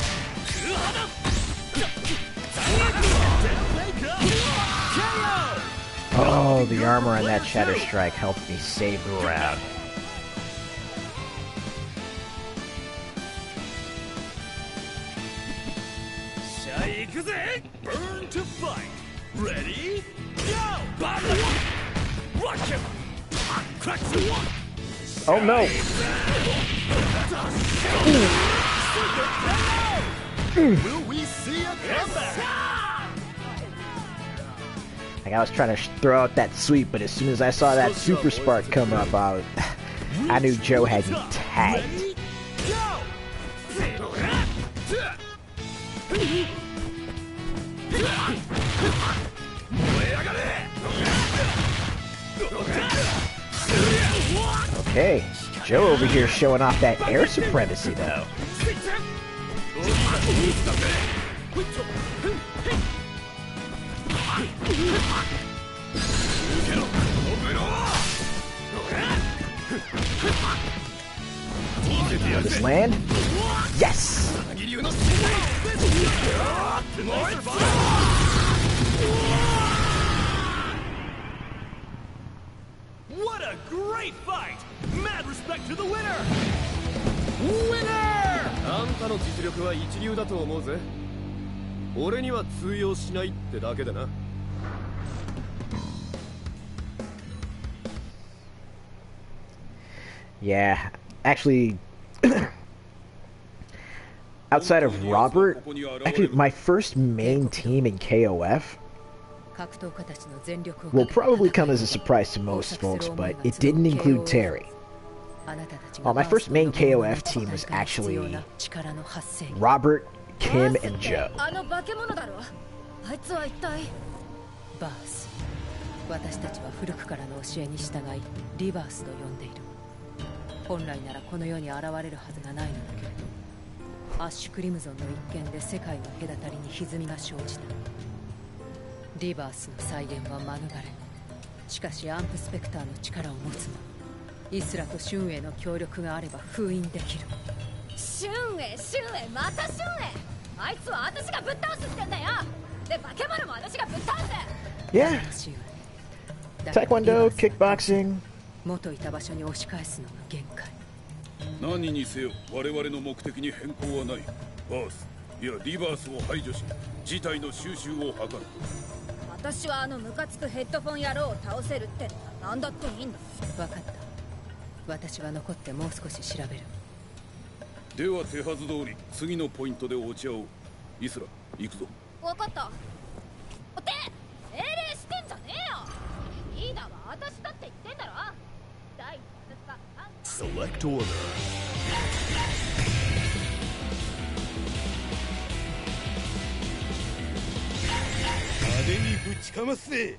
Speaker 1: Oh, the armor on that Shatter Strike helped me save the round.
Speaker 2: Burn to fight! Ready? Go! Watch him!
Speaker 1: Oh no!
Speaker 2: Will we see a comeback?
Speaker 1: Like, I was trying to throw out that sweep, but as soon as I saw that Super Spark come up, I knew Joe had me tagged. Okay, Joe over here showing off that air supremacy, though. Will this land? Yes!
Speaker 2: What a great fight! Mad respect to the winner! Winner!
Speaker 9: あんたの実力は一流だと思うぜ。俺には通用しないってだけだな。
Speaker 1: Yeah, actually, outside of Robert, actually, my first main team in KOF will probably come as a surprise to most folks, but it didn't include Terry. My first main KOF team was actually Robert, Kim, and Joe.
Speaker 3: バース、私たちは古くからの教えに従いリバースと呼んでいる。本来ならこの世に現れるはずがないのだけれど、アッシュクリムゾンの一件で世界の隔たりに歪みが生じた。リバースの再現は免れ、しかしアンプスペクターの力を持つ者イスラとシュンエイの協力があれば封印できる。
Speaker 6: シュンエイ、またシュンエイ。あいつは私がぶっ倒すってんだよ。で化け物も私がぶっ倒す。
Speaker 1: Yeah. Taekwondo, kickboxing.
Speaker 3: 元いた場所に押し返すのが限界。
Speaker 2: 何にせよ我々の目的に変更はない。バース、いやリバースを排除し事態の収拾を図る。
Speaker 6: 私はあのムカつくヘッドフォン野郎を倒せるって何だっていいんだ。
Speaker 3: 分かった。私は残ってもう少し調べる。
Speaker 2: では手はず通り次のポイントで落ち合おう。イスラ、行くぞ。
Speaker 6: 分かった。って命令してんじゃねえよ。リーダーは私だって言ってんだろ。第一節が
Speaker 2: Select order.
Speaker 9: 派手にぶちかますぜ。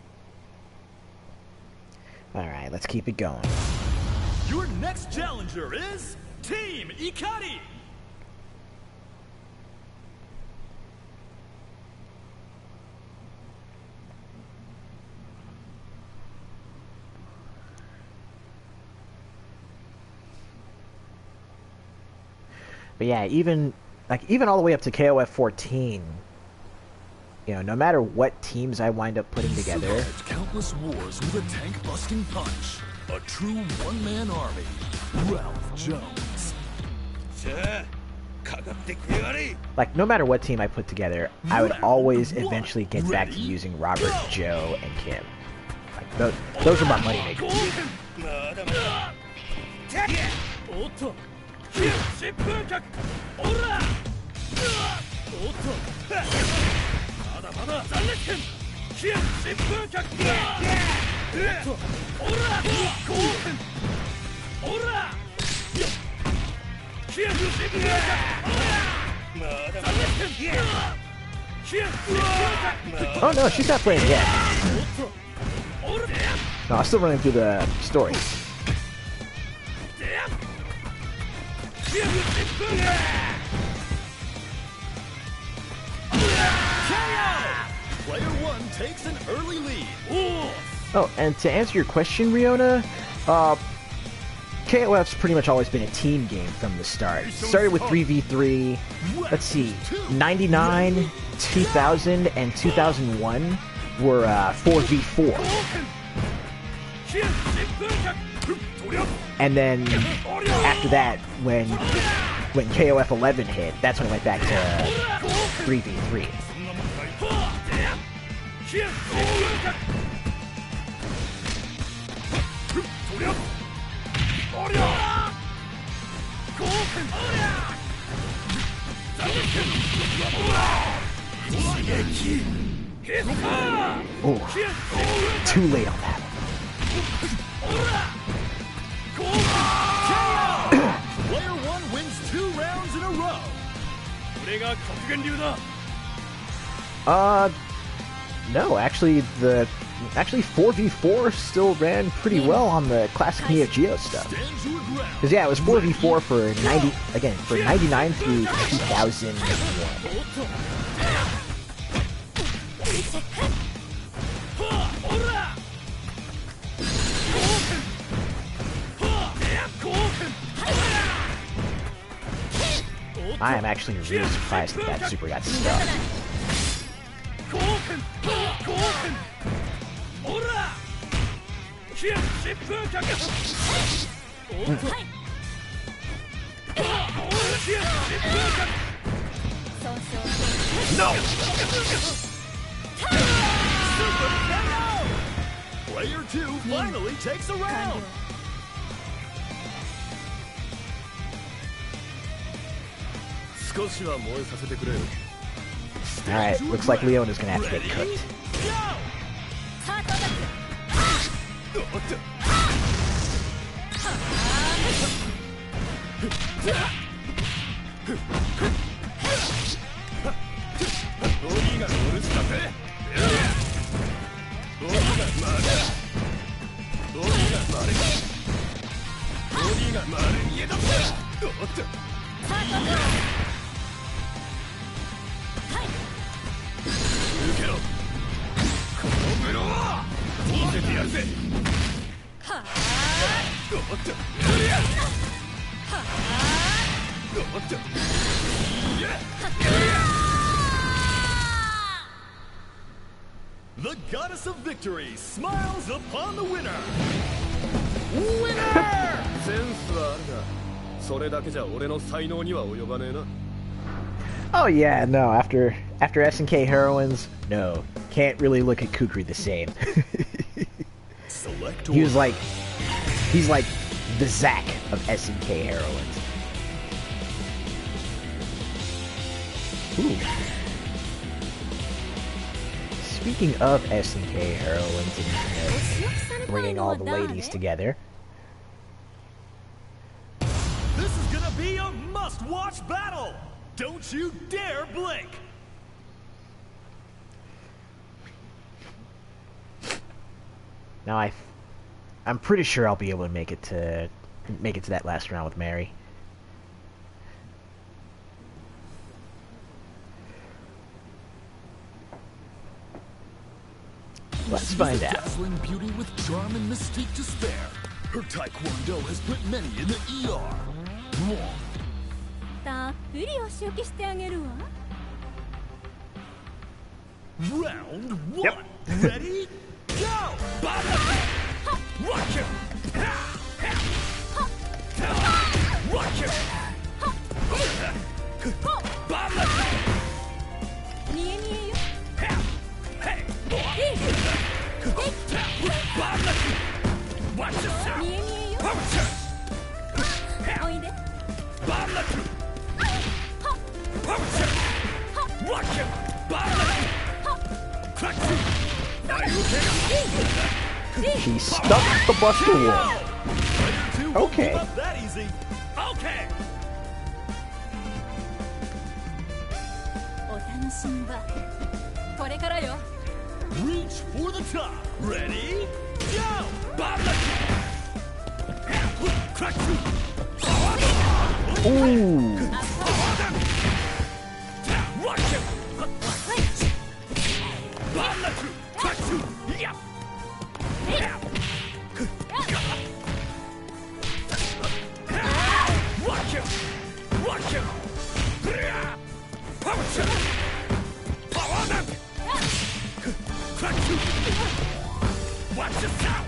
Speaker 1: Alright, let's keep it going.
Speaker 5: Your next challenger is Team Ikari.
Speaker 1: But yeah, even all the way up to KOF 14, you know, no matter what teams I wind up putting together,
Speaker 2: Survived countless wars with a tank-busting punch. A true one-man army. Ralph Jones.
Speaker 1: like no matter what team I put together, I would always eventually get back to using Robert, Joe, and Kim. Like those are my moneymakers. Oh no, she's not playing yet. No, I'm still running through the story.
Speaker 2: Player one takes an early lead.
Speaker 1: Oh, and to answer your question, Riona, KOF's pretty much always been a team game from the start. Started with 3v3, let's see, 99, 2000, and 2001 were 4v4. And then after that, when KOF 11 hit, that's when it went back to 3v3. Oh, too late on that.
Speaker 2: Player one wins 2 rounds in a row.
Speaker 1: No, actually 4v4 still ran pretty well on the classic Neo Geo stuff. Because yeah, it was 4v4 for 99 through 2001. I am actually really surprised that that super got stuck.
Speaker 2: No! Player 2 finally takes a round.
Speaker 1: Alright, looks like Leona's gonna have to get cooked.
Speaker 2: The goddess of victory smiles upon the winner.
Speaker 9: センスはあるがそれだけじゃ俺の才能には及ばねえな。
Speaker 1: Oh yeah, no. After SNK Heroines, no, can't really look at Kukri the same. He's like the Zack of SNK Heroines. Ooh. Speaking of SNK Heroines and bringing all the ladies together.
Speaker 2: This is gonna be a must-watch battle. Don't you dare blink.
Speaker 1: Now I'm pretty sure I'll be able to make it to that last round with Mary. Let's find out.
Speaker 2: Dazzling beauty with charm and mystique to spare. Her taekwondo has put many in the ER.
Speaker 6: たっぷりお仕置きしてあげるわ。
Speaker 2: Round one. Ready? Go! Watch him! Watch him!
Speaker 6: 見え見えよ。
Speaker 2: Watch yourself!
Speaker 6: 見え見えよ。おいで。
Speaker 2: Watch him!
Speaker 1: She stuck the Buster Wall. Okay.
Speaker 2: That easy. Okay.
Speaker 6: お楽しみはこれからよ。
Speaker 2: Reach for the top. Ready? Go!
Speaker 1: Ooh.
Speaker 2: Watch him! Watch him! Watch him! Watch yourself!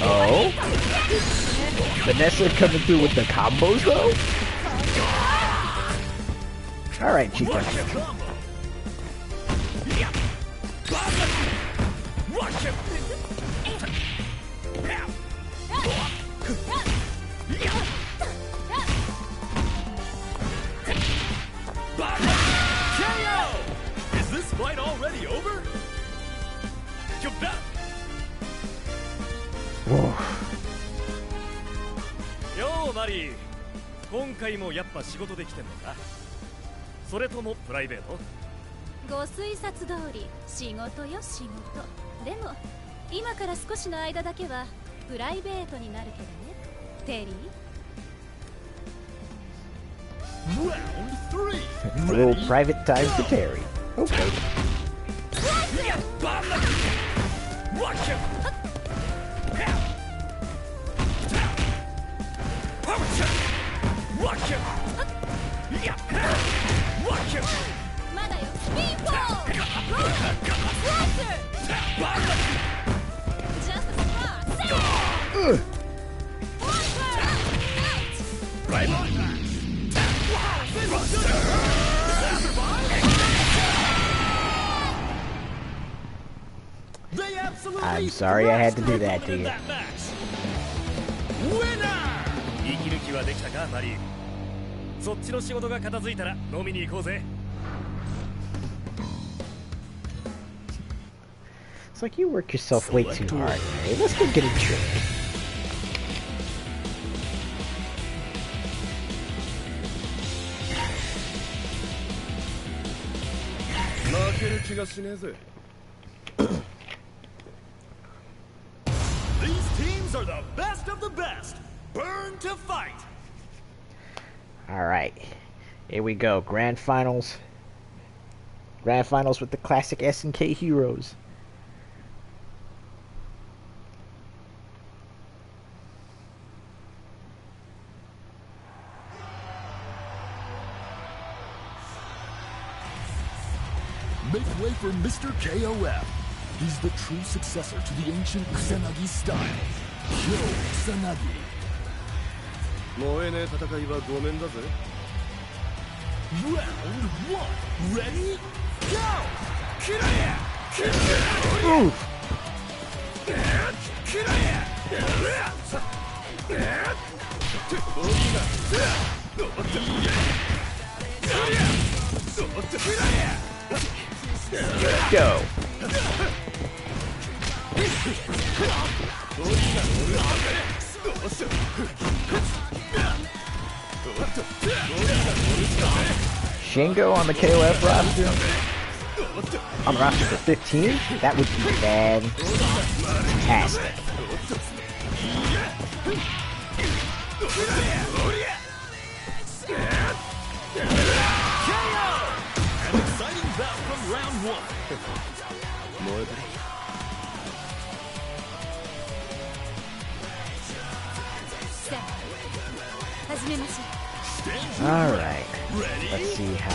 Speaker 1: Oh? Vanessa coming through with the combos though? Alright, Chica.
Speaker 2: Watch him! KO! Is this fight already over?
Speaker 1: Whoa.
Speaker 10: ようマリー、今回もやっぱ仕事できてんのか？それともプライベート？
Speaker 6: ご推察通り仕事よ仕事。でも今から少しの間だけはプライベートになるけどね、テリー。
Speaker 2: Round 3.
Speaker 1: A little private time for Terry. Okay.
Speaker 2: Watch him! Watch him! Watch him!
Speaker 6: まだよ、スピンフォール！ローラー！スライス！ Just a spot! Save!
Speaker 1: I'm sorry I had to do that to you.
Speaker 10: Winner! 息抜きはできたか、マリー。そっちの仕事が片付いたら飲みに行こうぜ。
Speaker 1: It's like you work yourself way too hard. Hey, let's go get a drink.
Speaker 9: 負ける気がしねえぜ。
Speaker 2: These teams are the best of the best. Burn to fight.
Speaker 1: All right, here we go. Grand finals. Grand finals with the classic S&K heroes.
Speaker 2: Make way for Mr. KOF. He's the true successor to the ancient Kusanagi style. Hyo Kusanagi.
Speaker 9: 燃えねえ戦いはごめんだぜ。
Speaker 2: Round 1. Ready? Go! Kiraya!
Speaker 1: Oof. Go. Shingo on the KOF roster? On the roster for 15? That would be fantastic.
Speaker 2: An exciting bout from round 1.
Speaker 6: 始めましょう。
Speaker 1: All right. Let's see how.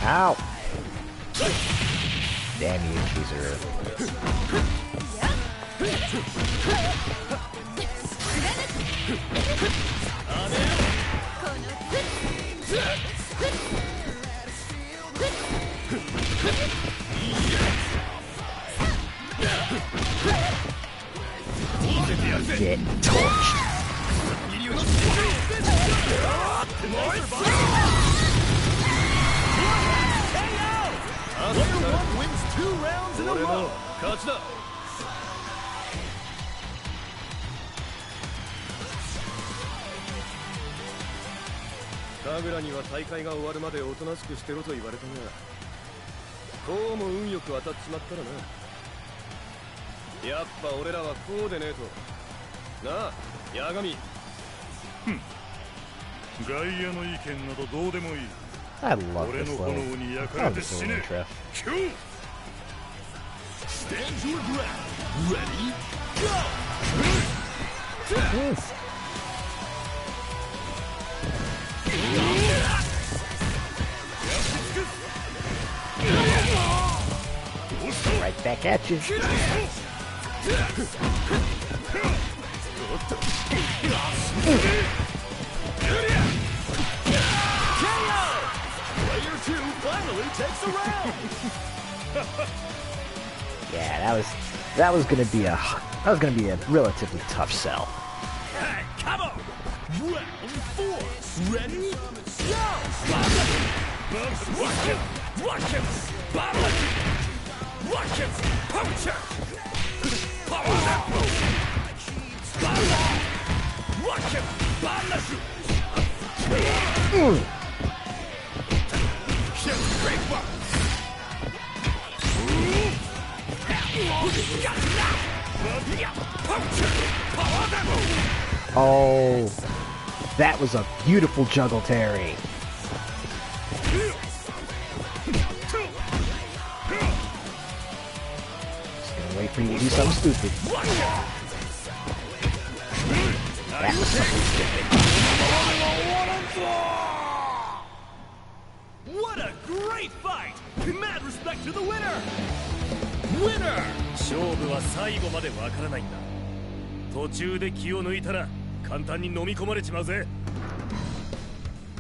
Speaker 1: Ow. Damn you, teaser. Get torched.
Speaker 2: Player 1 wins 2 rounds in a row.
Speaker 9: 勝ちだ。 神楽には大会が終わるまでおとなしくしてろと言われたが、こうも運よく当たっちまったらな。やっぱ俺らはこうでねえと。なあ、八神。
Speaker 5: 外野の意見などどうでもいい。
Speaker 1: I love
Speaker 5: 俺
Speaker 1: this
Speaker 5: の
Speaker 1: level.
Speaker 5: 炎に焼か
Speaker 1: I
Speaker 5: れ
Speaker 1: love
Speaker 5: て
Speaker 1: this
Speaker 5: 死
Speaker 1: little
Speaker 5: ね。
Speaker 1: intro.
Speaker 2: Stand your ground. Ready? Go!
Speaker 1: Right back at you.
Speaker 2: Player 2 finally takes a round.
Speaker 1: Yeah, that was gonna be a relatively tough sell.
Speaker 2: Hey, come on! Round 4. Ready? Go! Watch him! Watch him! Watch him! Punch him! Watch him!
Speaker 1: Oh, that was a beautiful juggle, Terry. Just gonna wait for you to do something stupid. That was something stupid.
Speaker 2: What a great fight! Mad respect to the winner! Winner!
Speaker 10: 勝負は最後までわからないんだ。途中で気を抜いたら簡単に飲み込まれちまうぜ。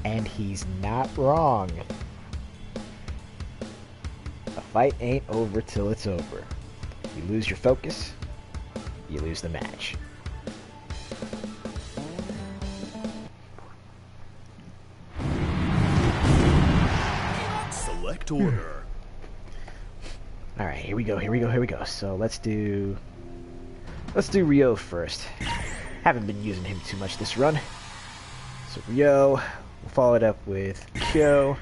Speaker 1: And he's not wrong. A fight ain't over till it's over. You lose your focus, you lose the match.
Speaker 2: Select order.
Speaker 1: Alright, here we go. So let's do Let's do Ryo first. Haven't been using him too much this run. So Ryo, we'll follow it up with Kyo.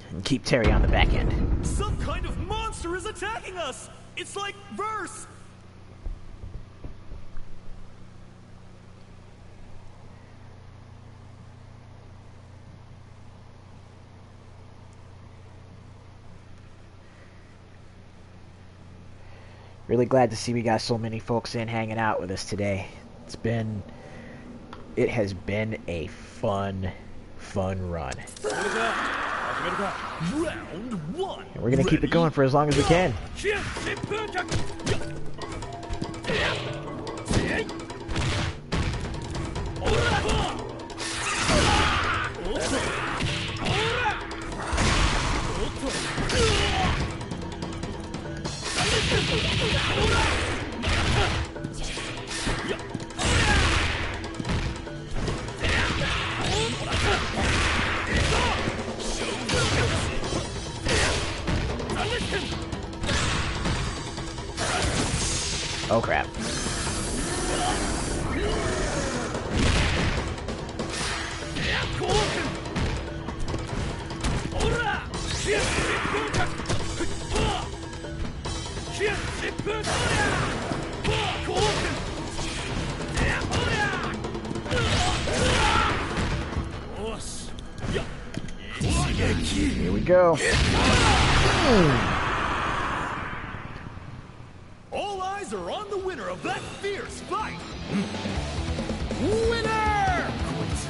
Speaker 1: And keep Terry on the back end.
Speaker 2: Some kind of monster is attacking us! It's like Verse!
Speaker 1: Really glad to see we got so many folks in hanging out with us today. It has been a fun run.
Speaker 2: Round one.
Speaker 1: And we're gonna keep it going for as long as we can. Oh crap. Here we go.
Speaker 2: All eyes are on the winner of that fierce fight! Winner!
Speaker 5: こいつ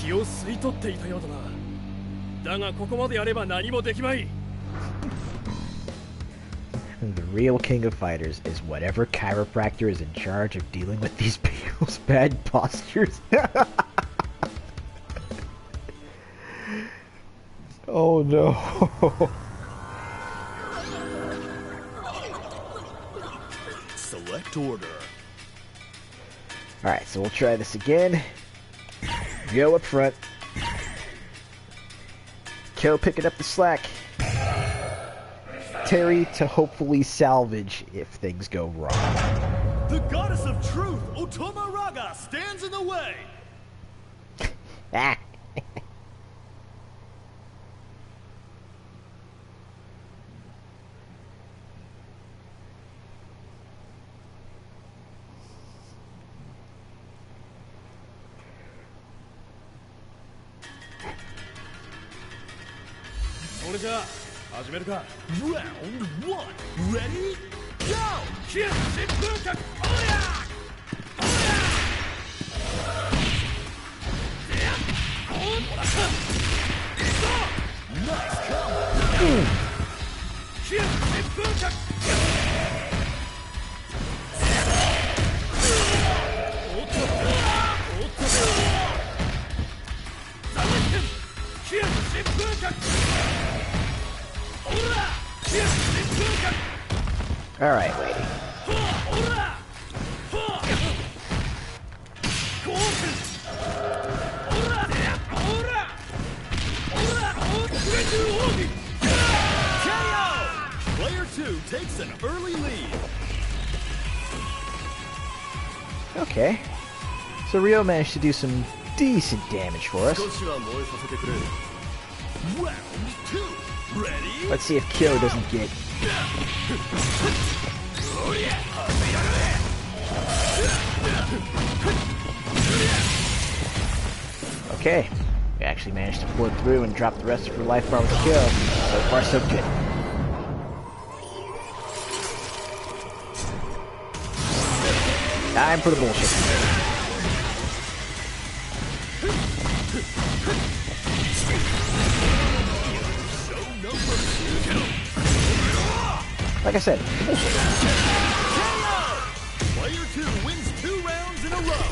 Speaker 5: 気を吸い取っていたようだな。だがここまでやれば何もできまい。
Speaker 1: The real king of fighters is whatever chiropractor is in charge of dealing with these people's bad postures. Oh no.
Speaker 2: Select order.
Speaker 1: Alright, so we'll try this again. Go up front. Kyo picking up the slack. Terry to hopefully salvage if things go wrong.
Speaker 2: The goddess of truth, Otoma Raga, stands in the way.
Speaker 1: Ah.
Speaker 2: Round one. Ready? Go! Nice combo.
Speaker 1: Alright, lady.
Speaker 2: Player 2 takes an early lead.
Speaker 1: Okay. So Ryo managed to do some decent damage for us.
Speaker 2: Round 2. Ready?
Speaker 1: Let's see if Kyo doesn't get... Okay. We actually managed to float through and drop the rest of her life bar with Kyo. So far, so good. Time for the bullshit. Like I said, the bullshit.
Speaker 2: Player 2 wins 2 rounds in a row.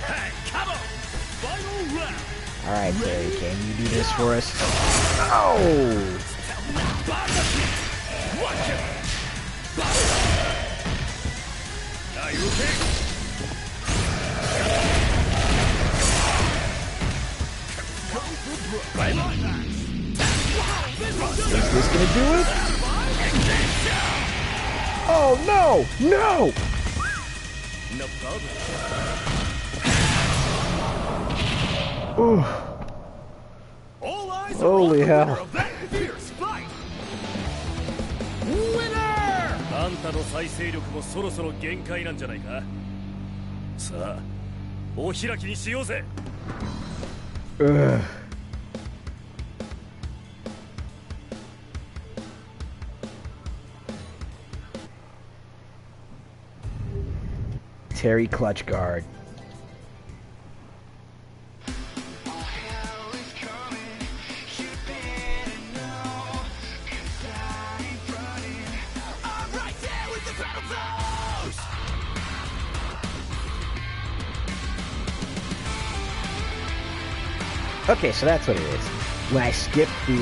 Speaker 2: Hey, come on! Final round.
Speaker 1: Alright, Terry, can you do this for us? Oh!
Speaker 2: Are you okay? Go for broke.
Speaker 1: gonna do it? Oh no! No! Ooh. Holy hell.
Speaker 10: あんたの再生力もそろそろ限界なんじゃないか。さあ、お開きにしようぜ。
Speaker 1: Terry Clutch Guard. Okay, so that's what it is. When I skip the,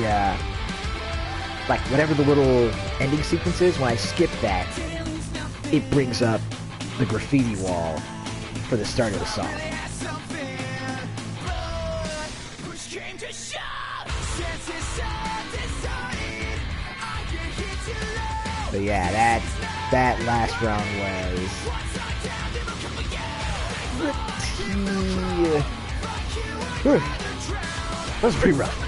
Speaker 1: like, whatever the little ending sequence is, when I skip that, it brings up the graffiti wall for the start of the song. But yeah, that last round was that was pretty rough.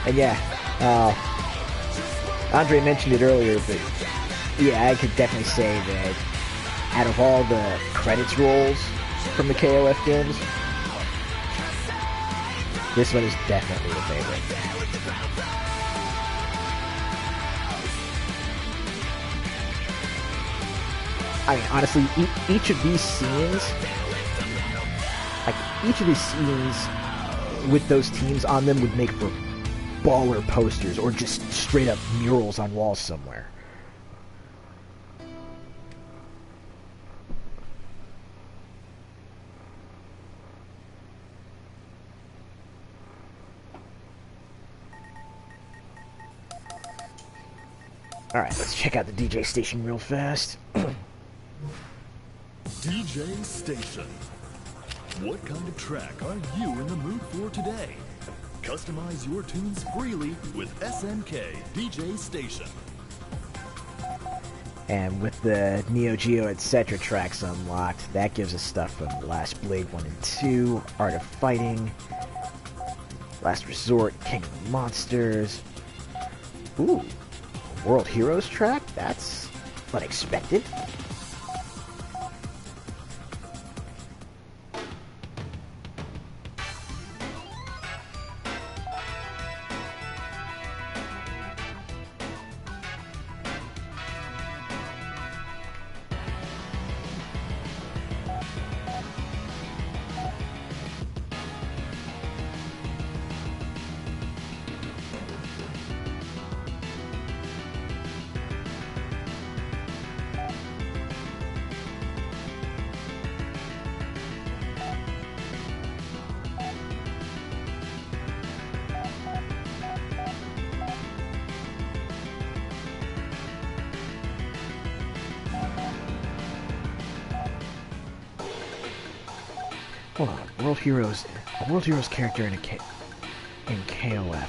Speaker 1: And yeah, Andre mentioned it earlier, but yeah, I could definitely say that out of all the credits rolls from the KOF games, this one is definitely the favorite. I mean, honestly, each of these scenes, with those teams on them would make for baller posters or just straight up murals on walls somewhere. Alright, let's check out the DJ station real fast.
Speaker 2: DJ Station. What kind of track are you in the mood for today? Customize your tunes freely with SNK DJ Station.
Speaker 1: And with the Neo Geo etc. tracks unlocked, that gives us stuff from Last Blade 1 and 2, Art of Fighting, Last Resort, King of Monsters. Ooh, World Heroes track? That's unexpected. Hold on, World Heroes character in KOF. I'm trying to remember.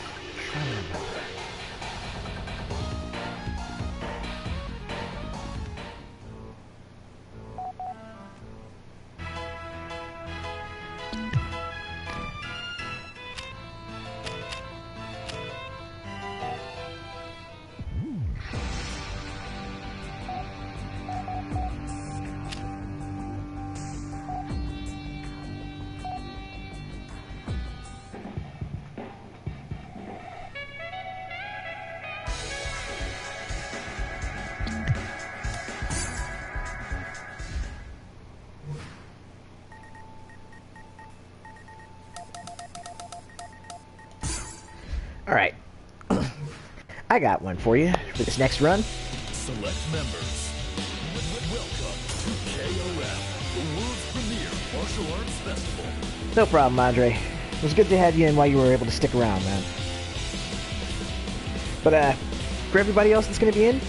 Speaker 1: Alright. I got one for you for this next run.
Speaker 2: Select members. Welcome to KOF, the world's premier martial arts festival.
Speaker 1: No problem, Andre. It was good to have you in while you were able to stick around, man. But, for everybody else that's going to be in,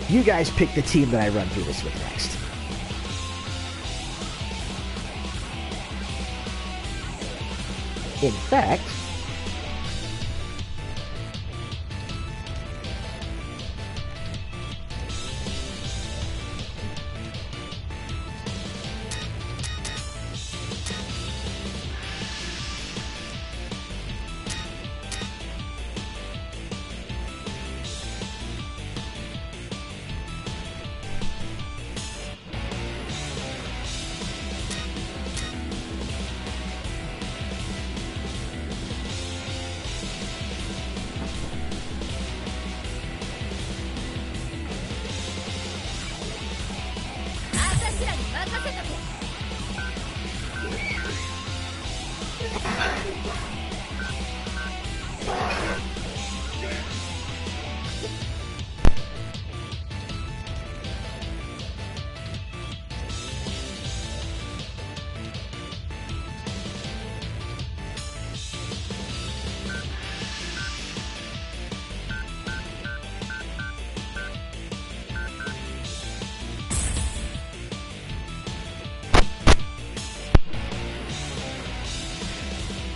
Speaker 1: you guys pick the team that I run through this with next. In fact,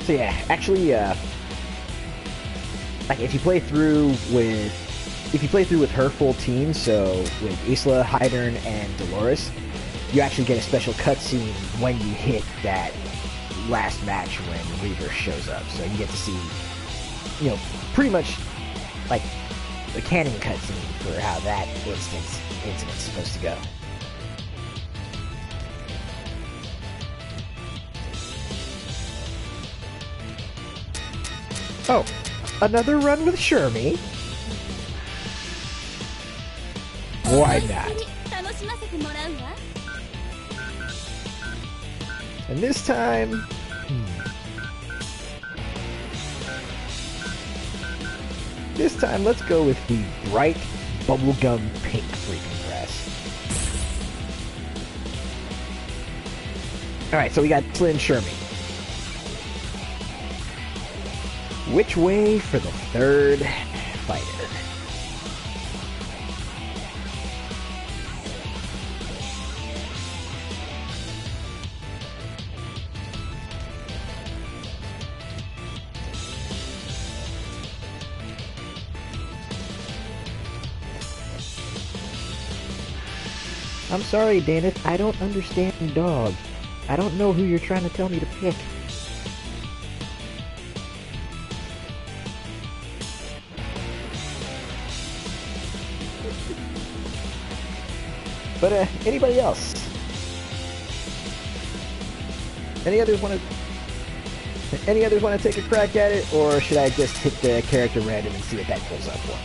Speaker 1: so yeah, actually, like if you play through with her full team, so with Isla, Hydern, and Dolores, you actually get a special cutscene when you hit that last match when Reaver shows up. So you get to see, you know, pretty much like the canon cutscene for how that incident's supposed to go. Oh, another run with Shermie? Why not? And this time... This time, let's go with the bright bubblegum pink freaking dress. Alright, so we got Isla and Shermie. Which way for the third fighter? I'm sorry, Danith. I don't understand dog. I don't know who you're trying to tell me to pick. But anybody else? Any others want to take a crack at it, or should I just hit the character random and see what that pulls up for?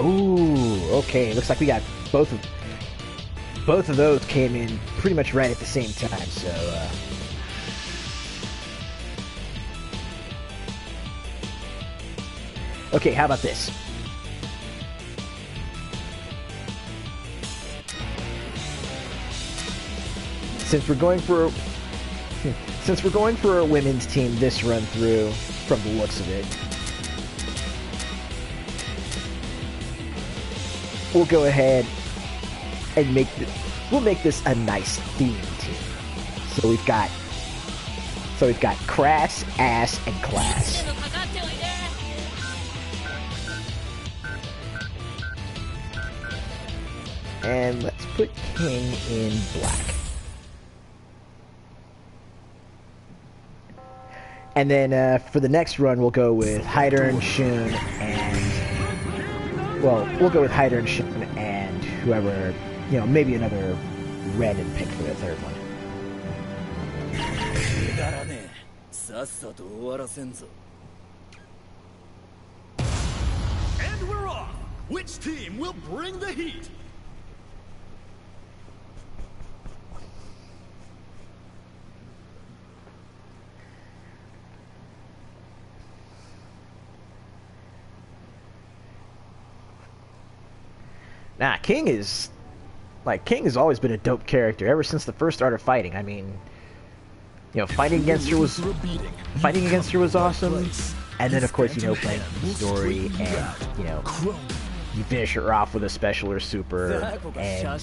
Speaker 1: Ooh, okay. Looks like we got both of those came in pretty much right at the same time, so, Okay, how about this? Since we're going for a women's team this run through, from the looks of it, we'll go ahead and make this a nice theme team. So we've got Crass, Ass, and Class. And let's put King in black. And then for the next run, we'll go with Hydern, Shun, and... Well, we'll go with Hydern, Shun, and whoever... You know, maybe another red and pick for the third one.
Speaker 2: And we're off! Which team will bring the heat?
Speaker 1: Nah, King has always been a dope character ever since the first art of fighting. I mean, you know, fighting against her was awesome, and then of course, you know, playing the story, and you know, you finish her off with a special or super, and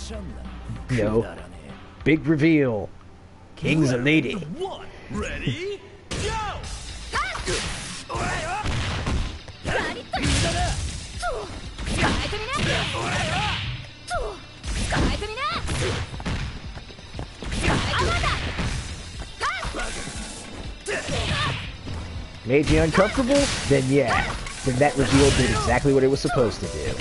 Speaker 1: you know, big reveal, King's a lady.
Speaker 2: Ready? Go!
Speaker 1: Made you uncomfortable? Then yeah. Then that reveal did exactly what it was supposed to do.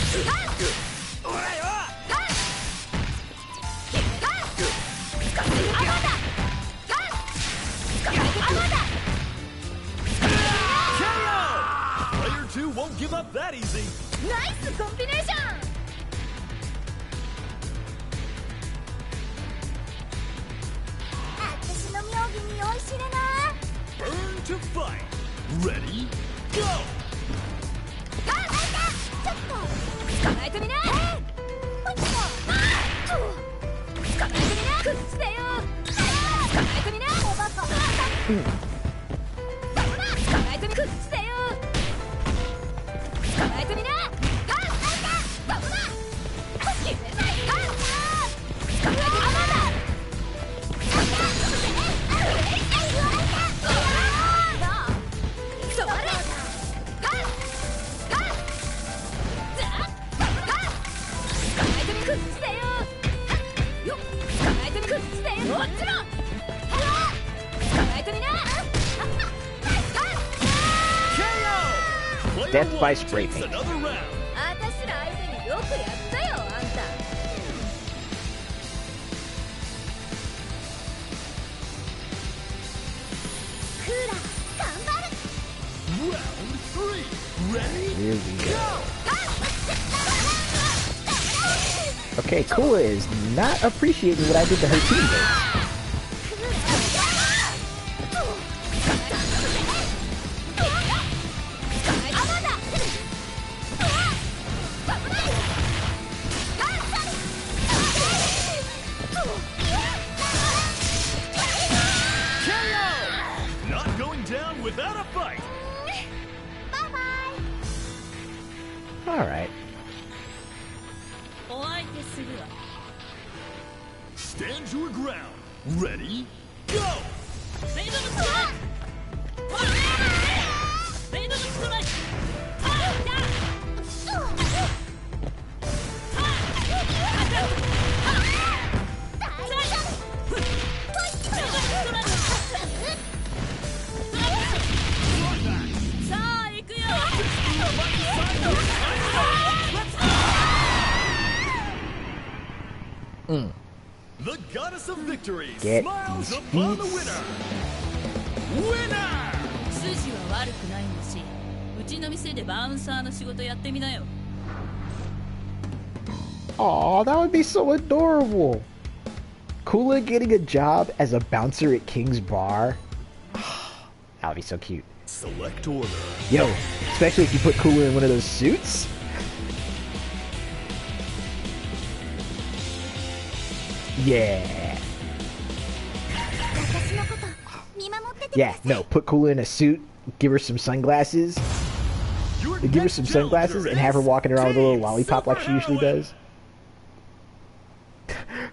Speaker 2: Player 2 won't give up that easy.
Speaker 6: Nice combination!
Speaker 2: Burn to fight. Ready? Go!
Speaker 1: Death by spray paint.
Speaker 2: Another round. Round 3. Ready?
Speaker 1: Here we go. Okay, Kula is not appreciating what I did to her teammates.
Speaker 2: Not going down without a fight.
Speaker 1: Alright.
Speaker 2: Stand your ground. Ready? Go! The goddess of victory
Speaker 1: Get
Speaker 2: smiles
Speaker 1: these
Speaker 2: upon the
Speaker 1: feats.
Speaker 2: winner. Winner!
Speaker 14: 筋は悪くないんだし、うちの店でバウンサーの仕事やってみなよ。
Speaker 1: Aw, that would be so adorable. Kula getting a job as a bouncer at King's Bar. That would be so cute.
Speaker 2: Select order.
Speaker 1: Yo, especially if you put Kula in one of those suits. Yeah. Yeah, no, put Kula in a suit, give her some sunglasses. Give her some sunglasses and have her walking around with a little lollipop like she usually does.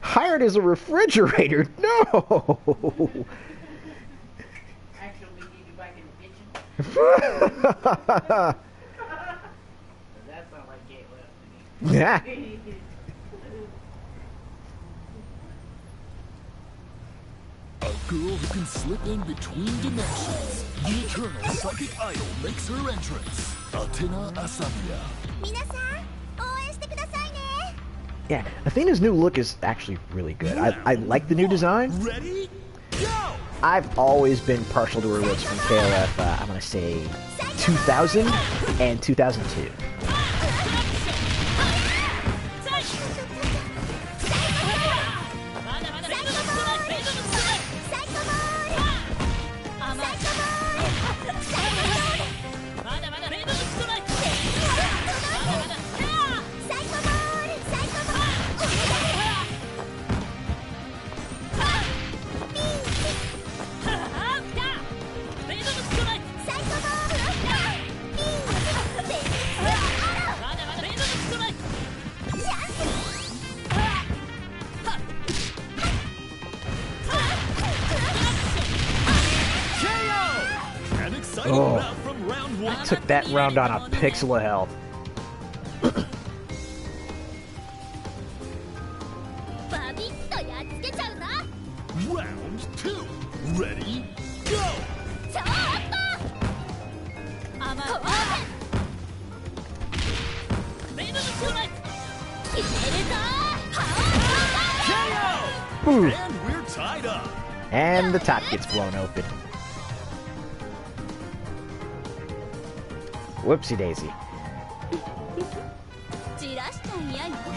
Speaker 1: Hired as a refrigerator? No!
Speaker 13: Actually, we need you back in the kitchen. That sounds like gay left to me.
Speaker 1: Yeah.
Speaker 2: A girl who can slip in between dimensions. The eternal psychic idol makes her entrance. Athena Asamiya.
Speaker 1: Yeah, Athena's new look is actually really good. I like the new design.
Speaker 2: Ready? Go!
Speaker 1: I've always been partial to her looks from KOF, I'm gonna say 2000 and 2002. Oh,
Speaker 2: bout from round one.
Speaker 1: I took that round on a pixel of health.
Speaker 2: Round two. Ready? Go! KO!
Speaker 1: Ooh.
Speaker 2: And we're tied up.
Speaker 1: And the top gets blown open. Whoopsie daisy.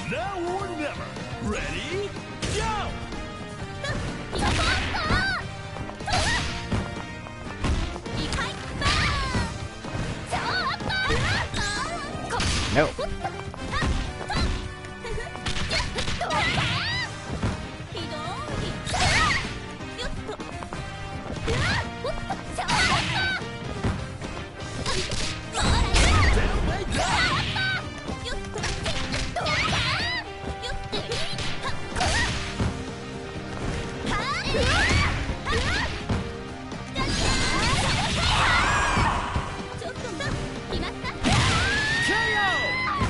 Speaker 2: Now or never. Ready? Go!
Speaker 1: No.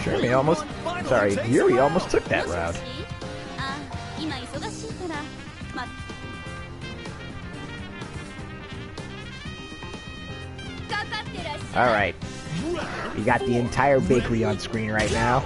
Speaker 1: Jeremy almost... Sorry, Yuri almost took that round. Alright. You got the entire bakery on screen right now.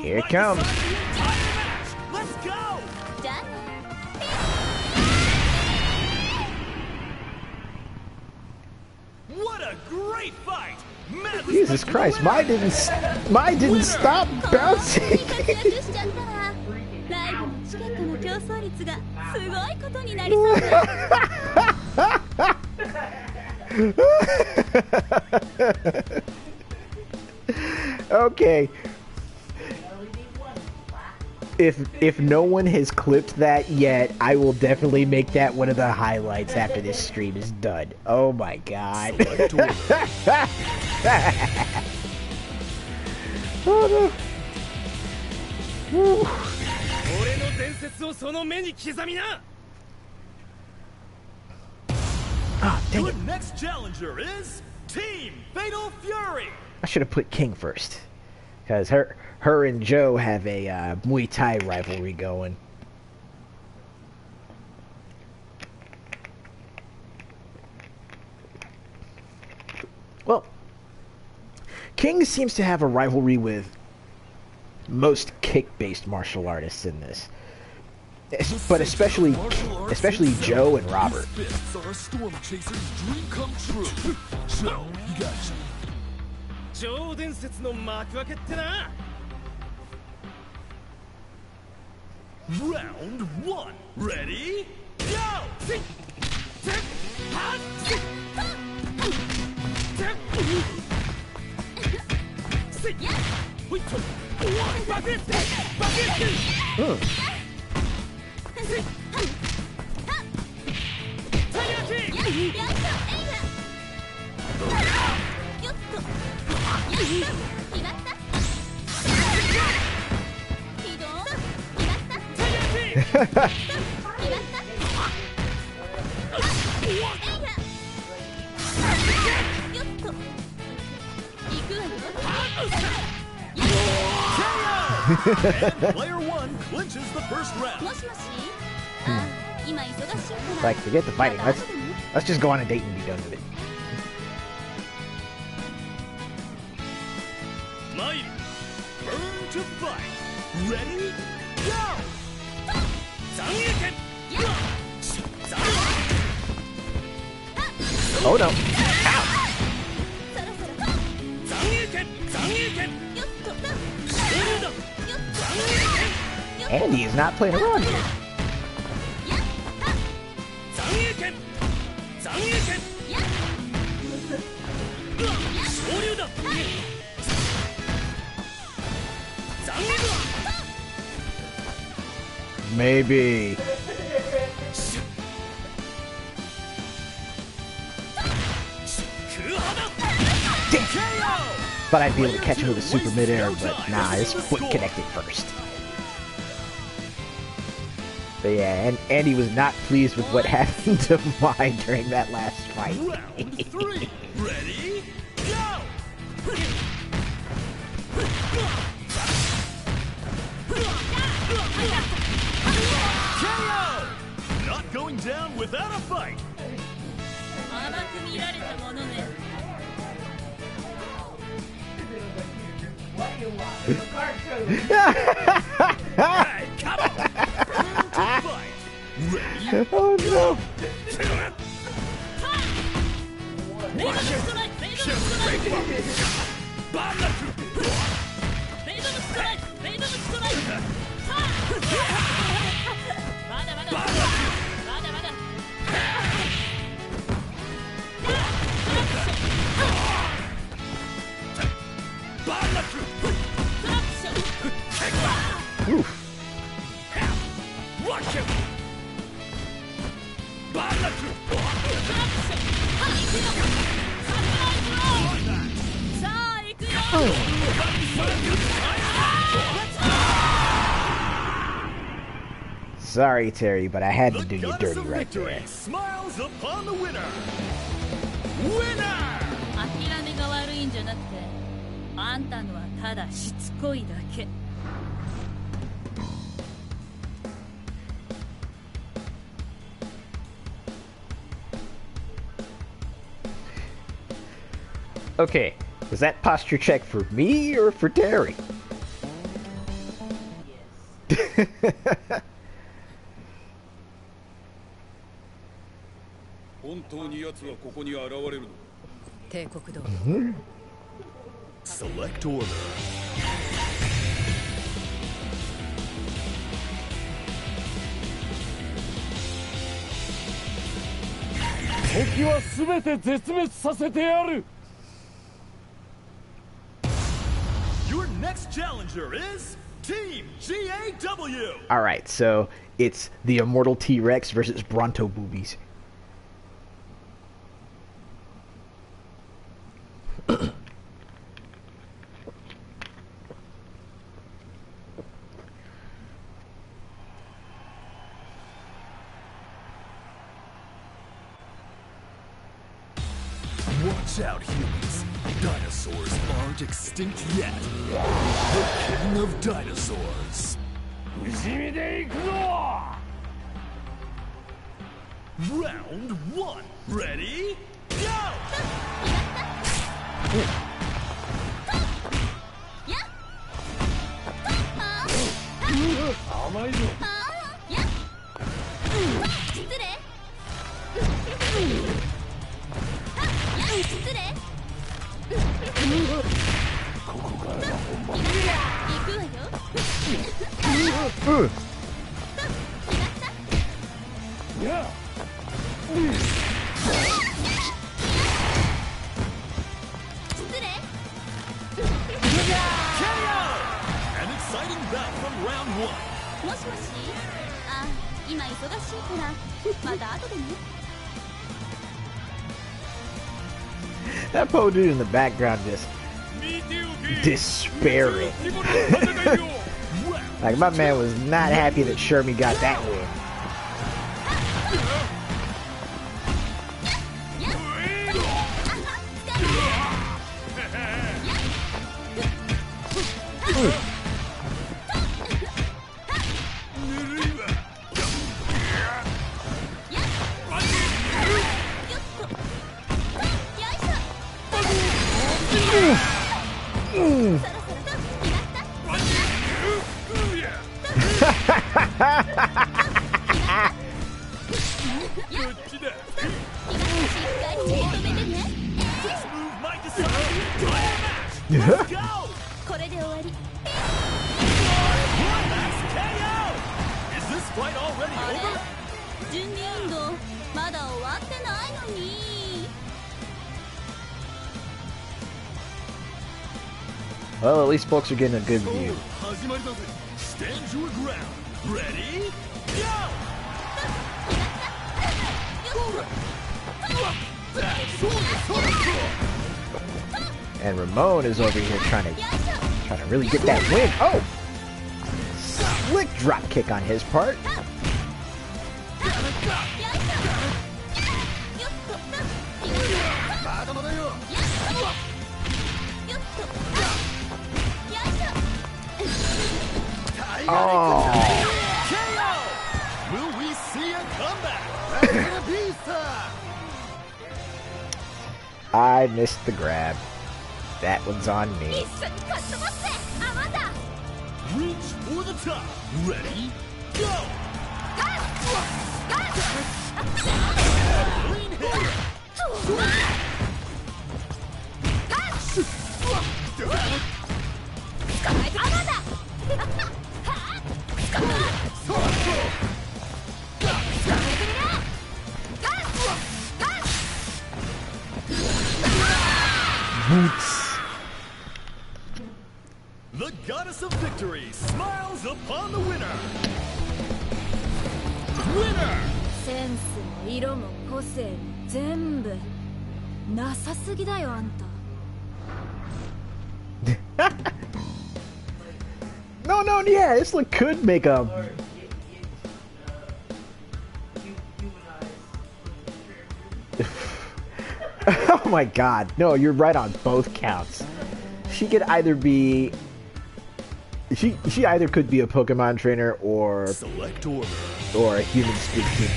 Speaker 1: Here it comes.
Speaker 2: Let's go! What a great fight!
Speaker 1: Jesus Christ, mine didn't stop bouncing. Okay. If no one has clipped that yet, I will definitely make that one of the highlights after this stream is done. Oh my god. Oh no. Woo. Oh, dang it.
Speaker 2: The next challenger is Team Fatal Fury.
Speaker 1: I should have put King first. Because her and Joe have a Muay Thai rivalry going. Well, King seems to have a rivalry with most kick-based martial artists in this. But especially Joe and Robert.
Speaker 2: Fists are a storm chaser's dream come true. So, you got you. Round one. Ready? Go! And player one clinches the first round.
Speaker 1: Like, forget the fighting. Let's just go on a date and be done with it.
Speaker 2: Mine, burn to fight. Ready? Go!
Speaker 1: Oh no. Andy is not playing around here. Maybe. Thought I'd be able to catch him with a super midair, but nah, his foot connected first. But yeah, and Andy was not pleased with what happened to mine during that last fight.
Speaker 2: Round 3. Ready? Go! KO! Not going down without a fight.
Speaker 14: 甘く見られたものね。
Speaker 2: Hey, come on! Round 2 fight. Ready?
Speaker 1: Oh no! Oof. Sorry, Terry, but I had to do you dirty right there.
Speaker 2: Smiles upon the winner. Winner!
Speaker 14: 諦めが悪いんじゃなくて、あんたのはただしつこいだけ。
Speaker 1: Okay, was that posture check for me or for Terry? Yes.
Speaker 2: Select order. Your next challenger is Team GAW.
Speaker 1: Alright, so it's the Immortal T-Rex versus Bronto Boobies.
Speaker 2: Watch out, humans. Dinosaurs aren't extinct yet. The king of dinosaurs. Round 1. Ready? Go! An exciting bout from round 1.
Speaker 6: もしもし、あ、今忙しいからまた後でね。
Speaker 1: That poor dude in the background just despairing. Like, my man was not happy that Shermie got that win.
Speaker 2: Let's go!
Speaker 6: これで終わり。
Speaker 2: Is this fight already over?
Speaker 6: 準備運動まだ終わってないのに。
Speaker 1: Well, at least folks are getting a good view.
Speaker 2: 始まりだぜ。Stand your ground. Ready? Go!
Speaker 1: And Ramon is over here trying to really get that win. Oh! Slick drop kick on his part. Oh!
Speaker 2: KO! Will we see a comeback?
Speaker 1: I missed the grab. That one's on me.
Speaker 2: Reach for the top. Ready? Go! Clean hit.
Speaker 1: Boots.
Speaker 2: The goddess of victory smiles upon the winner. Winner!
Speaker 6: センスも色も個性も全部なさすぎだよあんた。
Speaker 1: No, yeah, this look could make a... Oh my god, no, you're right on both counts. She could either be... She either could be a Pokemon trainer or...
Speaker 2: Select order.
Speaker 1: Or a human speaking.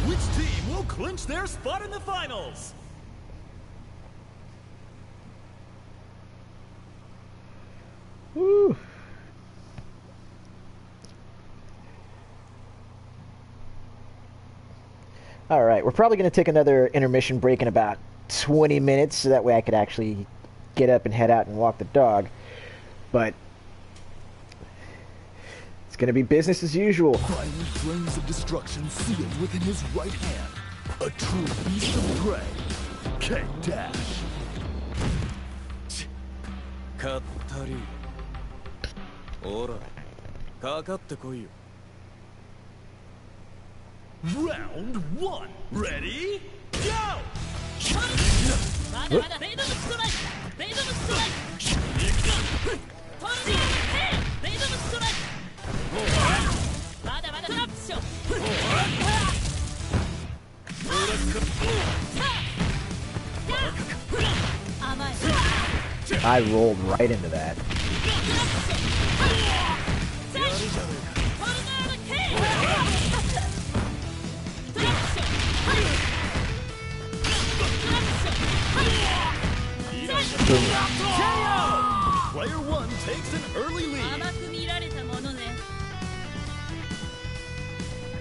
Speaker 2: Which team will clinch their spot in the finals?
Speaker 1: Woo. All right, we're probably going to take another intermission break in about 20 minutes, so that way I could actually get up and head out and walk the dog. But it's going to be business as usual.
Speaker 2: Fiery flames of destruction sealed within his right hand. A true beast of prey. K-Dash. Kattari. Ora. Kakatte koi yo. Round 1. Ready? Go!
Speaker 1: I rolled right into that.
Speaker 2: Player 1 takes an early lead.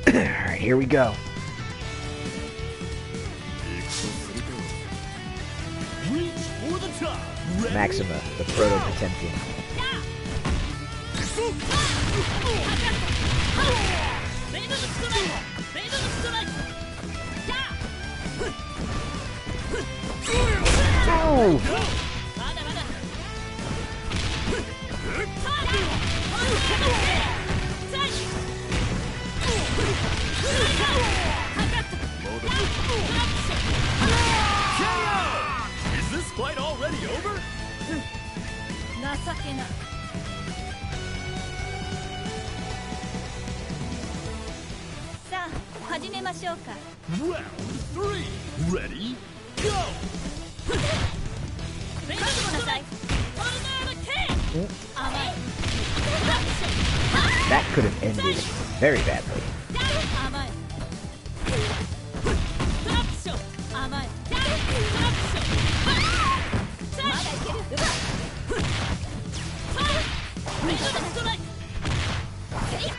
Speaker 1: Alright, here we go.
Speaker 2: Reach for the top. Ready?
Speaker 1: Maxima, the Proto Potemkin. Oh!
Speaker 2: Is this fight already over?
Speaker 6: 情けないさあ始めましょうか
Speaker 2: Round 3. Ready? Go!
Speaker 6: 覚悟なさい
Speaker 1: That could have ended very badly.
Speaker 6: 甘い甘いまだいける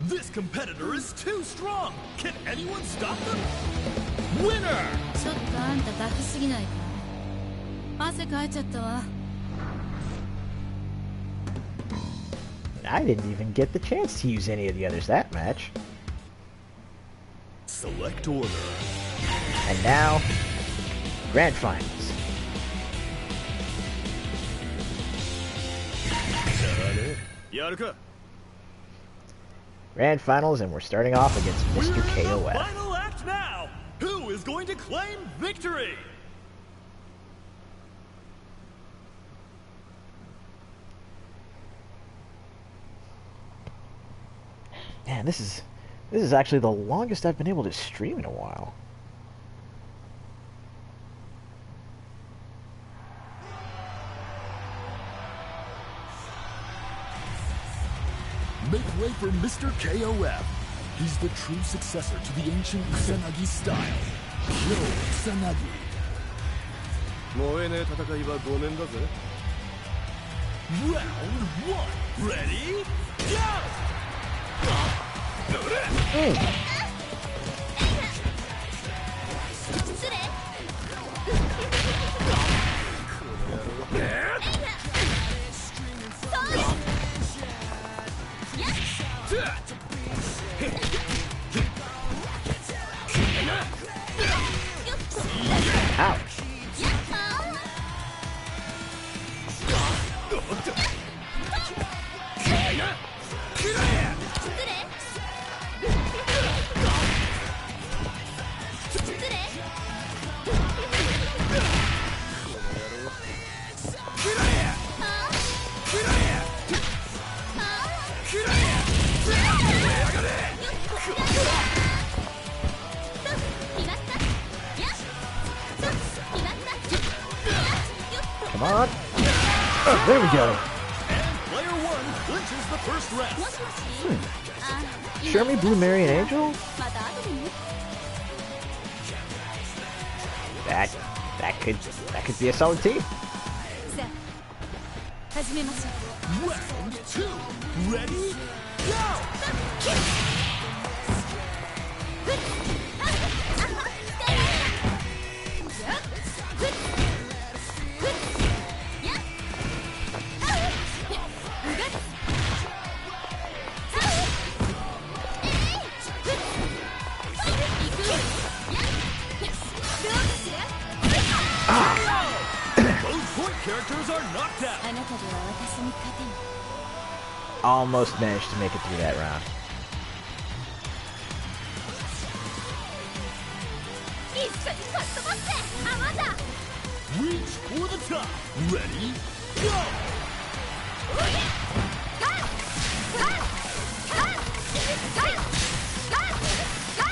Speaker 2: This competitor is too strong. Can anyone stop them? Winner!
Speaker 6: ちょっとあんたダフすぎないか汗かいちゃったわ
Speaker 1: I didn't even get the chance to use any of the others that match.
Speaker 2: Select order.
Speaker 1: And now, Grand Finals. Grand Finals, and we're starting off against Mr.
Speaker 2: We're in the
Speaker 1: KOF.
Speaker 2: final act now. Who is going to claim victory?
Speaker 1: Man, this is actually the longest I've been able to stream in a while.
Speaker 2: Make way for Mr. KOF. He's the true successor to the ancient Kusanagi style. Kyo Kusanagi.
Speaker 9: 燃えねえ戦いはごめんだぜ。
Speaker 2: Round 1. Ready? Go!
Speaker 1: Ouch. Come on. Oh, there we go.
Speaker 2: And player 1 clinches the first round.
Speaker 1: Show me Blue Mary and Angel? That could be a solid team.
Speaker 2: Round 2. Ready? Go! Characters are knocked out.
Speaker 1: Almost managed to make it through that round.
Speaker 2: Reach for the top. Ready? Go!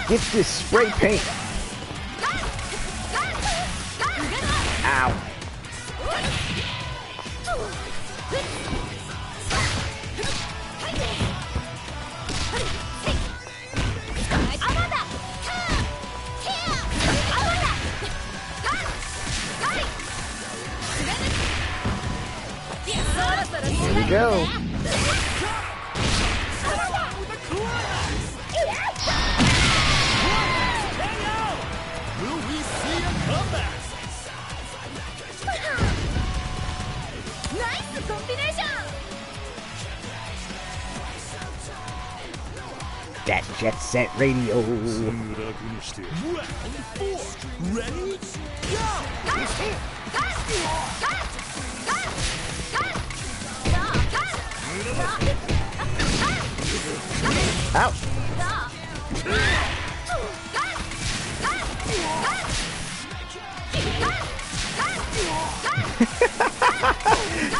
Speaker 1: Get this spray paint. Ow. Here we go.
Speaker 2: Will we see a comeback?
Speaker 1: That Jet Set Radio.
Speaker 2: Round 4. Ready?
Speaker 1: Ouch.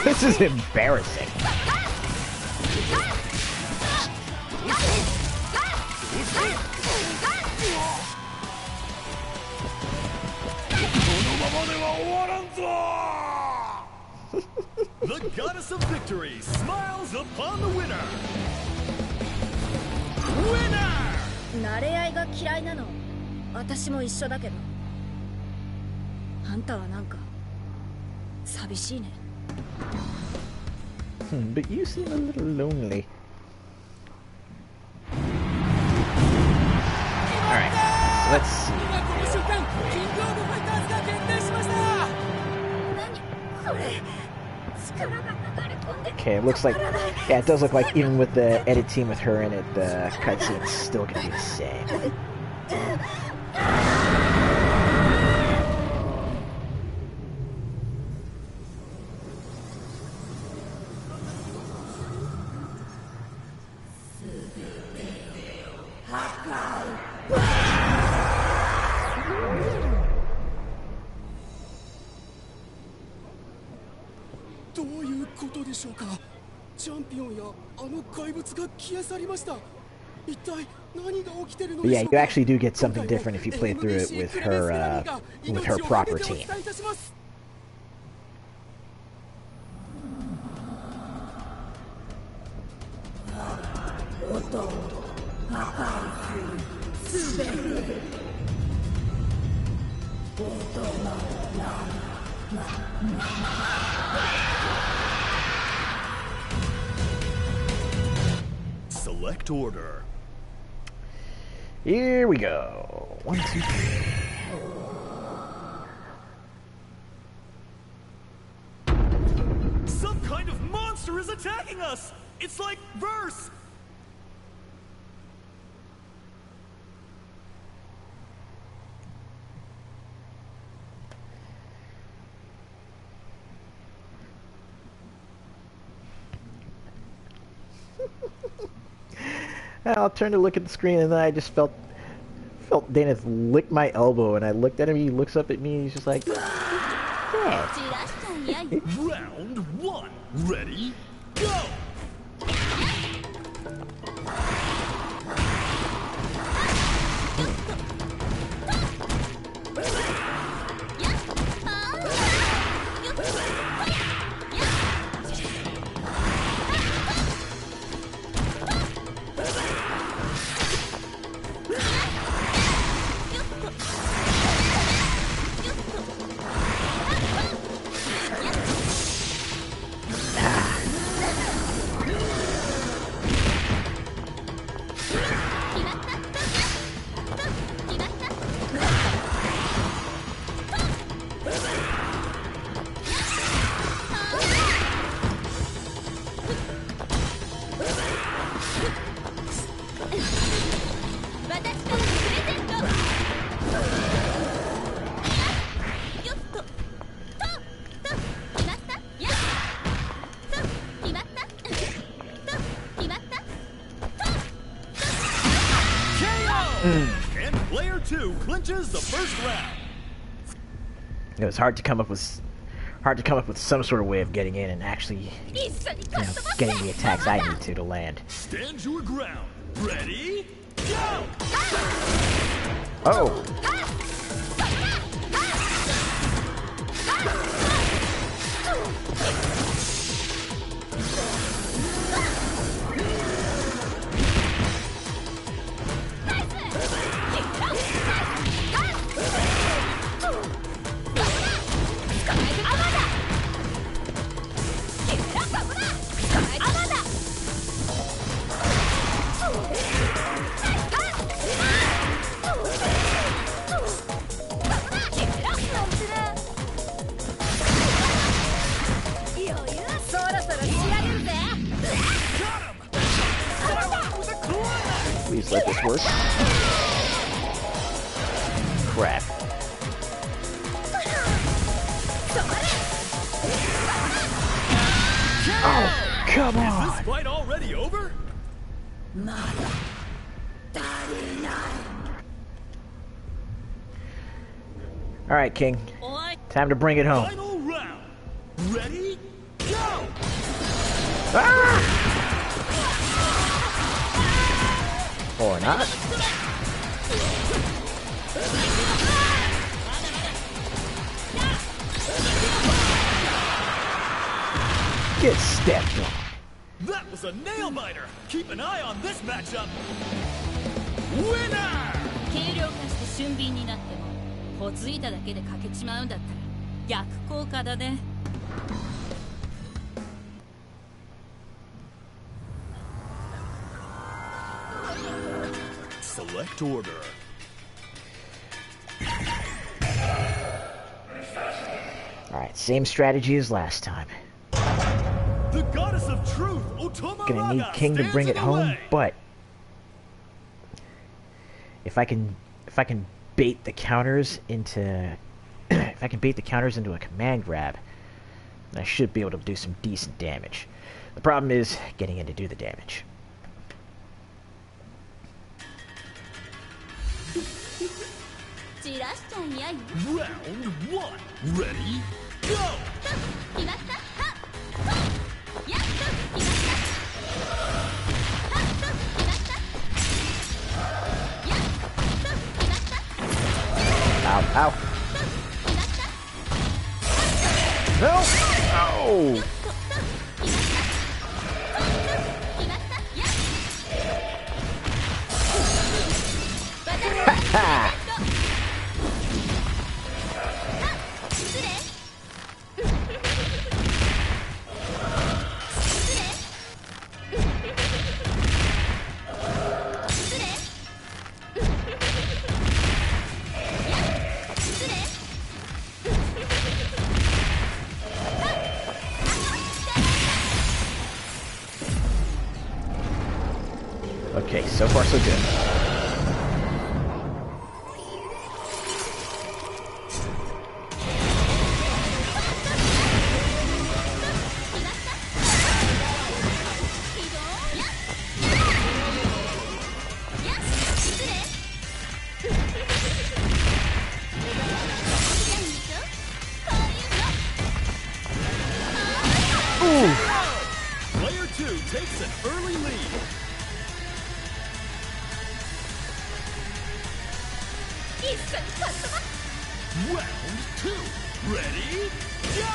Speaker 1: This is embarrassing.
Speaker 2: The goddess of victory smiles upon the winner. Winner!
Speaker 6: 慣れ合いが嫌いなの私も一緒だけどあんたはなんか寂しいね
Speaker 1: But you seem a little lonely. Alright, so let's see. Okay, it looks like, yeah, it does look like even with the edit team with her in it, the cutscene's still gonna be the same.
Speaker 4: どういうことでしょうか。チャンピオンやあの怪物が消え去りました。一体何が起きてるの
Speaker 1: But
Speaker 4: で
Speaker 1: yeah,
Speaker 4: しょう
Speaker 1: you
Speaker 4: か。
Speaker 1: actually do get something different if you play through it with her proper team.
Speaker 2: ？Select order.
Speaker 1: Here we go. 1, 2, 3.
Speaker 5: Some kind of monster is attacking us! It's like Verse!
Speaker 1: I'll turn to look at the screen, and then I just felt Dennis lick my elbow, and I looked at him. He looks up at me, and he's just like, "Yeah."
Speaker 2: Round 1. Ready? Go! And player 2 clinches the first round.
Speaker 1: It was hard to come up with some sort of way of getting in and actually, getting the attacks I need to land.
Speaker 2: Stand your ground. Ready? Go!
Speaker 1: Oh. Please let this work. Crap. Oh, come on!
Speaker 2: Is this fight already over?
Speaker 1: Alright, King. Time to bring it home.
Speaker 2: Final round. Ready? Go!
Speaker 1: Ah! Or not. Get stepped on.
Speaker 2: That was a nail biter. Keep an eye on this matchup. Winner!
Speaker 14: 軽量化して俊敏になってもほついただけで欠けちまうんだったら逆効果だね。
Speaker 2: Select order.
Speaker 1: Alright, same strategy as last time.
Speaker 2: The goddess of truth, Otoma
Speaker 1: Gonna need King to bring it home, but if I can if I can bait the counters into if I can bait the counters into a command grab, I should be able to do some decent damage. The problem is getting in to do the damage.
Speaker 2: Round 1. Ready? Go!
Speaker 1: Ow, ow. No! Oh! Ha! Okay, so far so good.
Speaker 2: Player 2 takes an early lead. Round 2. Ready? Go!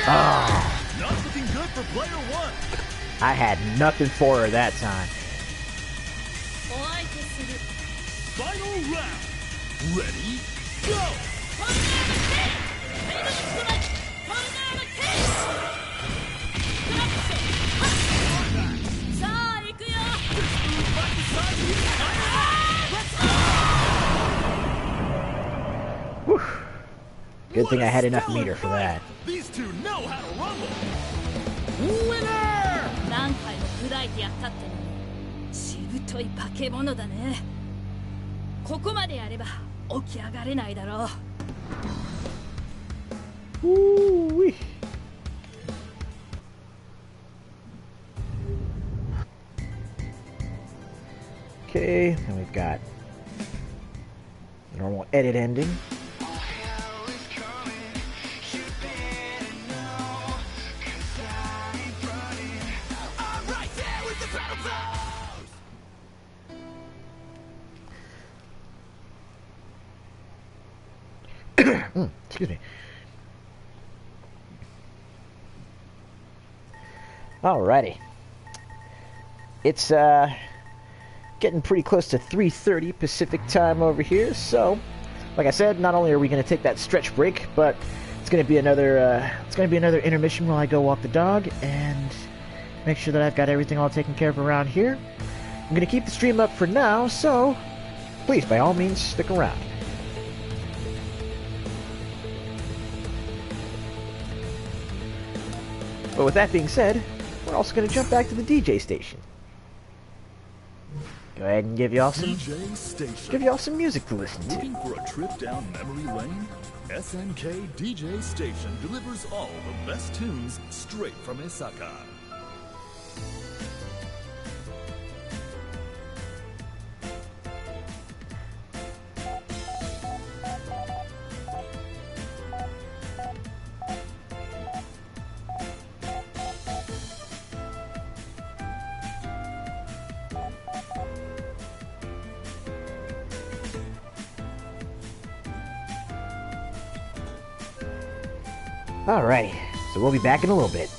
Speaker 1: Oh,
Speaker 2: Not looking good for player 1.
Speaker 1: I had nothing for her that time.
Speaker 2: Final round. Ready? Go!
Speaker 1: Whew. Good thing I had enough meter for that.
Speaker 2: These two know how to rumble.
Speaker 14: 何回も砕いてやったってのにしぶとい化け物だね。ここまでやれば起き上がれないだろう。
Speaker 1: Woo-wee. Okay, then we've got normal edit ending. Excuse me. Alrighty. It's getting pretty close to 3:30 Pacific time over here, so like I said, not only are we going to take that stretch break, but it's going to be another intermission while I go walk the dog and make sure that I've got everything all taken care of around here. I'm going to keep the stream up for now, so please, by all means, stick around. But with that being said, we're also going to jump back to the DJ station. Go ahead and give y'all some music to listen to.
Speaker 2: Looking for a trip down memory lane? SNK DJ Station delivers all the best tunes straight from Osaka.
Speaker 1: Alrighty, so we'll be back in a little bit.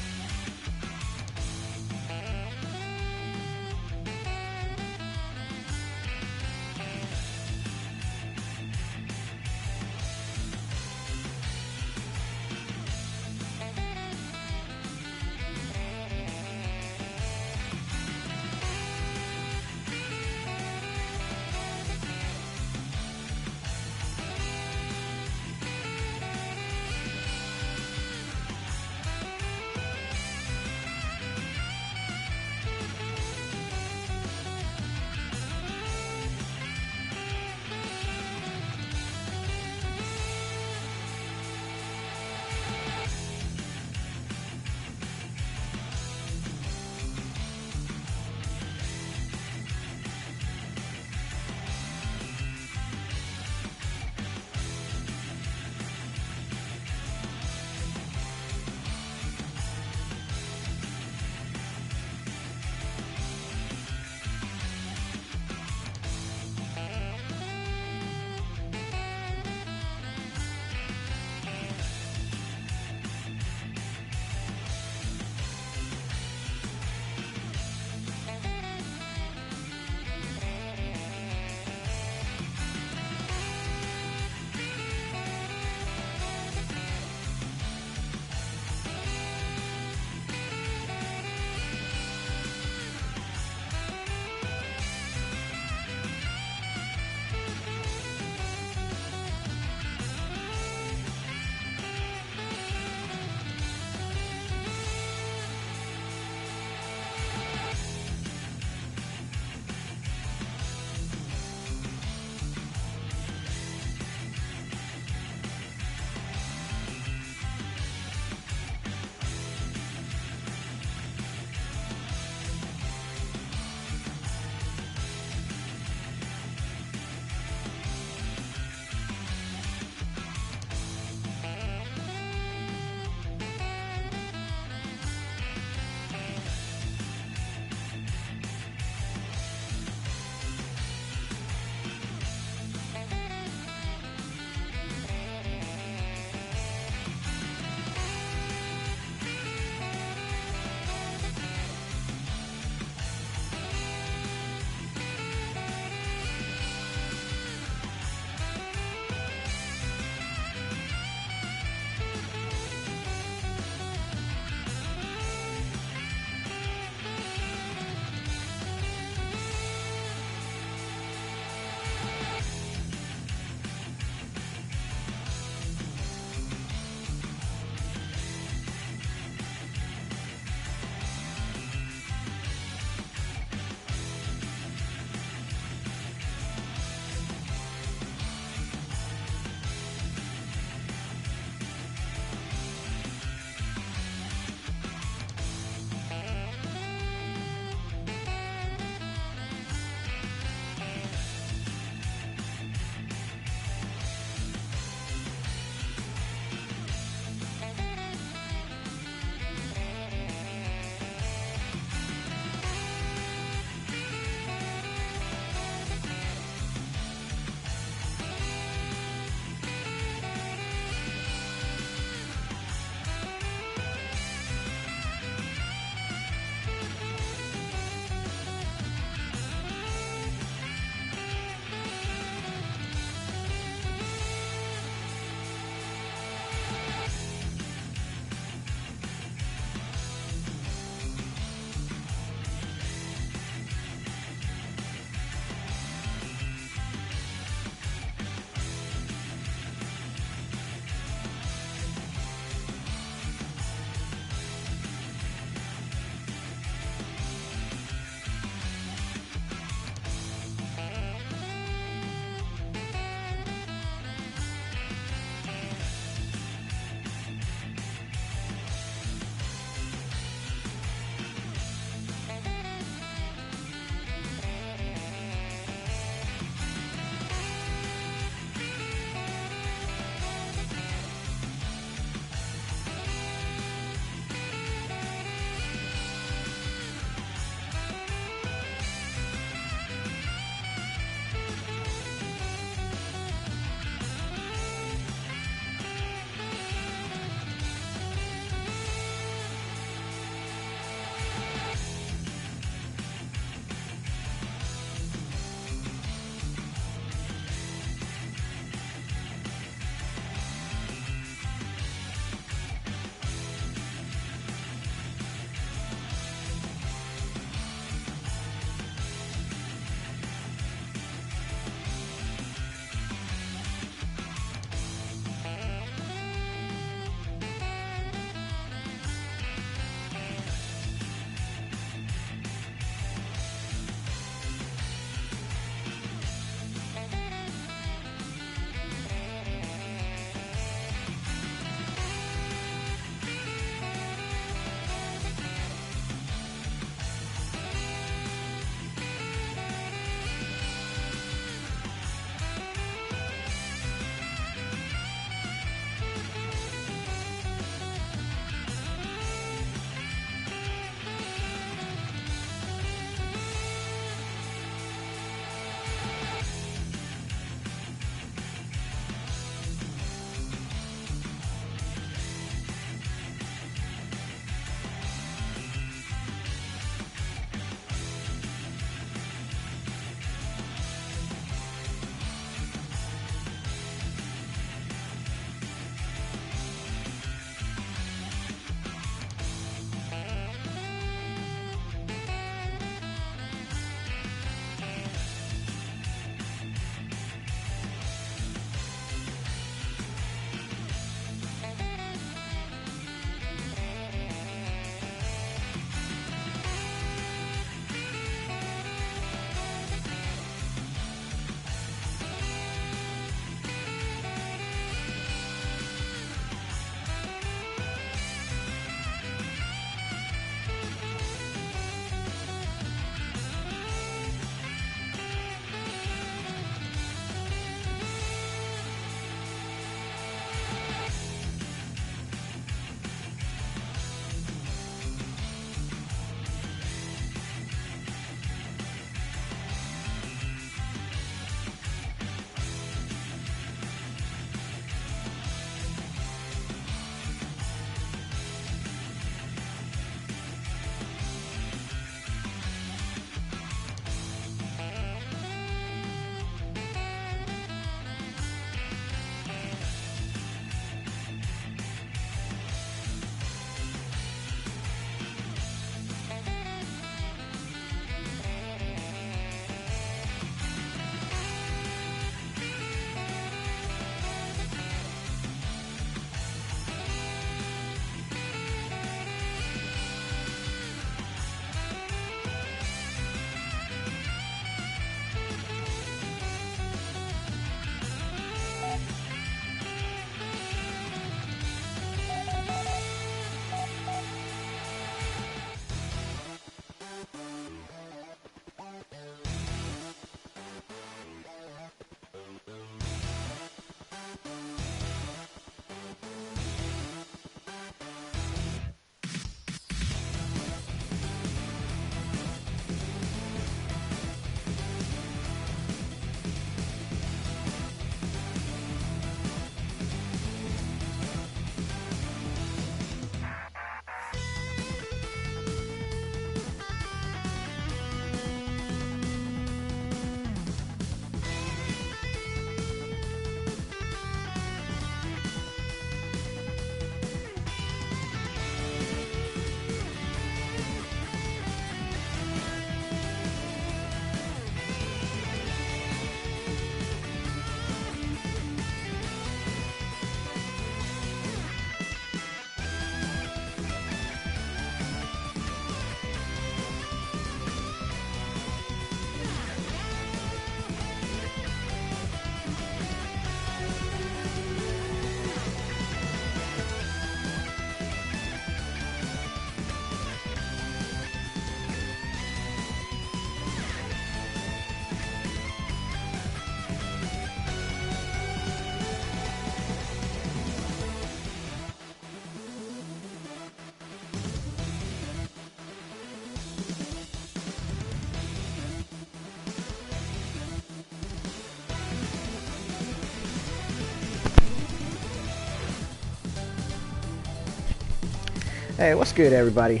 Speaker 1: Hey, what's good, everybody?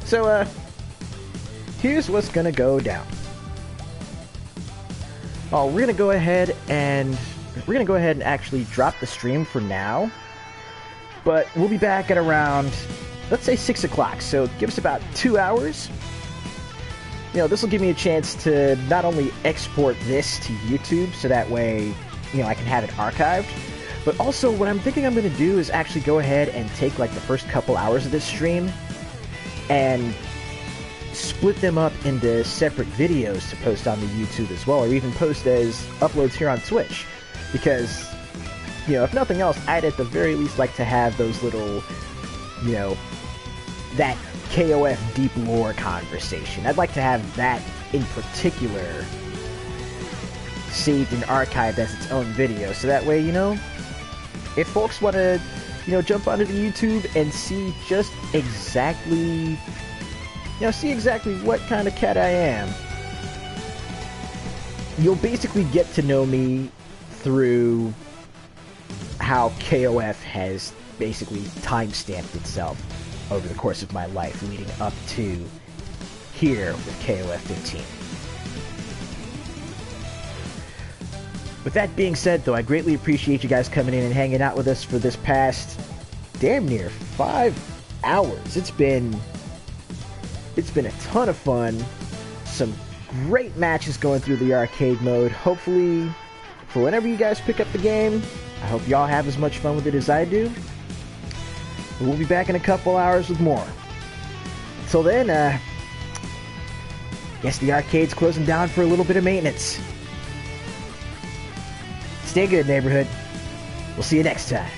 Speaker 1: So, here's what's gonna go down. Oh, we're gonna go ahead and actually drop the stream for now. But we'll be back at around, let's say 6 o'clock. So give us about 2 hours. You know, this will give me a chance to not only export this to YouTube, so that way, you know, I can have it archived. But also, what I'm thinking I'm going to do is actually go ahead and take, like, the first couple hours of this stream and split them up into separate videos to post on the YouTube as well, or even post as uploads here on Twitch. Because, you know, if nothing else, I'd at the very least like to have those little, you know, that KOF deep lore conversation. I'd like to have that in particular saved and archived as its own video, so that way, you know, if folks want to, you know, jump onto the YouTube and see just exactly, you know, see exactly what kind of cat I am, you'll basically get to know me through how KOF has basically time-stamped itself over the course of my life leading up to here with KOF 15. With that being said, though, I greatly appreciate you guys coming in and hanging out with us for this past damn near 5 hours. It's been a ton of fun. Some great matches going through the arcade mode. Hopefully, for whenever you guys pick up the game, I hope y'all have as much fun with it as I do. And we'll be back in a couple hours with more. Until then, guess the arcade's closing down for a little bit of maintenance. Stay good, neighborhood. We'll see you next time.